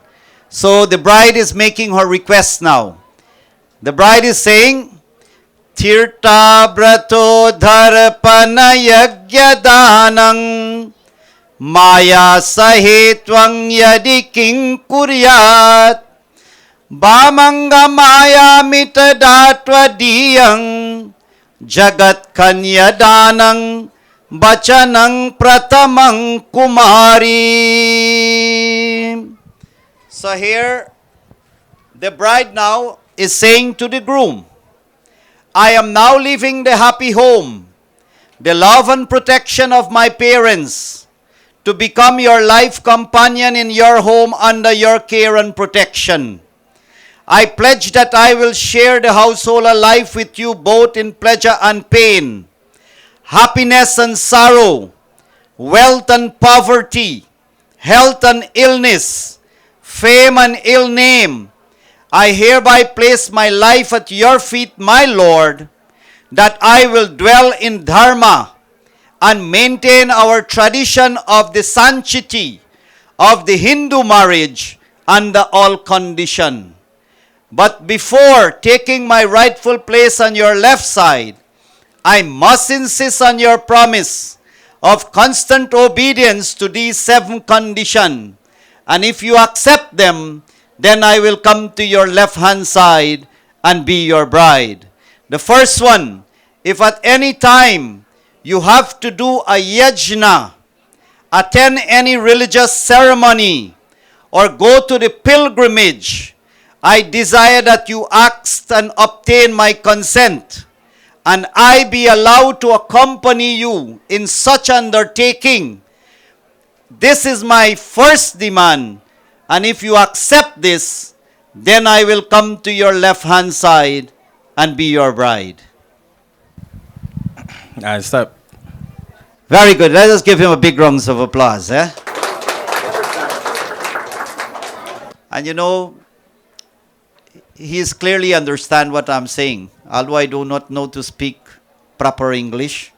So the bride is making her request now. The bride is saying, Tirta brato dharpana yagya danang maya sahetvang yadi king kuryat bamanga maya mitadatva diyang jagat kanya danang bachanang pratamang kumari. So here, the bride now is saying to the groom, I am now leaving the happy home, the love and protection of my parents, to become your life companion in your home under your care and protection. I pledge that I will share the household life with you both in pleasure and pain, happiness and sorrow, wealth and poverty, health and illness, fame and ill name. I hereby place my life at your feet, my Lord, that I will dwell in Dharma and maintain our tradition of the sanctity of the Hindu marriage under all condition. But before taking my rightful place on your left side, I must insist on your promise of constant obedience to these 7 conditions. And if you accept them, then I will come to your left-hand side and be your bride. The first one, if at any time you have to do a yajna, attend any religious ceremony, or go to the pilgrimage, I desire that you ask and obtain my consent, and I be allowed to accompany you in such undertaking. This is my first demand, and if you accept this, then I will come to your left-hand side and be your bride. Stop. Very good. Let us give him a big round of applause. And he clearly understand what I'm saying. Although I do not know to speak proper English,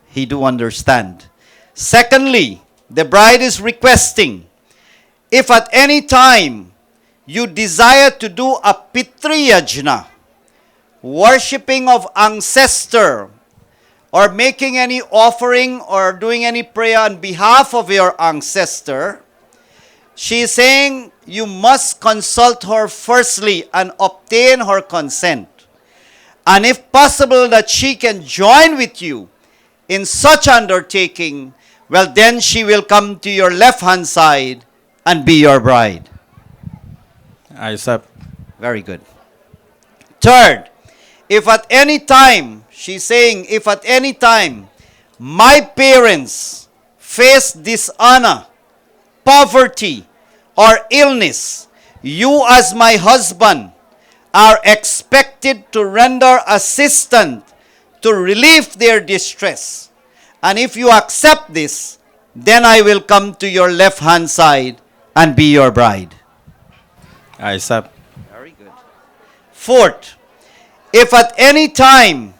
he do understand. Secondly, the bride is requesting, if at any time you desire to do a Pitri Yajna, worshipping of ancestor, or making any offering or doing any prayer on behalf of your ancestor, she is saying you must consult her firstly and obtain her consent. And if possible that she can join with you in such undertaking, well then she will come to your left-hand side and be your bride. I accept. Very good. Third, if at any time, she's saying, if at any time my parents face dishonor, poverty, or illness, you as my husband are expected to render assistance to relieve their distress. And if you accept this, then I will come to your left-hand side and be your bride. I accept. Very good. Fourth, if at any time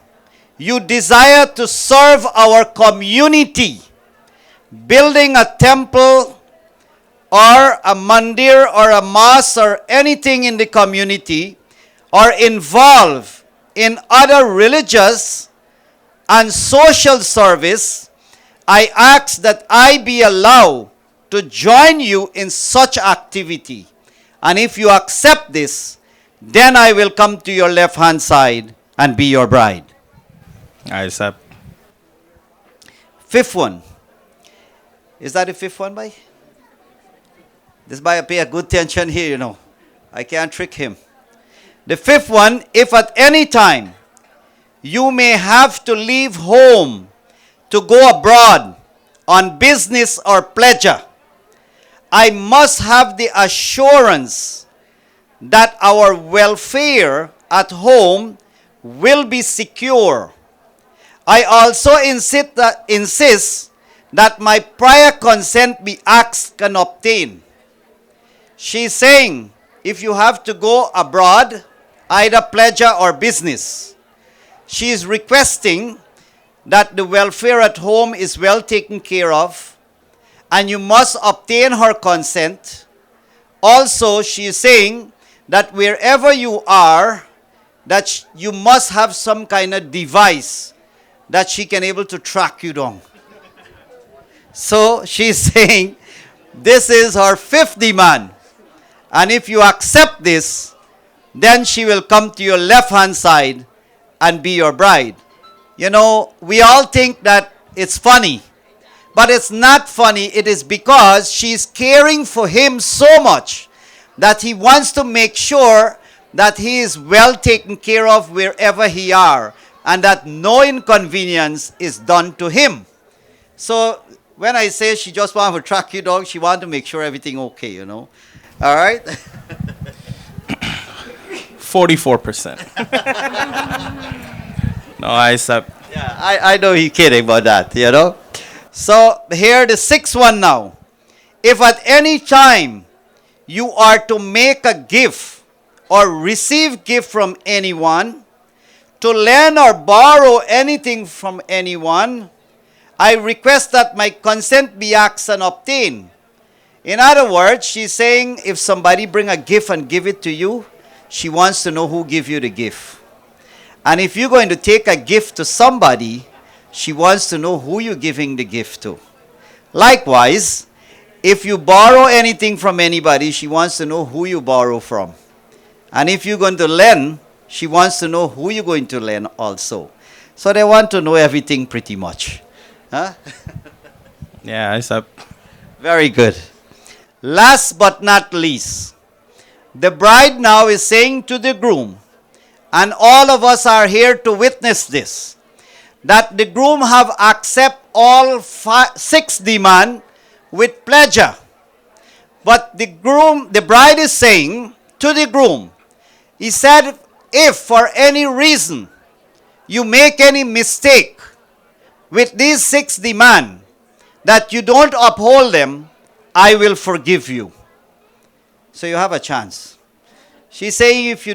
you desire to serve our community, building a temple or a mandir or a mosque or anything in the community, or involved in other religious and social service, I ask that I be allowed to join you in such activity. And if you accept this, then I will come to your left-hand side and be your bride. I accept. Fifth one. Is that the fifth one, bhai? This bhai pay a good attention here, I can't trick him. The fifth one, if at any time you may have to leave home to go abroad on business or pleasure, I must have the assurance that our welfare at home will be secure. I also insist that my prior consent be asked and obtained. She's saying, if you have to go abroad, either pleasure or business, she is requesting that the welfare at home is well taken care of, and you must obtain her consent. Also, she is saying that wherever you are, that you must have some kind of device that she can able to track you down. So she's saying this is her fifth demand. And if you accept this, then she will come to your left-hand side and be your bride. You know, we all think that it's funny. But it's not funny. It is because she's caring for him so much that he wants to make sure that he is well taken care of wherever he are, and that no inconvenience is done to him. So when I say she just wants to track you down, she wants to make sure everything okay, you know. All right? 44%. No, I accept. Yeah, I know he's kidding about that, you know. So here the sixth one now. If at any time you are to make a gift or receive gift from anyone, to lend or borrow anything from anyone, I request that my consent be asked and obtained. In other words, she's saying if somebody bring a gift and give it to you, she wants to know who give you the gift. And if you're going to take a gift to somebody, she wants to know who you're giving the gift to. Likewise, if you borrow anything from anybody, she wants to know who you borrow from. And if you're going to lend, she wants to know who you're going to lend also. So they want to know everything pretty much. Huh? Yeah, I accept. Very good. Last but not least, the bride now is saying to the groom, and all of us are here to witness this, that the groom have accept all 6 demands with pleasure. But the bride is saying to the groom, he said, if for any reason you make any mistake with these 6 demands, that you don't uphold them, I will forgive you. So you have a chance. She's saying if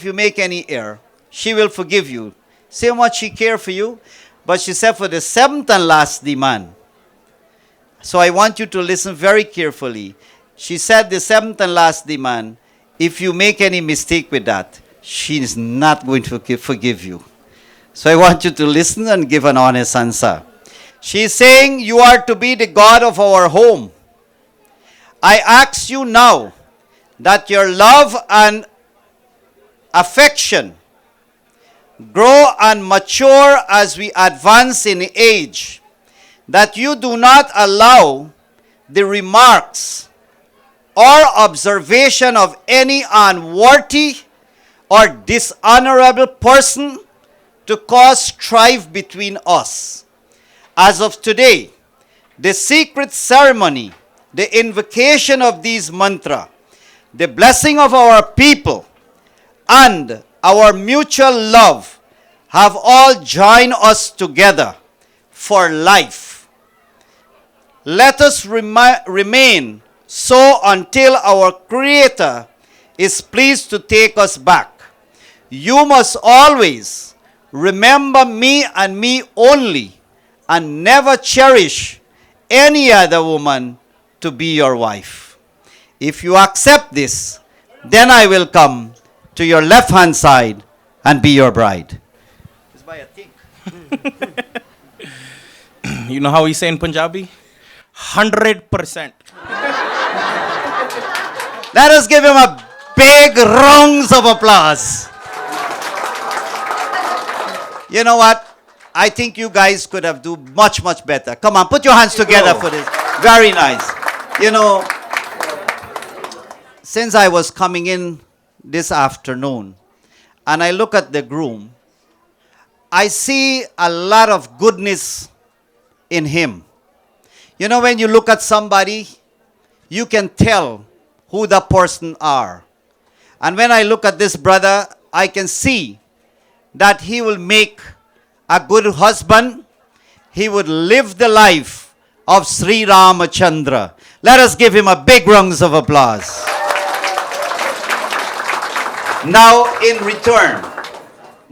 you make any error, she will forgive you. See how much she cares for you. But she said for the 7th and last demand. So I want you to listen very carefully. She said the 7th and last demand, if you make any mistake with that, she is not going to forgive you. So I want you to listen and give an honest answer. She is saying you are to be the God of our home. I ask you now that your love and affection grow and mature as we advance in age, that you do not allow the remarks or observation of any unworthy or dishonorable person to cause strife between us. As of today, the secret ceremony, the invocation of these mantras, the blessing of our people, and our mutual love have all joined us together for life. Let us remain so until our Creator is pleased to take us back. You must always remember me and me only, and never cherish any other woman to be your wife. If you accept this, then I will come to your left-hand side and be your bride. You know how we say in Punjabi? 100%. Let us give him a big rounds of applause. You know what? I think you guys could have do much, much better. Come on, put your hands together for this. Very nice. You know, since I was coming in this afternoon and I look at the groom, I see a lot of goodness in him. You know, when you look at somebody, you can tell who the person are. And when I look at this brother, I can see that he will make a good husband. He would live the life of Sri Ramachandra. Let us give him a big rounds of applause. Now, in return,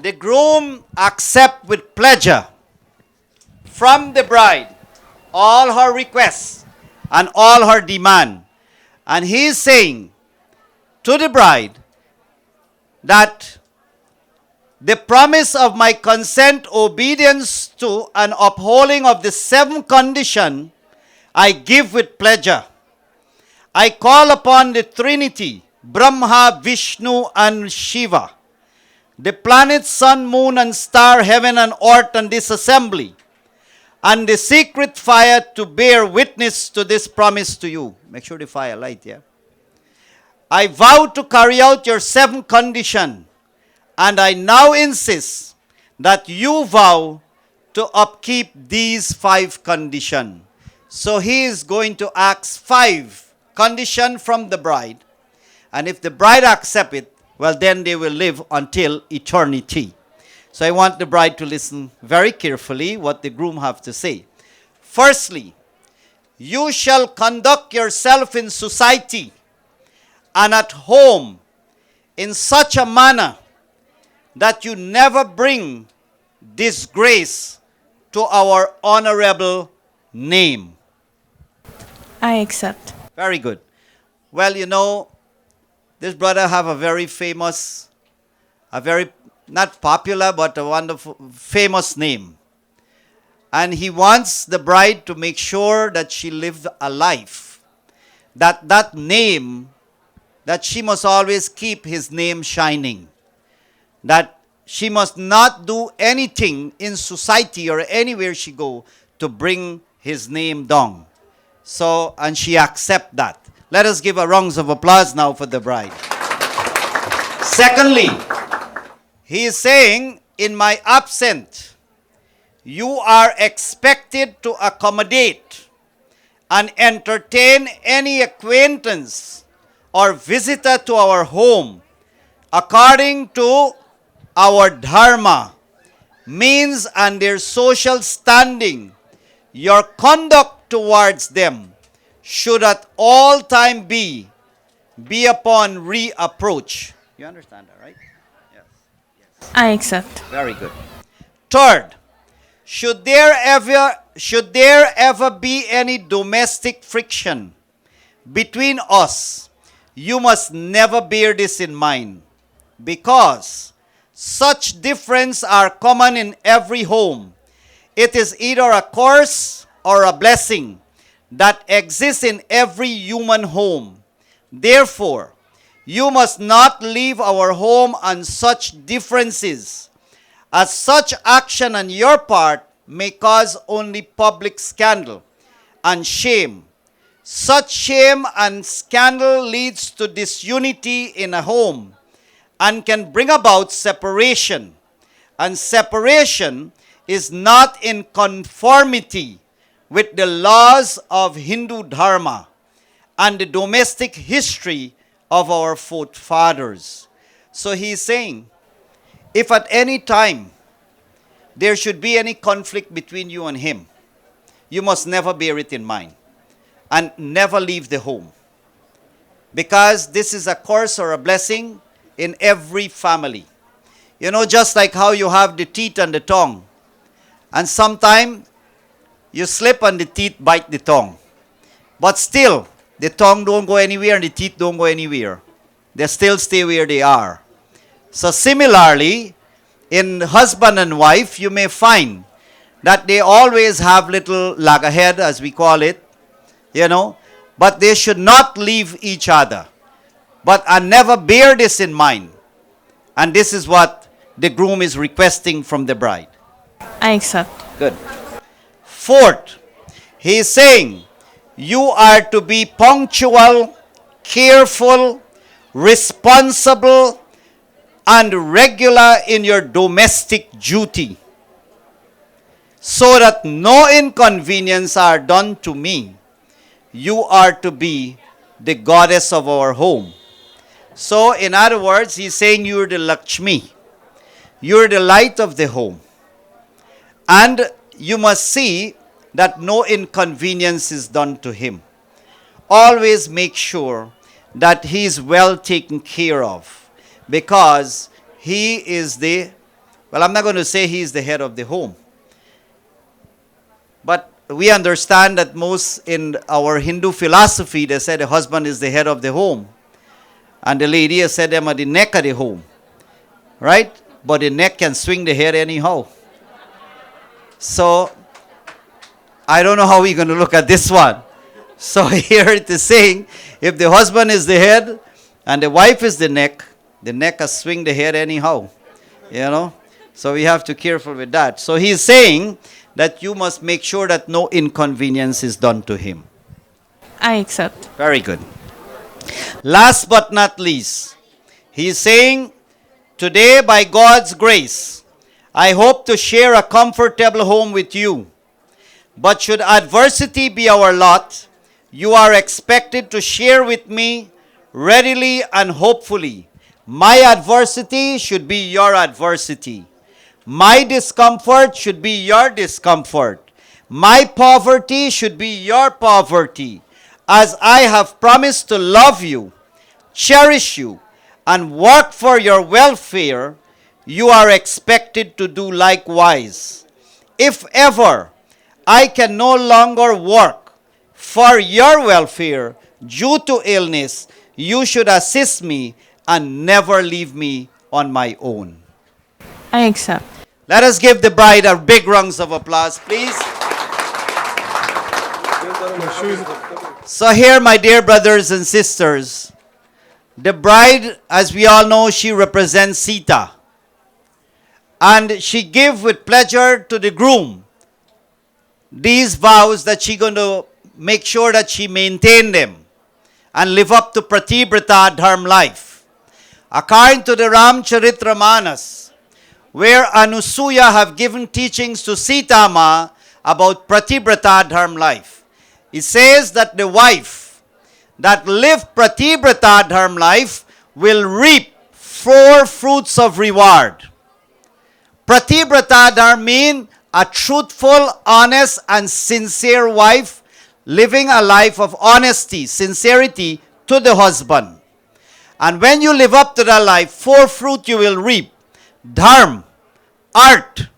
the groom accept with pleasure from the bride all her requests and all her demand. And he is saying to the bride that the promise of my consent, obedience to, and upholding of the 7th condition, I give with pleasure. I call upon the Trinity, Brahma, Vishnu, and Shiva, the planets, sun, moon, and star, heaven and earth, and this assembly, and the secret fire to bear witness to this promise to you. Make sure the fire light, yeah? I vow to carry out your 7th condition, and I now insist that you vow to upkeep these 5 conditions. So he is going to ask 5 conditions from the bride, and if the bride accept it, well, then they will live until eternity. So I want the bride to listen very carefully what the groom have to say. Firstly, you shall conduct yourself in society and at home in such a manner that you never bring disgrace to our honorable name. I accept. Very good. Well, you know, this brother have a very famous, a very, not popular, but a wonderful, famous name. And he wants the bride to make sure that she lived a life, that name, that she must always keep his name shining, that she must not do anything in society or anywhere she go to bring his name down. So, and she accept that. Let us give a round of applause now for the bride. Secondly, he is saying, in my absence, you are expected to accommodate and entertain any acquaintance or visitor to our home according to our dharma, means, and their social standing. Your conduct towards them should at all time be upon reapproach. You understand that, right? Yes. I accept. Very good. Third, should there ever be any domestic friction between us, you must never bear this in mind, because such differences are common in every home. It is either a curse or a blessing that exists in every human home. Therefore, you must not leave our home on such differences, as such action on your part may cause only public scandal and shame. Such shame and scandal leads to disunity in a home and can bring about separation. And separation is not in conformity with the laws of Hindu Dharma and the domestic history of our forefathers. So he is saying, if at any time there should be any conflict between you and him, you must never bear it in mind and never leave the home, because this is a curse or a blessing in every family. You know, just like how you have the teeth and the tongue, and sometimes you slip and the teeth bite the tongue, but still the tongue don't go anywhere and the teeth don't go anywhere. They still stay where they are. So similarly, in husband and wife, you may find that they always have little loggerhead, as we call it, you know, but they should not leave each other. But I never bear this in mind. And this is what the groom is requesting from the bride. I accept. Good. Fourth, he is saying, you are to be punctual, careful, responsible, and regular in your domestic duty, so that no inconvenience are done to me. You are to be the goddess of our home. So, in other words, he's saying you're the Lakshmi. You're the light of the home. And you must see that no inconvenience is done to him. Always make sure that he is well taken care of, because he is the Well, I'm not going to say he is the head of the home. But we understand that most in our Hindu philosophy, they say the husband is the head of the home. And the lady has said them at the neck of the home. Right? But the neck can swing the head anyhow. So, I don't know how we're going to look at this one. So here it is saying, if the husband is the head and the wife is the neck can swing the head anyhow. You know? So we have to be careful with that. So he's saying that you must make sure that no inconvenience is done to him. I accept. Very good. Last but not least, he's saying, today by God's grace, I hope to share a comfortable home with you. But should adversity be our lot, you are expected to share with me readily and hopefully. My adversity should be your adversity. My discomfort should be your discomfort. My poverty should be your poverty. As I have promised to love you, cherish you, and work for your welfare, you are expected to do likewise. If ever I can no longer work for your welfare due to illness, you should assist me and never leave me on my own. I accept. Let us give the bride a big rounds of applause, please. So here, my dear brothers and sisters, the bride, as we all know, she represents Sita. And she gave with pleasure to the groom these vows that she's going to make sure that she maintain them and live up to Pratibrata Dharma life. According to the Ramcharitramanas, where Anusuya have given teachings to Sita Ma about Pratibrata Dharma life, it says that the wife that live Pratibrata Dharma life will reap 4 fruits of reward. Pratibrata Dharma means a truthful, honest, and sincere wife living a life of honesty, sincerity to the husband. And when you live up to that life, 4 fruit you will reap. Dharma, art,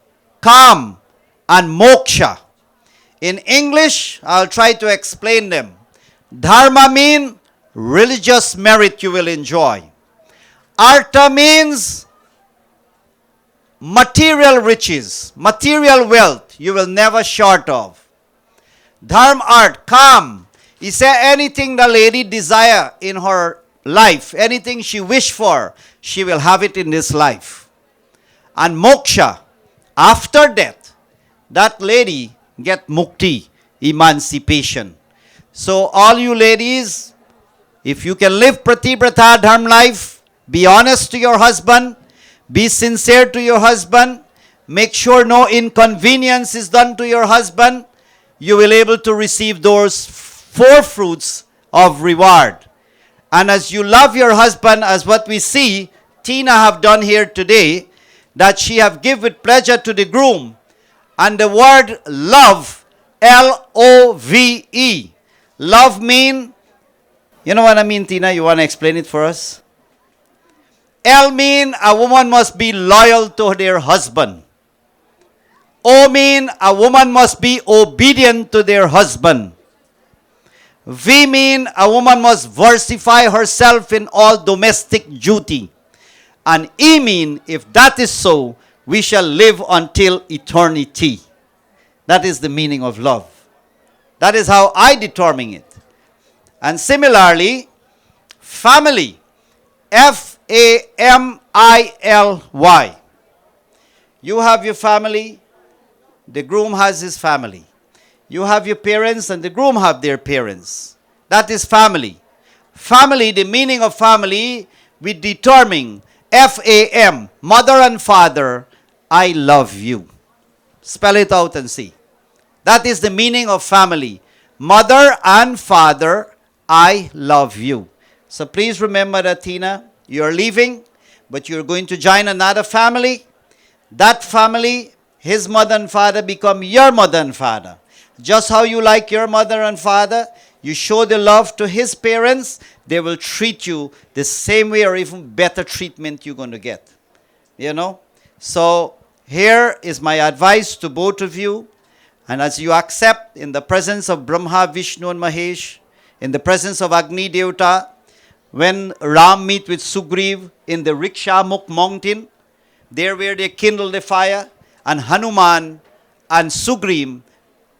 calm, and moksha. In English, I'll try to explain them. Dharma means religious merit you will enjoy. Artha means material riches, material wealth you will never short of. Dharma, art, calm. He said anything the lady desire in her life, anything she wish for, she will have it in this life. And moksha, after death, that lady get mukti, emancipation. So all you ladies, if you can live Pratibrata Dharma life, be honest to your husband, be sincere to your husband, make sure no inconvenience is done to your husband, you will able to receive those 4 fruits of reward. And as you love your husband, as what we see Tina have done here today, that she have give with pleasure to the groom. And the word love, L-O-V-E. Love mean, you know what I mean, Tina? You want to explain it for us? L mean a woman must be loyal to their husband. O mean a woman must be obedient to their husband. V mean a woman must versify herself in all domestic duty. And E mean, if that is so, we shall live until eternity. That is the meaning of love. That is how I determine it. And similarly, family, F-A-M-I-L-Y. You have your family, the groom has his family. You have your parents and the groom have their parents. That is family. Family, the meaning of family, we determine F-A-M, mother and father, I love you. Spell it out and see. That is the meaning of family. Mother and father, I love you. So please remember that, Tina, you're leaving, but you're going to join another family. That family, his mother and father become your mother and father. Just how you like your mother and father, you show the love to his parents, they will treat you the same way or even better treatment you're going to get. You know? So here is my advice to both of you. And as you accept in the presence of Brahma, Vishnu and Mahesh, in the presence of Agni Devata, when Ram meet with Sugriv in the Rikshamukh mountain, there where they kindled the fire, and Hanuman and Sugriv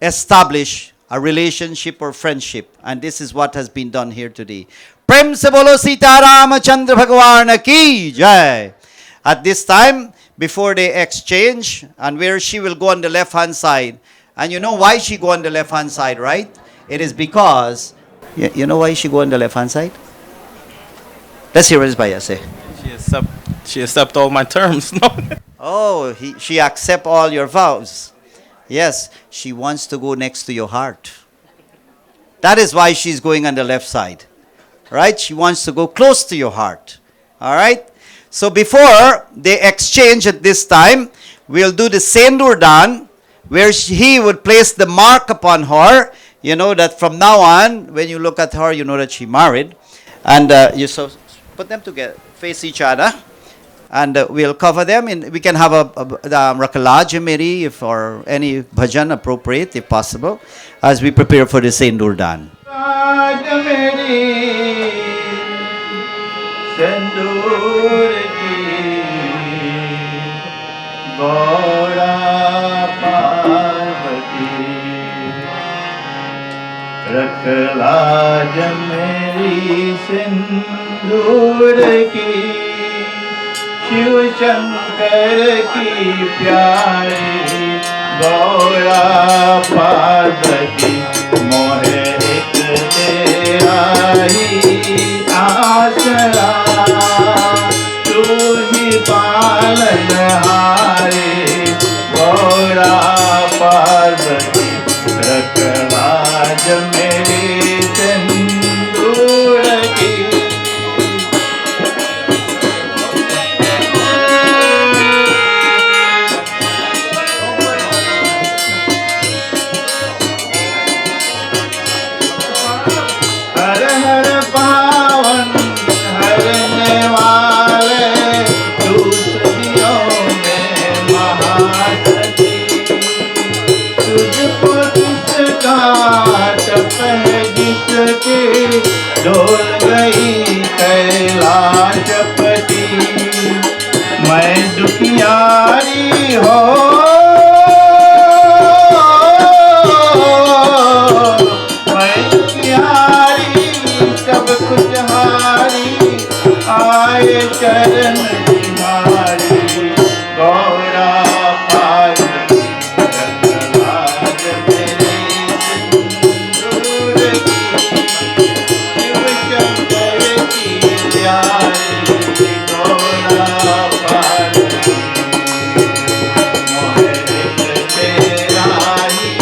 establish a relationship or friendship. And this is what has been done here today. Prem se bolo Sita Ramachandra Bhagwan ki jai. At this time, before they exchange, and where she will go on the left hand side, and you know why she go on the left hand side, right? It is because, you know why she go on the left hand side? Let's hear what this Bhaiya say. She accept all my terms. No. Oh, she accept all your vows. Yes, she wants to go next to your heart. That is why she's going on the left side. Right? She wants to go close to your heart. All right? So before they exchange at this time, we'll do the Sendur Dan, where he would place the mark upon her. You know that from now on, when you look at her, you know that she married. And you so put them together, face each other. And we'll cover them. We can have a Rakalaj Meri if or any bhajan appropriate if possible, as we prepare for the Sendur Dan. रखलाज मेरी सिंदूर की शिव शंकर की प्यारी गौरा पार्वती मोहे एक तेरा ही आसरा तू ही पालनहारी गौरा पार्वती रखलाज मेरी सिंदूर की हर हर पावन हरने वाले दूसरियों में महाशक्ति तुझको किसका टप है जिसके डोल गई कैलाशपति मैं दुखियारी हो मैं दुखियारी सब कुछ हारी आए चरण तुम्हारी गौरा पार्वती रखलाज मेरी सिंदूर की शिव शंकर की प्यारी गौरा पार्वती मोहे एक तेरा ही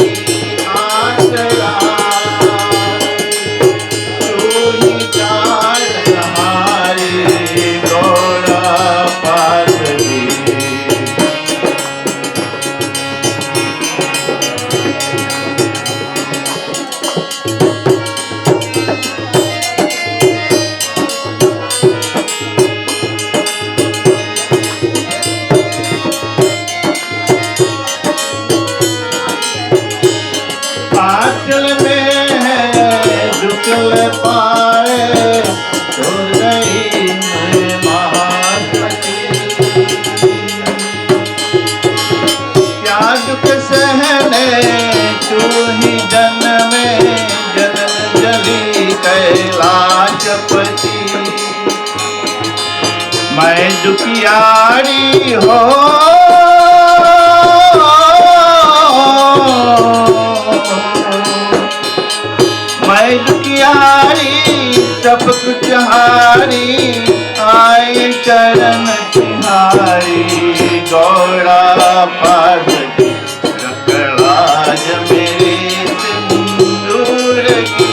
आसरा तू ही चाल हमारी गौरा पार्वती आंचल में है दुखल पाए छोड़ गई मैं महाशक्ति क्या दुख सहने तू ही जन्मे जन्म जली कैलाशपति मैं दुखियारी हो मैं दुखियारी सब कुछ हारी आए चरण तुम्हारी गौरा पार्वती रखलाज मेरी सिंदूर की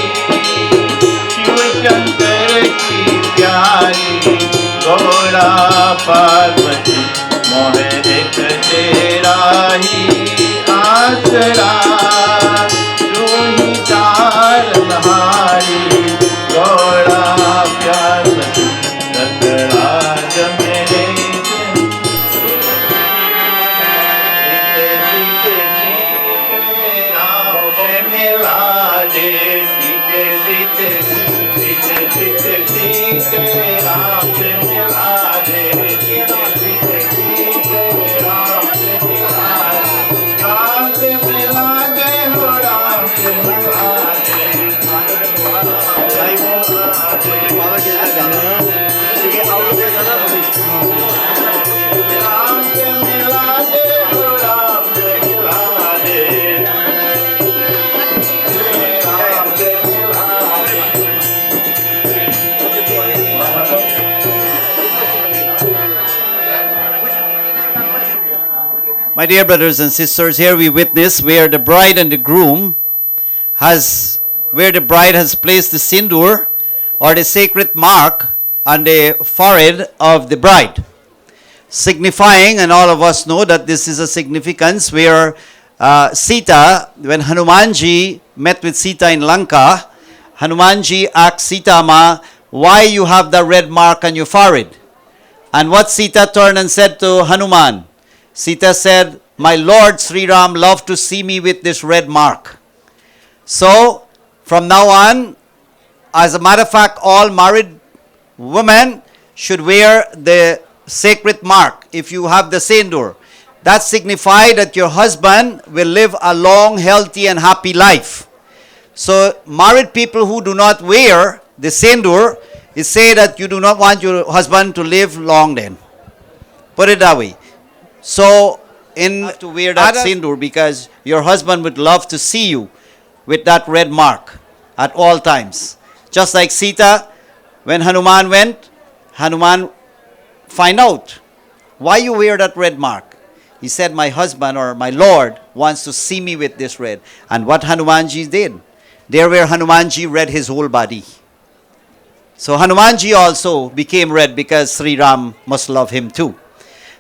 शिव शंकर की प्यारी गौरा पार्वती मोहे एक तेरा ही आसरा तू ही चार नहारी गौरा पार्वती रखलाज मेरे My dear brothers and sisters, here we witness where the bride and the groom where the bride has placed the sindoor or the sacred mark on the forehead of the bride, signifying, and all of us know that this is a significance where Sita, when Hanumanji met with Sita in Lanka, Hanumanji asked Sita Ma, why you have the red mark on your forehead? And what Sita turned and said to Hanuman? Sita said, my Lord Sri Ram loved to see me with this red mark. So, from now on, as a matter of fact, all married women should wear the sacred mark if you have the sindoor. That signifies that your husband will live a long, healthy, and happy life. So, married people who do not wear the sindoor, it say that you do not want your husband to live long then. Put it that way. So, in to wear that sindoor because your husband would love to see you with that red mark at all times. Just like Sita, when Hanuman went, Hanuman find out why you wear that red mark. He said, my husband or my Lord wants to see me with this red. And what Hanumanji did, there where Hanumanji read his whole body. So Hanumanji also became red because Sri Ram must love him too.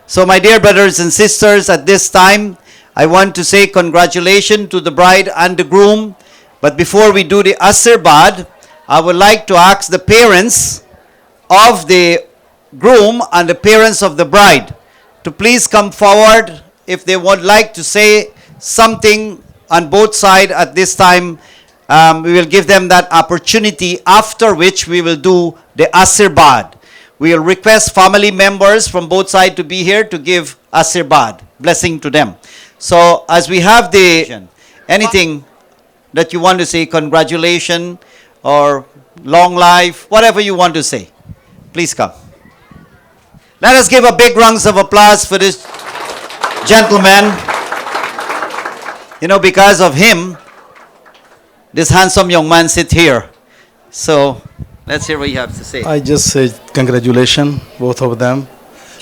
So my dear brothers and sisters, at this time, I want to say congratulations to the bride and the groom. But before we do the Asirbad, I would like to ask the parents of the groom and the parents of the bride to please come forward if they would like to say something on both sides at this time. We will give them that opportunity, after which we will do the Asirbad. We will request family members from both sides to be here to give Asirbad, blessing to them. So as we have the, anything that you want to say, congratulations or long life, whatever you want to say, please come. Let us give a big round of applause for this gentleman. You know, because of him, this handsome young man sit here. So let's hear what you have to say. I just say congratulations, both of them.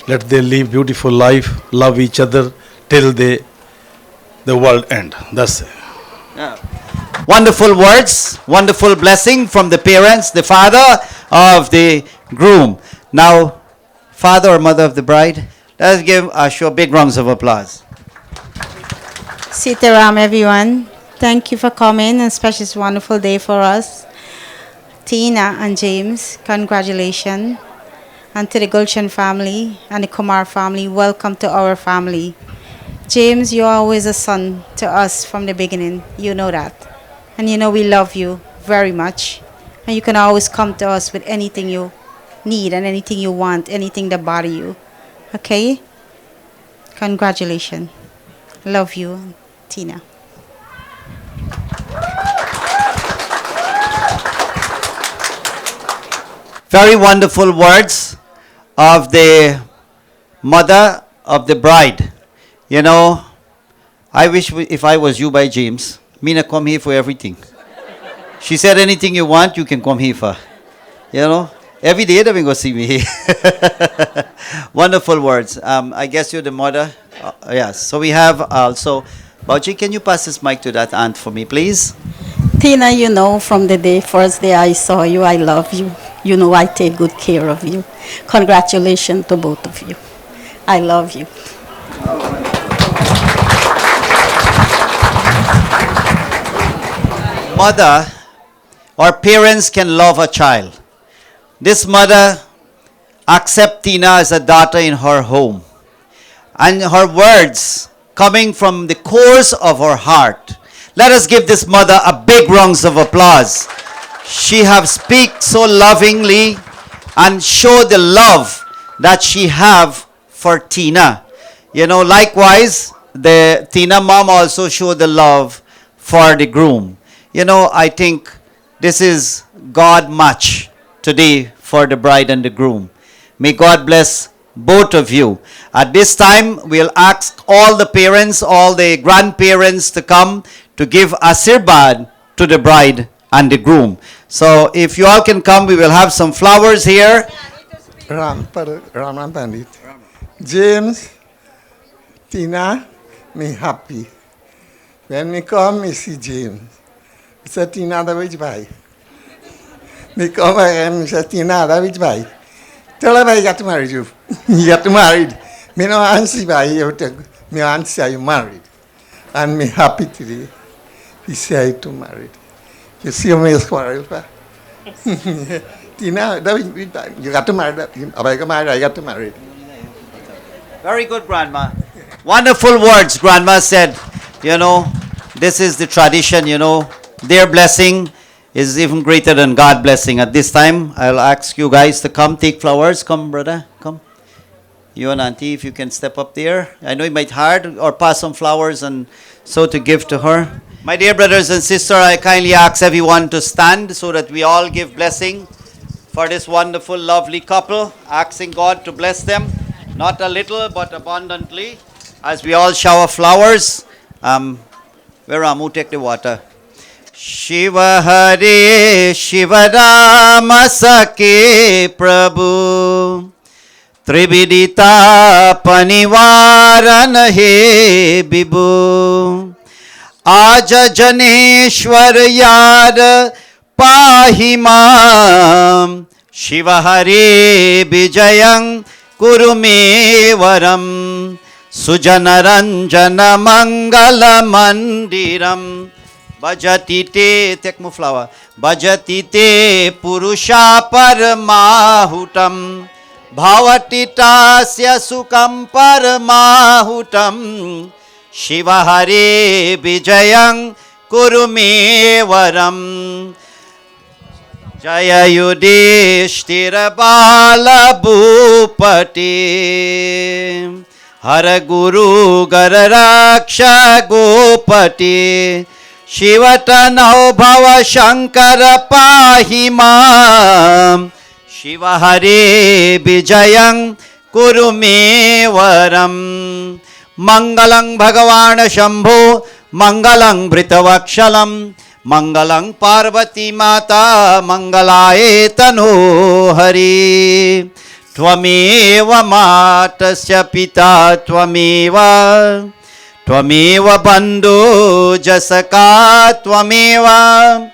Let they live beautiful life, love each other till the world end. That's it. Yeah. Wonderful words, wonderful blessing from the parents, the father of the groom. Now, father or mother of the bride, let us give a big rounds of applause. Sitaram, everyone. Thank you for coming, especially this wonderful day for us. Tina and James, congratulations. And to the Gulshan family and the Kumar family, welcome to our family. James, you're always a son to us from the beginning. You know that. And you know we love you very much. And you can always come to us with anything you need and anything you want, anything that bother you. Okay? Congratulations. Love you, Tina. Very wonderful words of the mother of the bride. You know, I wish if I was you by James, Mina come here for everything. She said anything you want, you can come here for. You know, every day they will go see me here. Wonderful words. I guess you're the mother. Yes. So we have also, Bauchi, can you pass this mic to that aunt for me, please? Tina, you know, from the first day I saw you, I love you. You know I take good care of you. Congratulations to both of you. I love you. Mother or parents can love a child. This mother accepts Tina as a daughter in her home. And her words coming from the cores of her heart. Let us give this mother a big round of applause. She have speak so lovingly and show the love that she have for Tina. You know, likewise, the Tina mom also show the love for the groom. You know, I think this is God match today for the bride and the groom. May God bless both of you. At this time, we'll ask all the parents, all the grandparents to come to give Asirbad to the bride and the groom. So if you all can come, we will have some flowers here. Ram Pandit, James, Tina, me happy. When me come, me see James. Me say, Tina, da which way? Me come again, me say, Tina, da which way? Tell her I got to marry you. You got to married. Me no answer why you take. Me answer you married. And me happy today. He say to married. You see me quarrel, pa? Tina, you got to marry. I got to marry. Very good, Grandma. Wonderful words, Grandma said. You know, this is the tradition, you know. Their blessing is even greater than God's blessing. At this time, I'll ask you guys to come take flowers. Come, brother, come. You and Auntie, if you can step up there. I know it might hard, or pass some flowers and so to give to her. My dear brothers and sisters, I kindly ask everyone to stand so that we all give blessing for this wonderful, lovely couple, asking God to bless them, not a little, but abundantly, as we all shower flowers. Where Ramu, take the water. Shiva Hare Shiva Rama Sake Prabhu Trividita Panivaran He Bibu Aja Janeshwar Yar Pahimam Shiva Hare Vijayang Kurumevaram Sujanaranjana Mangala Mandiram Bhajati te, take more flower. Bhajati te Purusha Paramahutam Bhavati tasya Sukam Paramahutam Shiva Hare Vijayang Kurumevaram Jaya Yudhishthira Bala Bhupati Hara Guru Gararaksha Gopati Shivatano Bhava Shankara Pahimam Shiva Hare Vijayang Kurumevaram Mangalang Bhagavana Shambho Mangalang Britavakshalam Mangalang Parvati Mata Mangalaye Tano Hari Tvameva Matasya Pita Tvameva Tvameva Bandhu Jasaka Tvameva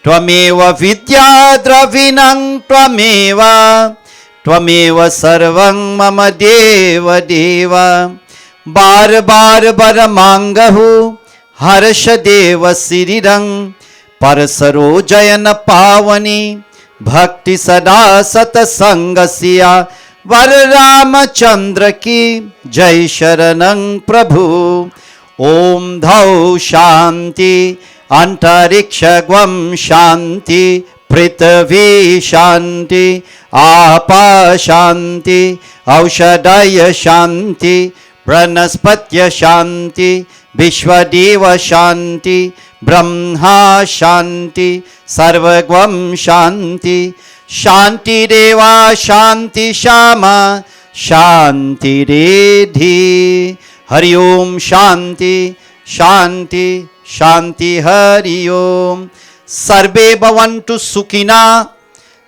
Tvameva Vidya Dravinang Tvameva Tvameva Sarvang Mama Deva Deva Bar Bar Baramangahu Harsha Deva Sirirang Parasaro Jayana Pavani Bhakti Sada Sata Sangasya Var Ramachandra ki Jai Sharanang Prabhu Om Dhau Shanti Antariksha Gwam Shanti Prithvi Shanti Apa Shanti Aushadaya Shanti Pranaspatya Shanti Vishwadeva Shanti Brahma Shanti Sarvagvam Shanti Shanti Deva Shanti Shama Shanti Redhi Hari Om Shanti Shanti Shanti Hari Om Sarve Bhavantu Sukhina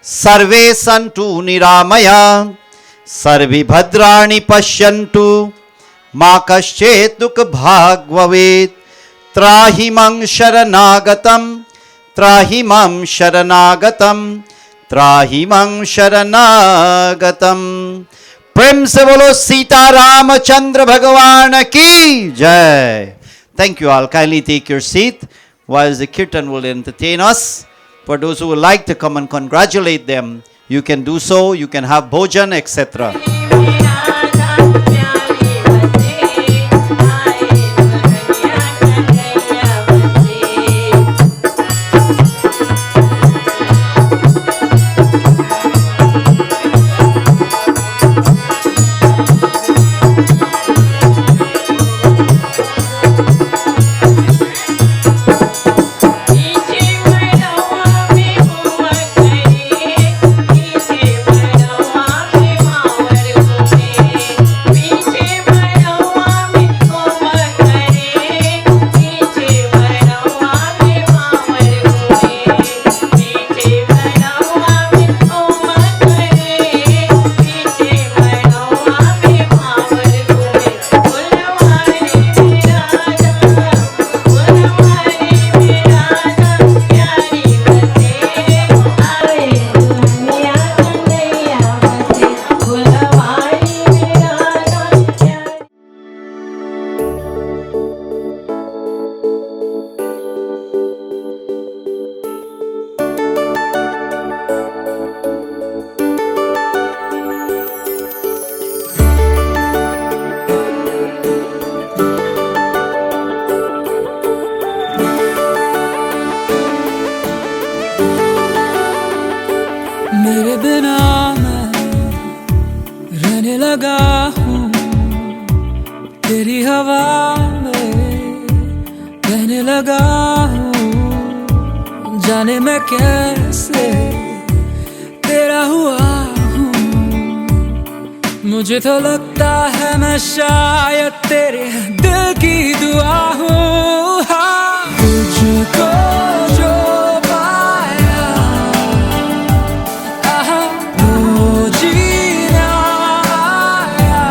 Sarve Santu Niramaya Sarve Bhadrani Pashyantu Ma Kaschet Dukh Bhag Bhavet Trahimam Sharanagatam Trahimam Sharanagatam Trahimam Sharanagatam Prem se bolo Sita Ramachandra Bhagavan ki Jai. Thank you all. Kindly take your seat while the kirtan will entertain us. For those who would like to come and congratulate them, you can do so. You can have bhojan, etc. We मैं रहने लगा हूँ, तेरी हवा में बहने लगा हूँ। जाने मैं कैसे तेरा हुआ हूँ, मुझे तो लगता है मैं शायद तेरे दिल की दुआ हूँ। हाँ, तुझको जो पाया तो जीना आया।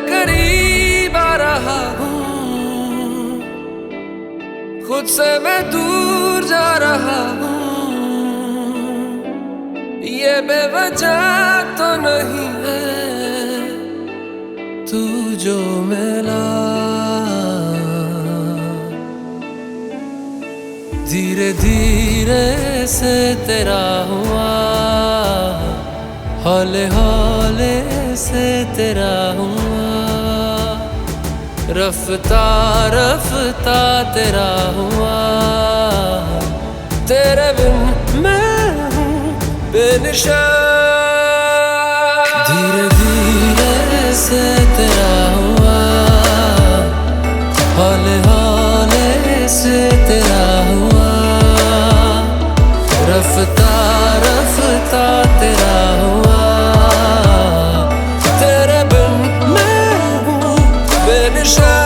करीब आ रहा हूँ, खुद से मैं दूर जा रहा हूँ। ये बेवजह तो नहीं है तू जो मिला, धीरे धीरे से तेरा हुआ, हौले हौले से तेरा हुआ, रफ्ता रफ्ता तेरा हुआ। तेरे बिन मैं हूँ बेनिशान, धीरे धीरे से तेरा हुआ, हौले हौले से तेरा हुआ, रफ्ता रफ्ता तेरा हुआ। तेरे बिन मैं हूँ बेनिशान।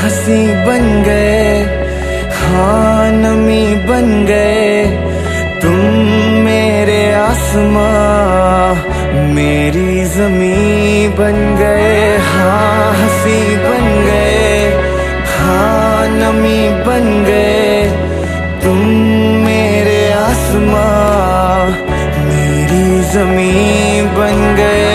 हंसी बन गए, हाँ नमी बन गए तुम, मेरे आसमां मेरी ज़मीं बन गए। हाँ हंसी बन गए, हाँ नमी बन गए तुम, मेरे आसमां मेरी ज़मीं बन गए।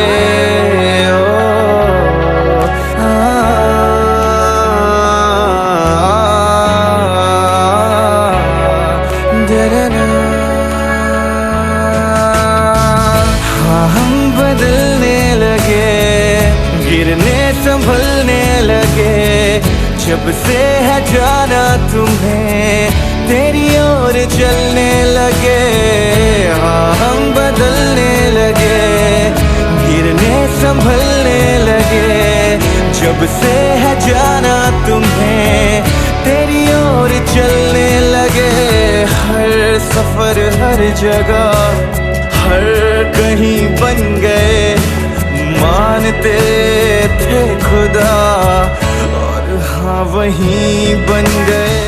संभलने लगे जब से है जाना तुम्हें, तेरी ओर चलने लगे। हाँ हम बदलने लगे, गिरने संभलने लगे जब से है जाना तुम्हें, तेरी ओर चलने लगे। हर सफर हर जगह हर कहीं बन गए, मानते थे खुदा और हाँ वहीं बन गए।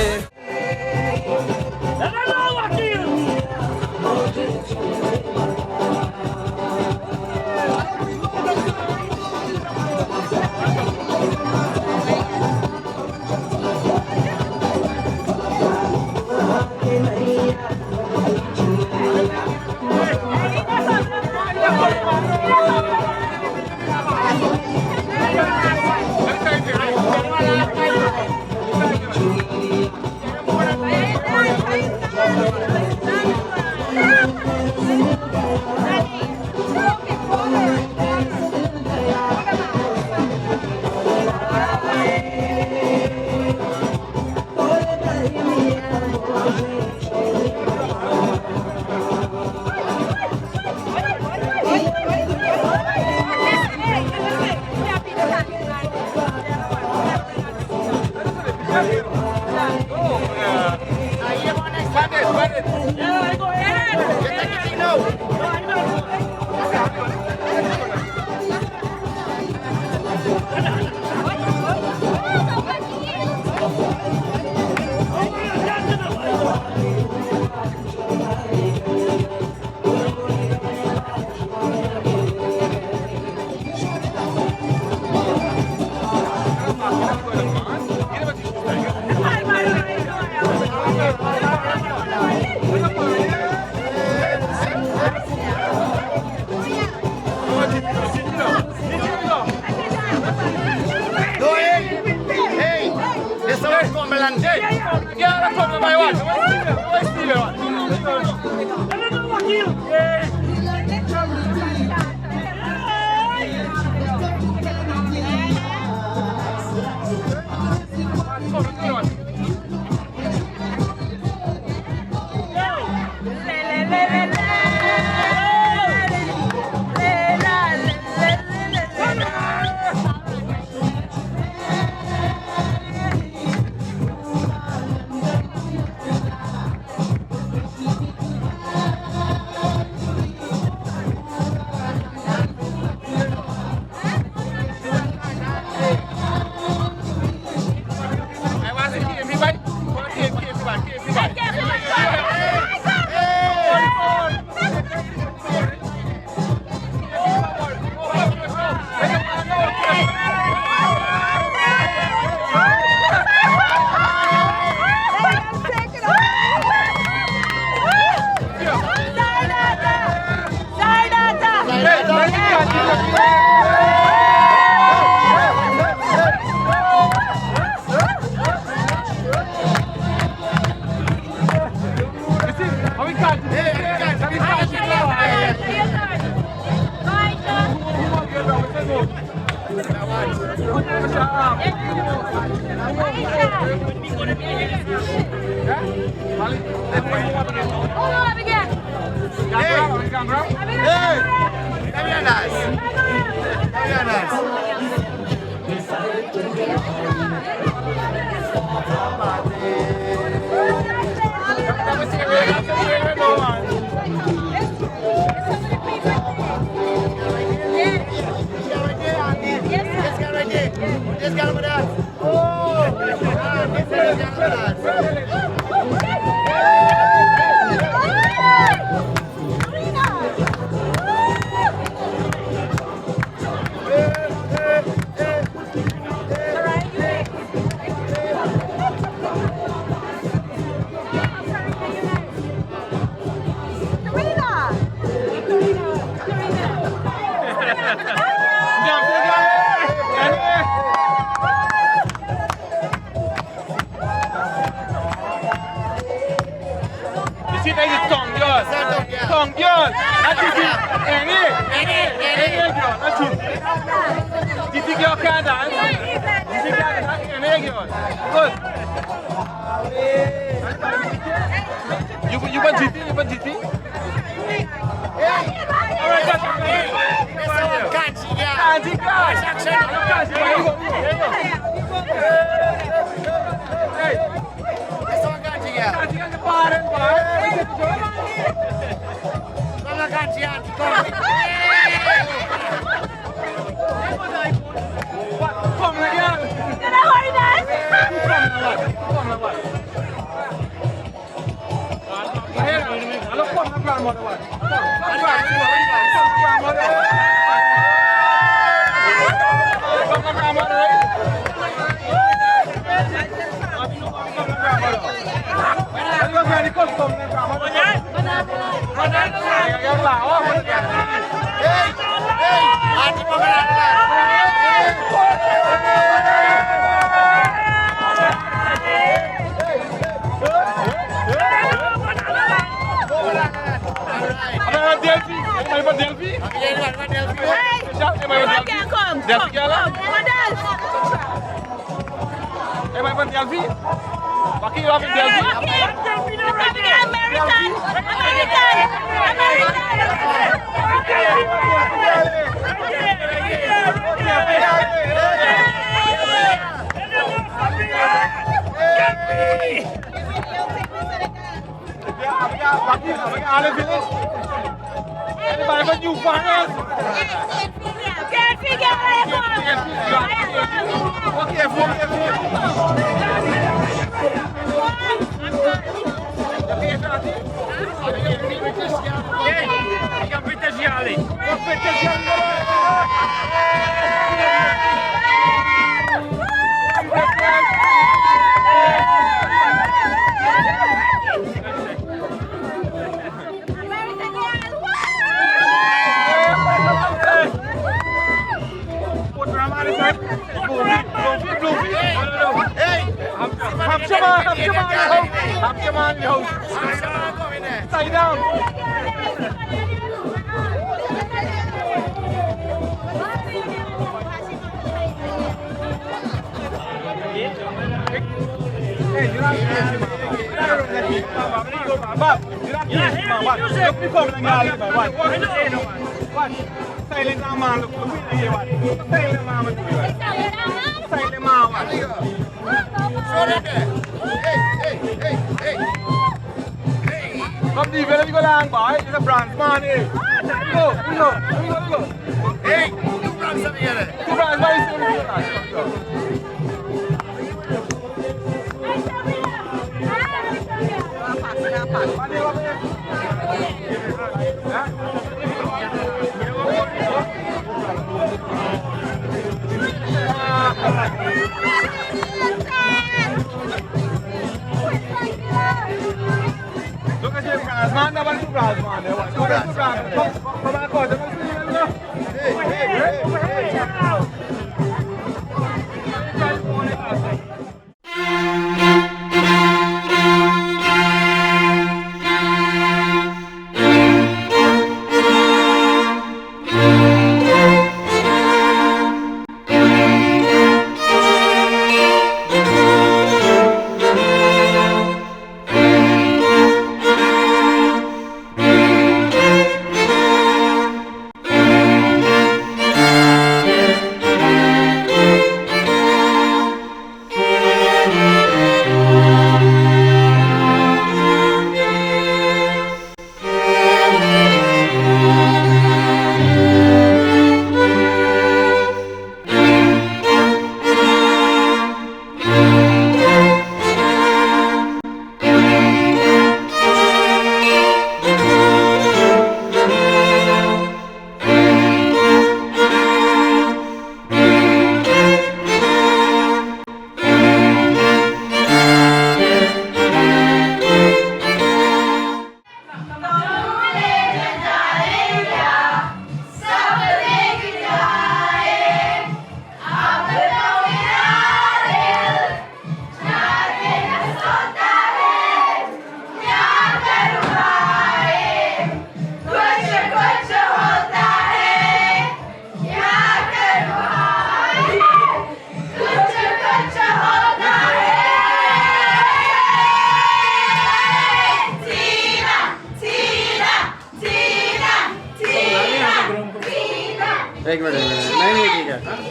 एक मिनट नहीं नहीं ठीक है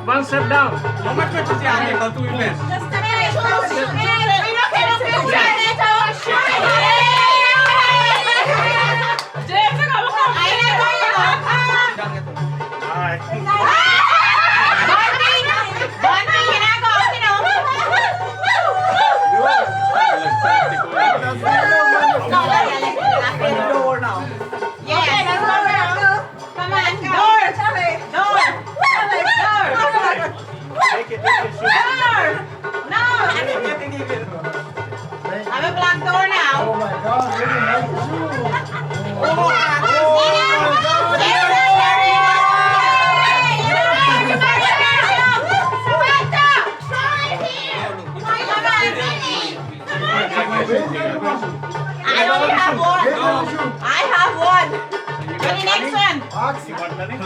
One step down. How much purchase you have to invest? I only have one. I have one. Ready, next one.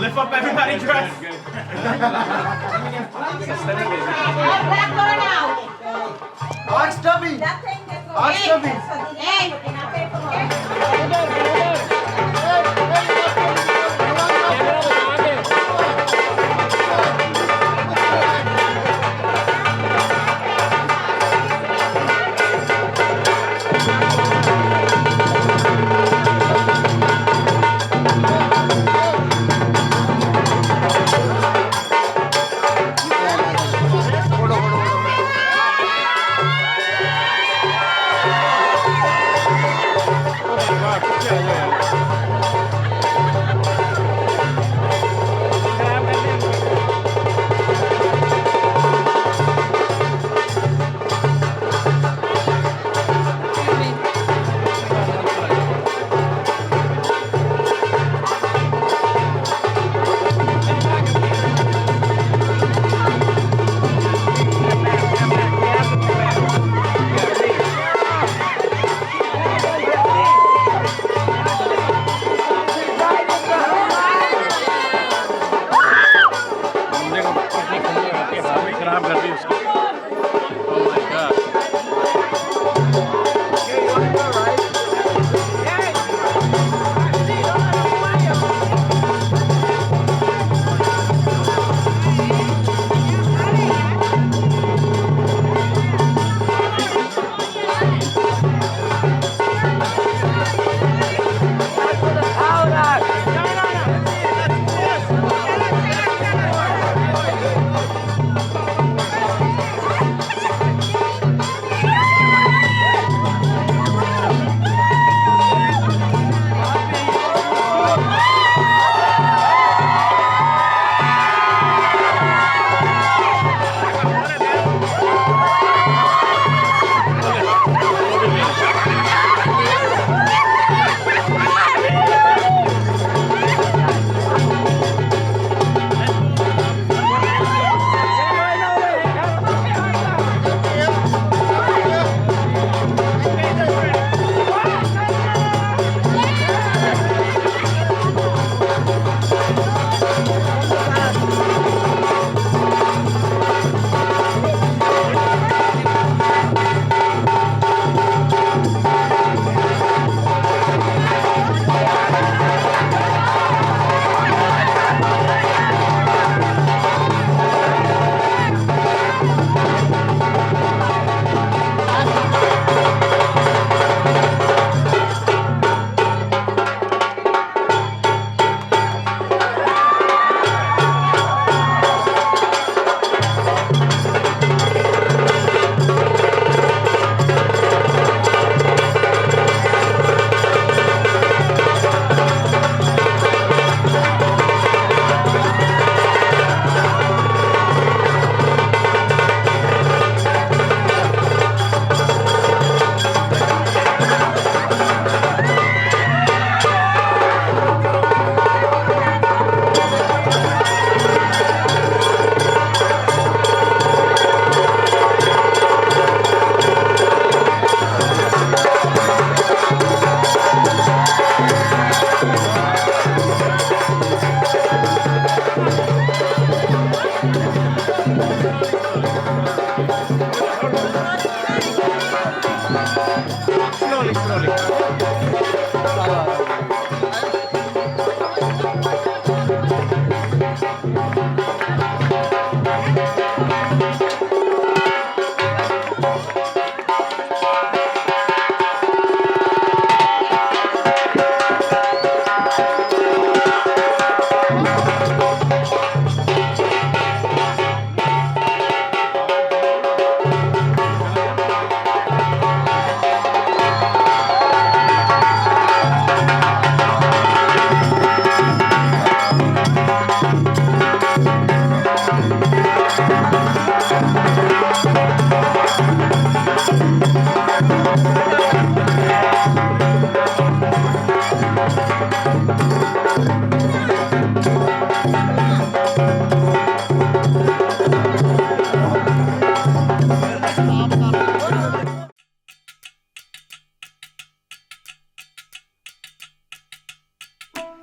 Lift up everybody's dress. Black door now. Ox Tubby. Ox Tubby. Hey.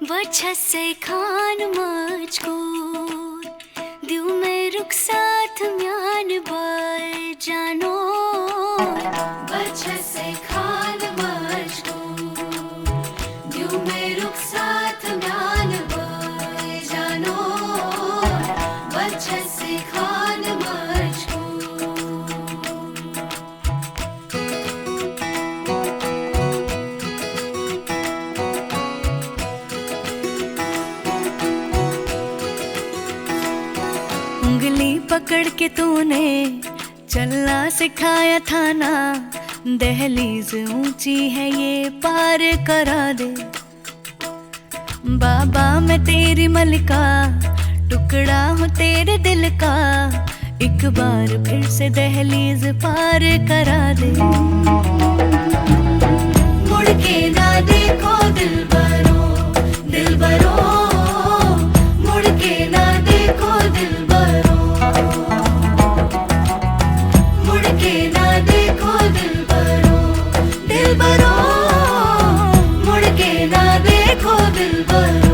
बछसे Khan मुझको दियो मैं रुख साथ म्यान bye जानो बछसे खान मुझको दियो मैं रुख साथ म्यान बाय जानो बछसे खान मुझको उंगली पकड़ के तूने चलना सिखाया था ना दहलीज ऊंची है ये पार करा दे। बाबा मैं तेरी मलिका, टुकड़ा हूँ तेरे दिल का, एक बार फिर से दहलीज पार करा दे। मुड़ के ना देखो दिलबरो, दिलबरो, मुड़ के ना देखो दिलबरो, मुड़ के ना देखो दिलबरो, दिलबरो, मुड़ के ना देखो दिलबरो।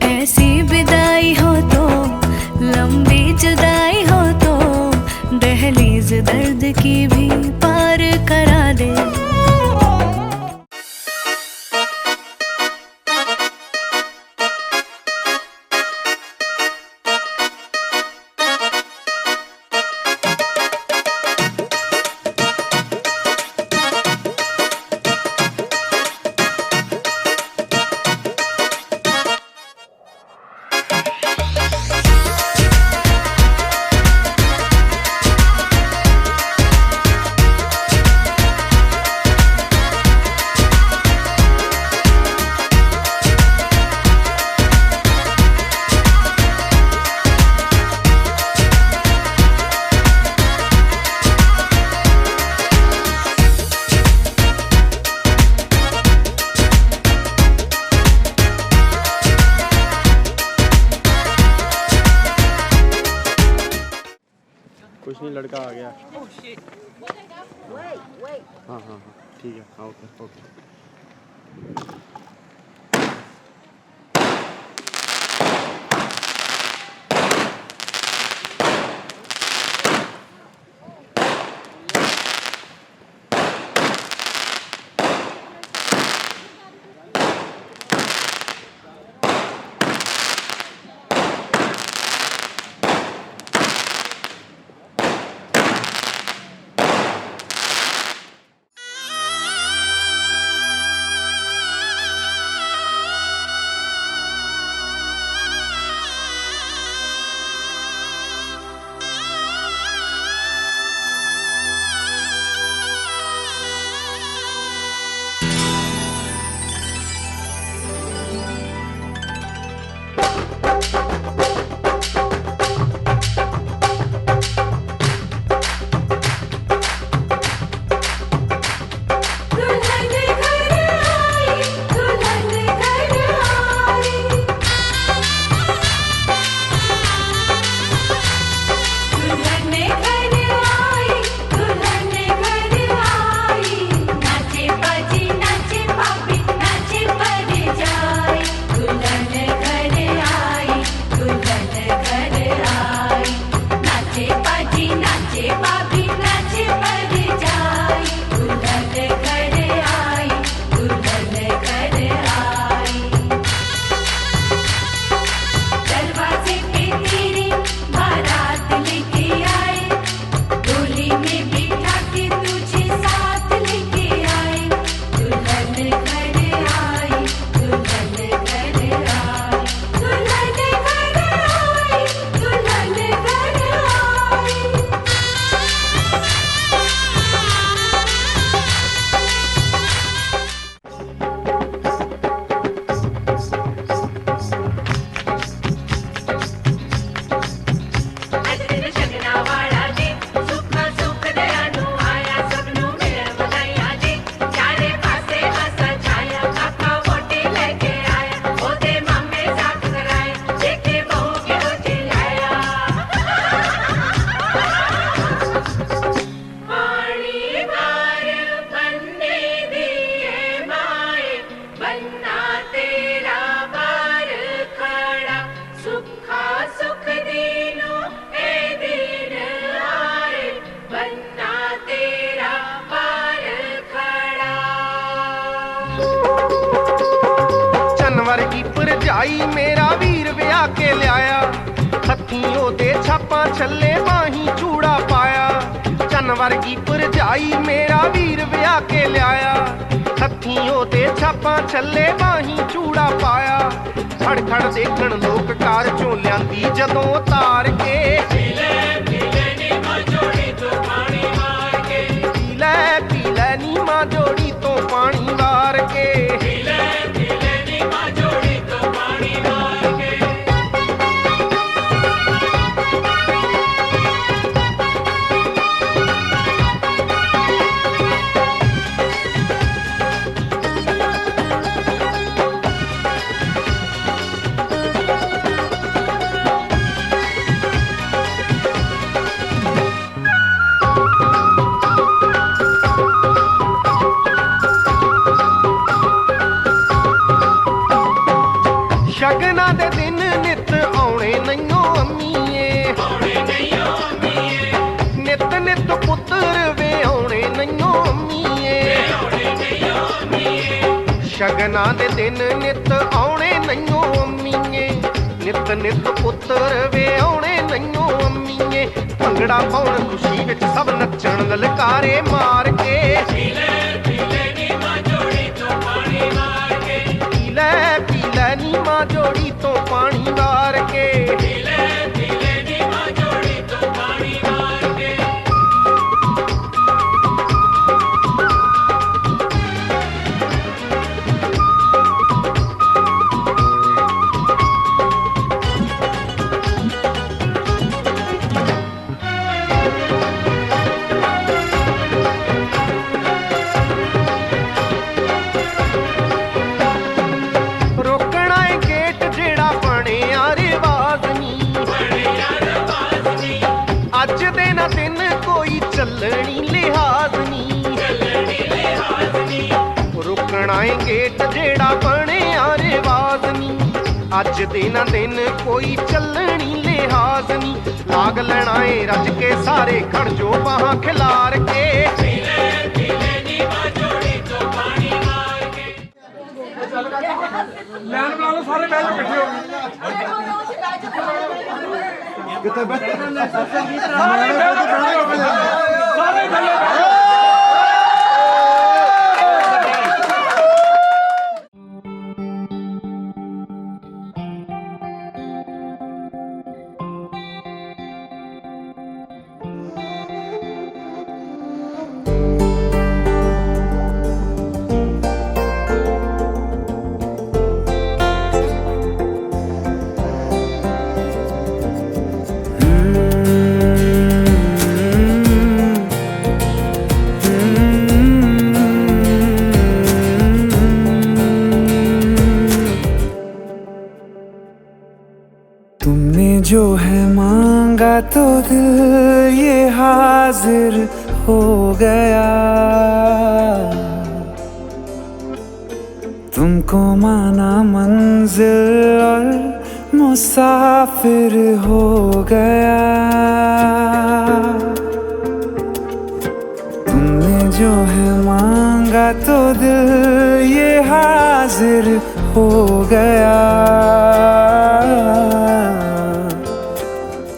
ऐसी विदाई हो तो, लंबी जुदाई हो तो, दहलीज दर्द की भी पार करा दे। कुछ नहीं, लड़का आ गया। हाँ हाँ हाँ ठीक है, हाँ ओके ओके। वर्गी भरजाई मेरा वीर विआह के लिया हत्थीं ओदे छापां छल्ले बाहीं चूड़ा पाया चन वर्गी भरजाई मेरा वीर विआह के लिया हत्थीं ओदे छापां छल्ले बाहीं चूड़ा पाया खड़ खड़ देखण लोक कार चों लियांदी जदों तार के पीले नी मां जोड़ी तो पानी मार के पीले नी मां जोड़ी तो पानी वार के शगना दे दिन नित आउणे नईओ अम्मीए नित नित पुत्तर वे आउणे नईओ अम्मीए शगना दे दिन नित आउणे नईओ अम्मीए नित नित पुत्तर वे आउणे नईओ अम्मीए भंगड़ा पाउण खुशी विच सब नच्चण ललकारे मार के पीले नी मां जोड़ी तो पानी मार के पीले नी मां जोड़ी तो पानी वार के पीले नी मां जोड़ी तो पानी वार के चलनी लिहाज नी रुकना है गेट जेड़ा बने रिवाज नी अज दिन दिन कोई चलनी लिहाज नी लाग लेना है रज के सारे खड़ जो बाहां खिलार के पीले नी मां जोड़ी तो पानी मार के लैन बना लो सारे बैठ इकट्ठे हो कितने बैठे सारे जो है मांगा तो दिल ये हाजिर हो गया तुमको माना मंजिल और मुसाफिर हो गया तुमने जो है मांगा तो दिल ये हाजिर हो गया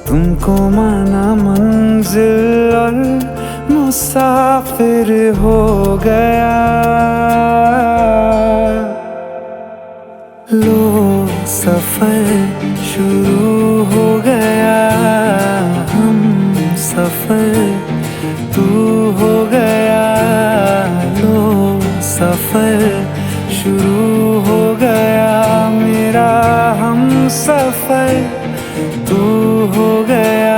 तुमको माना मंजिल और मुसाफिर हो गया लो सफर शुरू हो गया हम सफर तू हो गया लो सफर शुरू हो गया मेरा हम सफर तू हो गया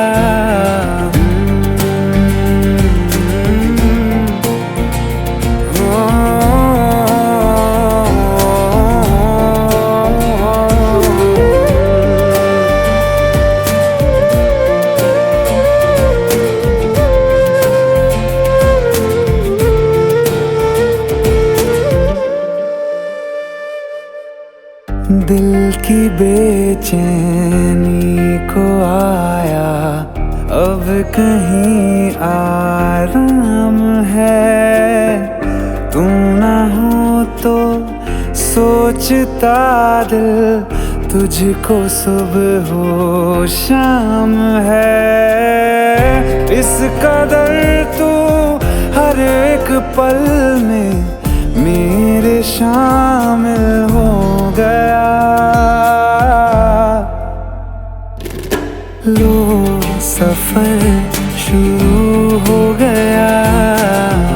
दिल की बेचैनी को आया अब कहीं आराम है तू ना हो तो सोचता दिल तुझको सुबह हो शाम है। इस कदर तू हर एक पल में मेरे शामिल हो गया। लो सफर शुरू हो गया,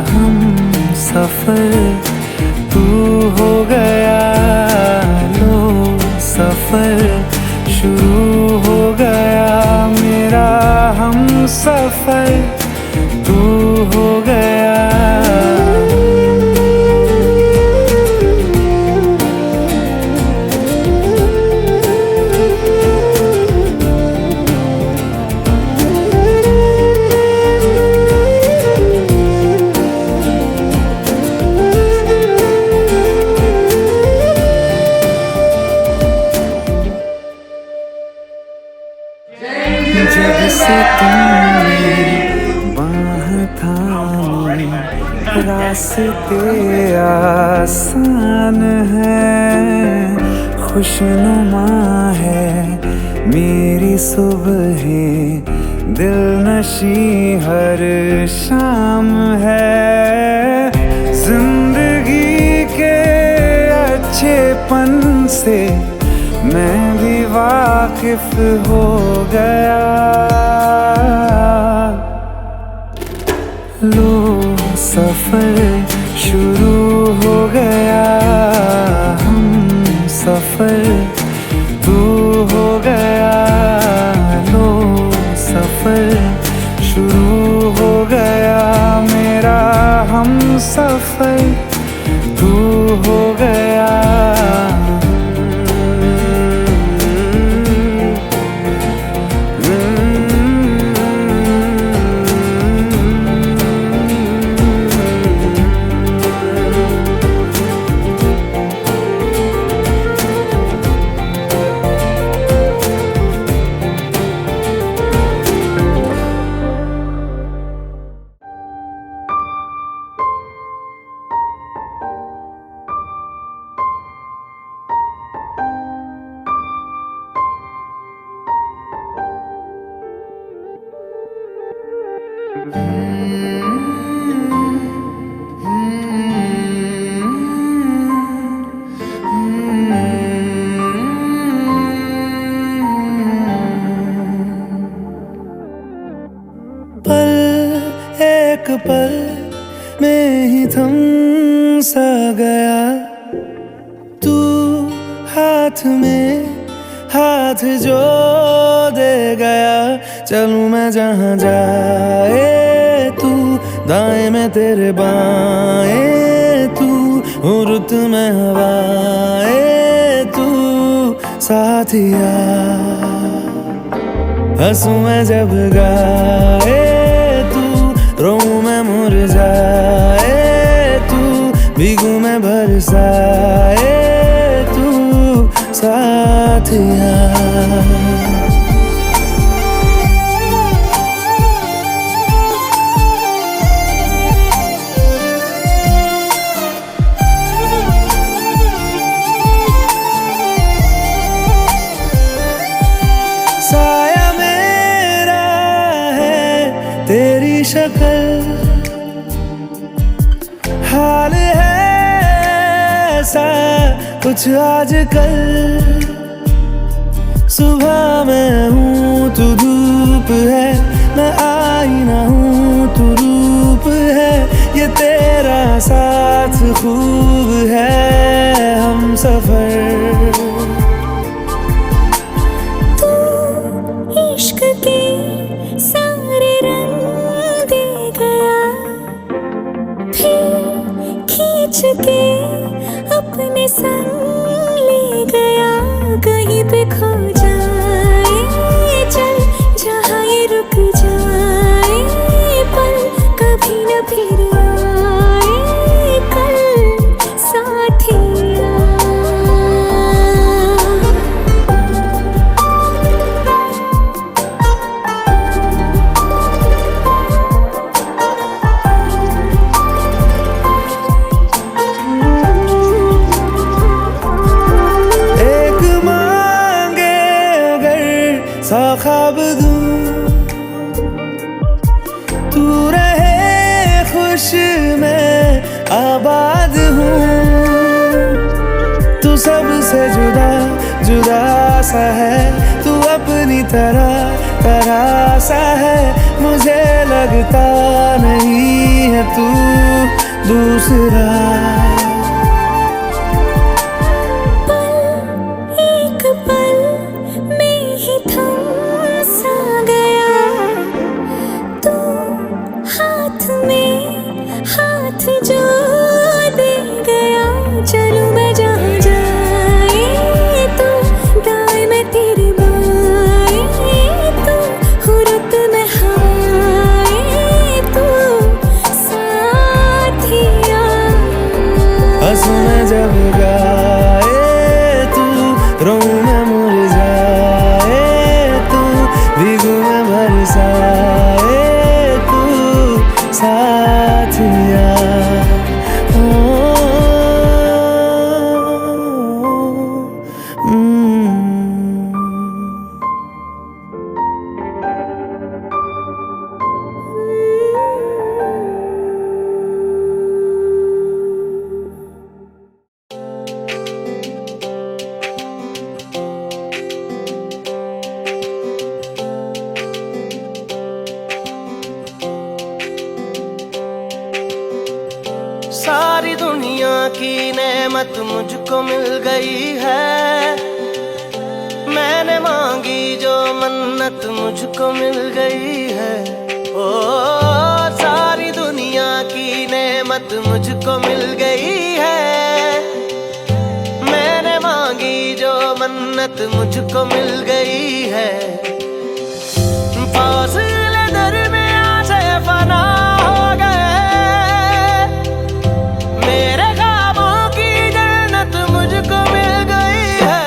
हम सफर तू हो गया। लो सफर शुरू हो गया, मेरा हम सफर तू हो गया। जब से तुमने बाह थामी, रास्ते आसान है, खुशनुमा है मेरी सुबहें, दिल नशी हर शाम है। जिंदगी के अच्छेपन से मैं भी वाकिफ हो गया। लो सफर शुरू हो गया, हम सफर तू हो गया। लो सफर शुरू हो गया, मेरा हम सफर तू हो गया। एक पल में ही थम सा गया, तू हाथ में हाथ जो दे गया। चलूं मैं जहाँ जाए तू, दाएं में तेरे बाएं तू, रुत में हवाएं तू साथिया। हंसूं मैं जब गाए तू, रोऊं मैं मुरझाए तू, भीगूं मैं बरसाए तू साथिया। साया मेरा है तेरी शक्ल, हाल है ऐसा कुछ आजकल। सुबह मैं हूँ तू धूप है, मैं आईना हूँ तू रूप है। ये तेरा साथ खूब है हम सफर। इश्क के सारे रंग दे गया, फिर खींच के अपने संग ले गया। कहीं पे खो जाए चल, जहाँ ये रुक जाए पल, कभी न फिर आए कल साथिया। सबसे जुदा जुदा सा है, तू अपनी तरह तरह सा है, मुझे लगता नहीं है तू दूसरा। एक पल में ही थम सा गया, तू हाथ में हाथ जो दे गया। चलूं मैं जहाँ जाए तू दाएं में तेरे बाएं, तू हुरत में हवाएं, तू साथिया। हंसूं मैं जब गाए तू, रोऊं मैं मुरझाए तू, भीगूं मैं बरसाए तू साथिया। सारी दुनिया की नेमत मुझको मिल गई है, मैंने मांगी जो मन्नत मुझको मिल गई है। ओ सारी दुनिया की नेमत मुझको मिल गई है, मैंने मांगी जो मन्नत मुझको मिल गई है। फासले दरमियां से फना हो गए, मेरे ख्वाबों की जन्नत मुझको मिल गई है।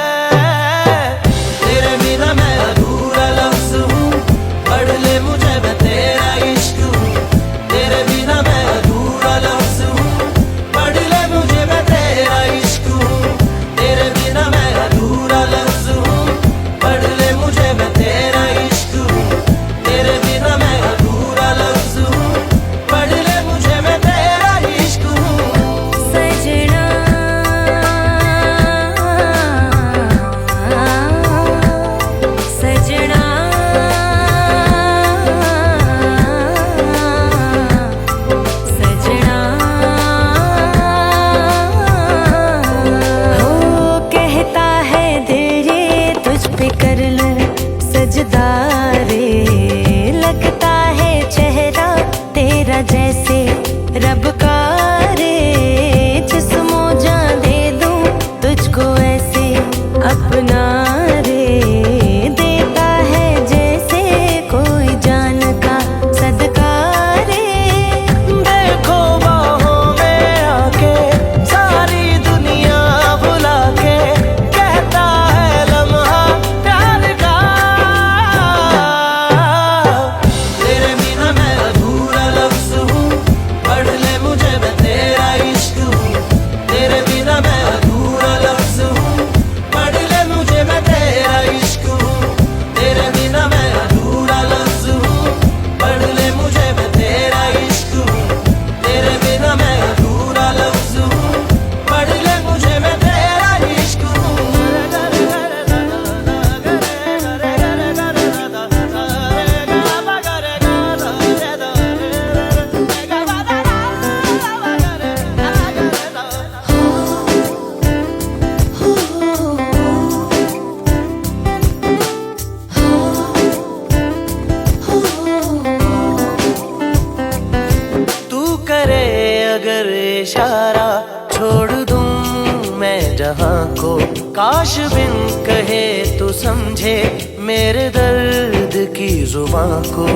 तेरे बिना मैं अधूरा लफ्ज़ हूँ, पढ़ ले मुझे मैं तेरा इश्क हूँ। तेरे बिना मैं अधूरा लफ्ज़ हूँ, पढ़ ले मुझे मैं तेरा इश्क हूँ। तेरे बिना मैं अधूरा लफ्ज़ हूँ, पढ़ ले मुझे मैं तेरा इश्क हूँ। तेरे बिना मैं अधूरा लफ्ज़ हूँ, पढ़ ले मुझे मैं तेरा इश्क हूँ। सजना सजना सजना, हो कहता है दिल ये तुझ पे कर लूं सजदा रे, लगता है चेहरा तेरा जैसे रब का रे। जिस्मो जान दे दूं तुझको ऐसे अपना रे, देता है जैसे कोई जान का सदका रे। देखो बाहों में आके सारी दुनिया बुला के, कहता है लम्हा प्यार का। तेरे बिना मैं अधूरा लफ्ज़ हूँ, पढ़ ले मुझे मैं तेरा इश्क हूँ। तेरे बिना मैं अधूरा लफ्ज़ हूँ, पढ़ ले मुझे मैं तेरा इश्क हूँ। तेरे बिना मैं अधूरा लफ्ज़ हूँ, पढ़ ले मुझे मैं तेरा इश्क हूँ। तेरे बिना मैं अधूरा लफ्ज़ हूँ, पढ़ ले मुझे मैं तेरा इश्क हूँ। तू करे अगर इशारा, छोड़ दूं मैं जहां को। काश बिन कहे तू समझे मेरे दर्द की जुबां को।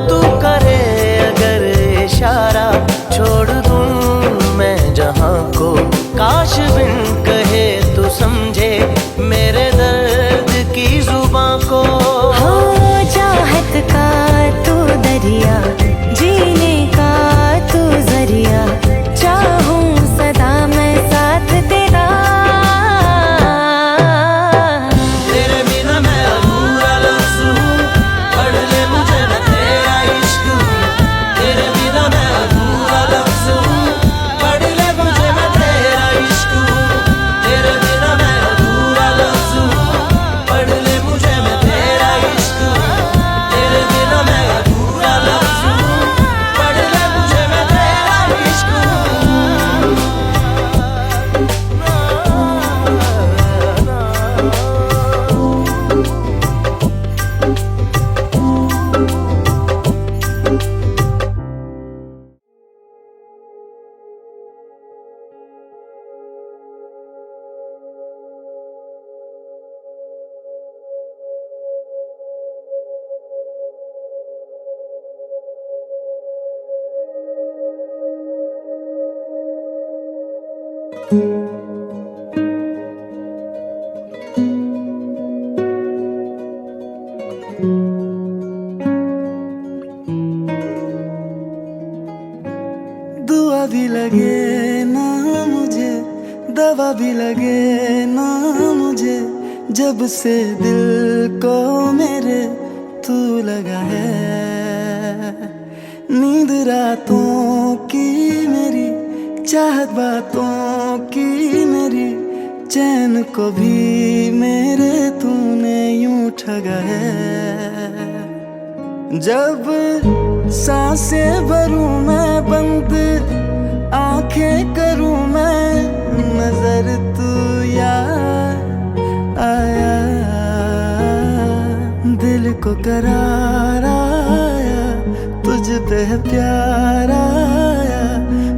तू करे अगर इशारा, छोड़ दूं मैं जहां को। काश बिन कहे तू समझे मेरे दर्द की जुबां को। हो चाहत का तू दरिया, जीने का तू जरिया, चाहूं सदा मैं साथ तेरा। तेरे दुआ भी लगे ना मुझे, दवा भी लगे ना मुझे, जब से दिल को मेरे तू लगा है। नींद रातों की मेरी, चाहत बातों की मेरी, चैन को भी मेरे तूने यूं ठगा है। जब सांसें भरूं मैं बंद, आंखें करूं मैं नजर, तू याद आया। दिल को करार आया, तुझ पे प्यार आया,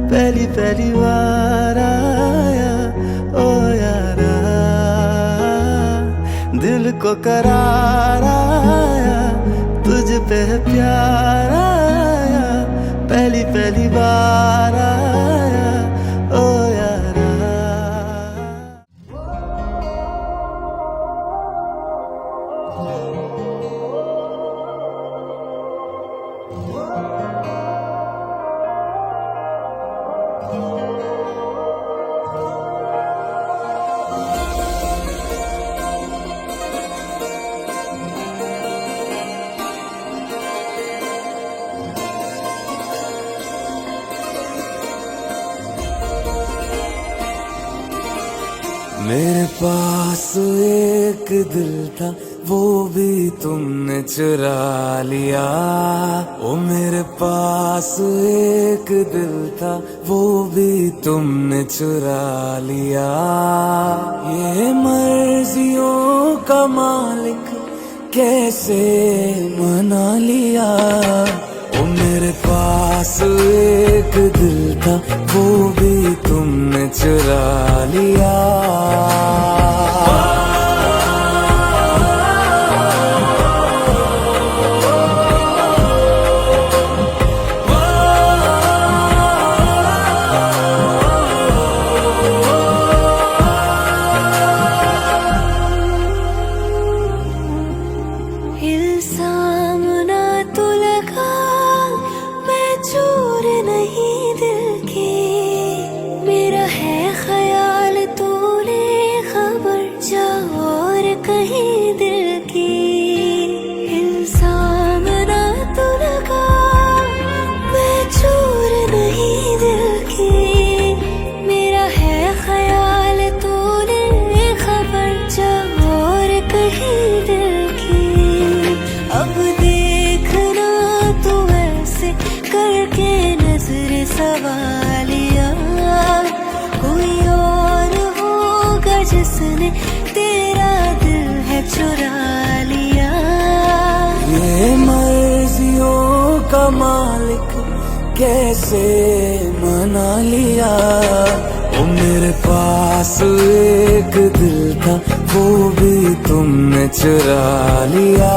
पहली पहली बार आया ओ यारा। दिल को करार आया, तुझ पे प्यार आया, पहली पहली बार आया ओ यारा। मेरे पास एक दिल था, वो भी तुमने चुरा लिया। ओ मेरे पास एक दिल था, वो भी तुमने चुरा लिया। ये मर्जियों का मालिक कैसे मना लिया। ओ मेरे पास एक दिल था, वो भी तुमने चुरा लिया। इल्जाम ना तो लगा, मैं चोर नहीं दिल की। मेरा है ख्याल तूने खबर, जा और कहीं दिल की। इल्जाम ना तो लगा, मैं चोर नहीं दिल की। मेरा है ख्याल तूने खबर, जा और कहीं दिल की। अब देखना तू ऐसे करके नजर सवालिया, कोई और होगा जिसने तेरा दिल है चुरा लिया। ये मर्जियों का मालिक कैसे मना लिया। ओ मेरे पास एक दिल था, वो भी तुमने चुरा लिया।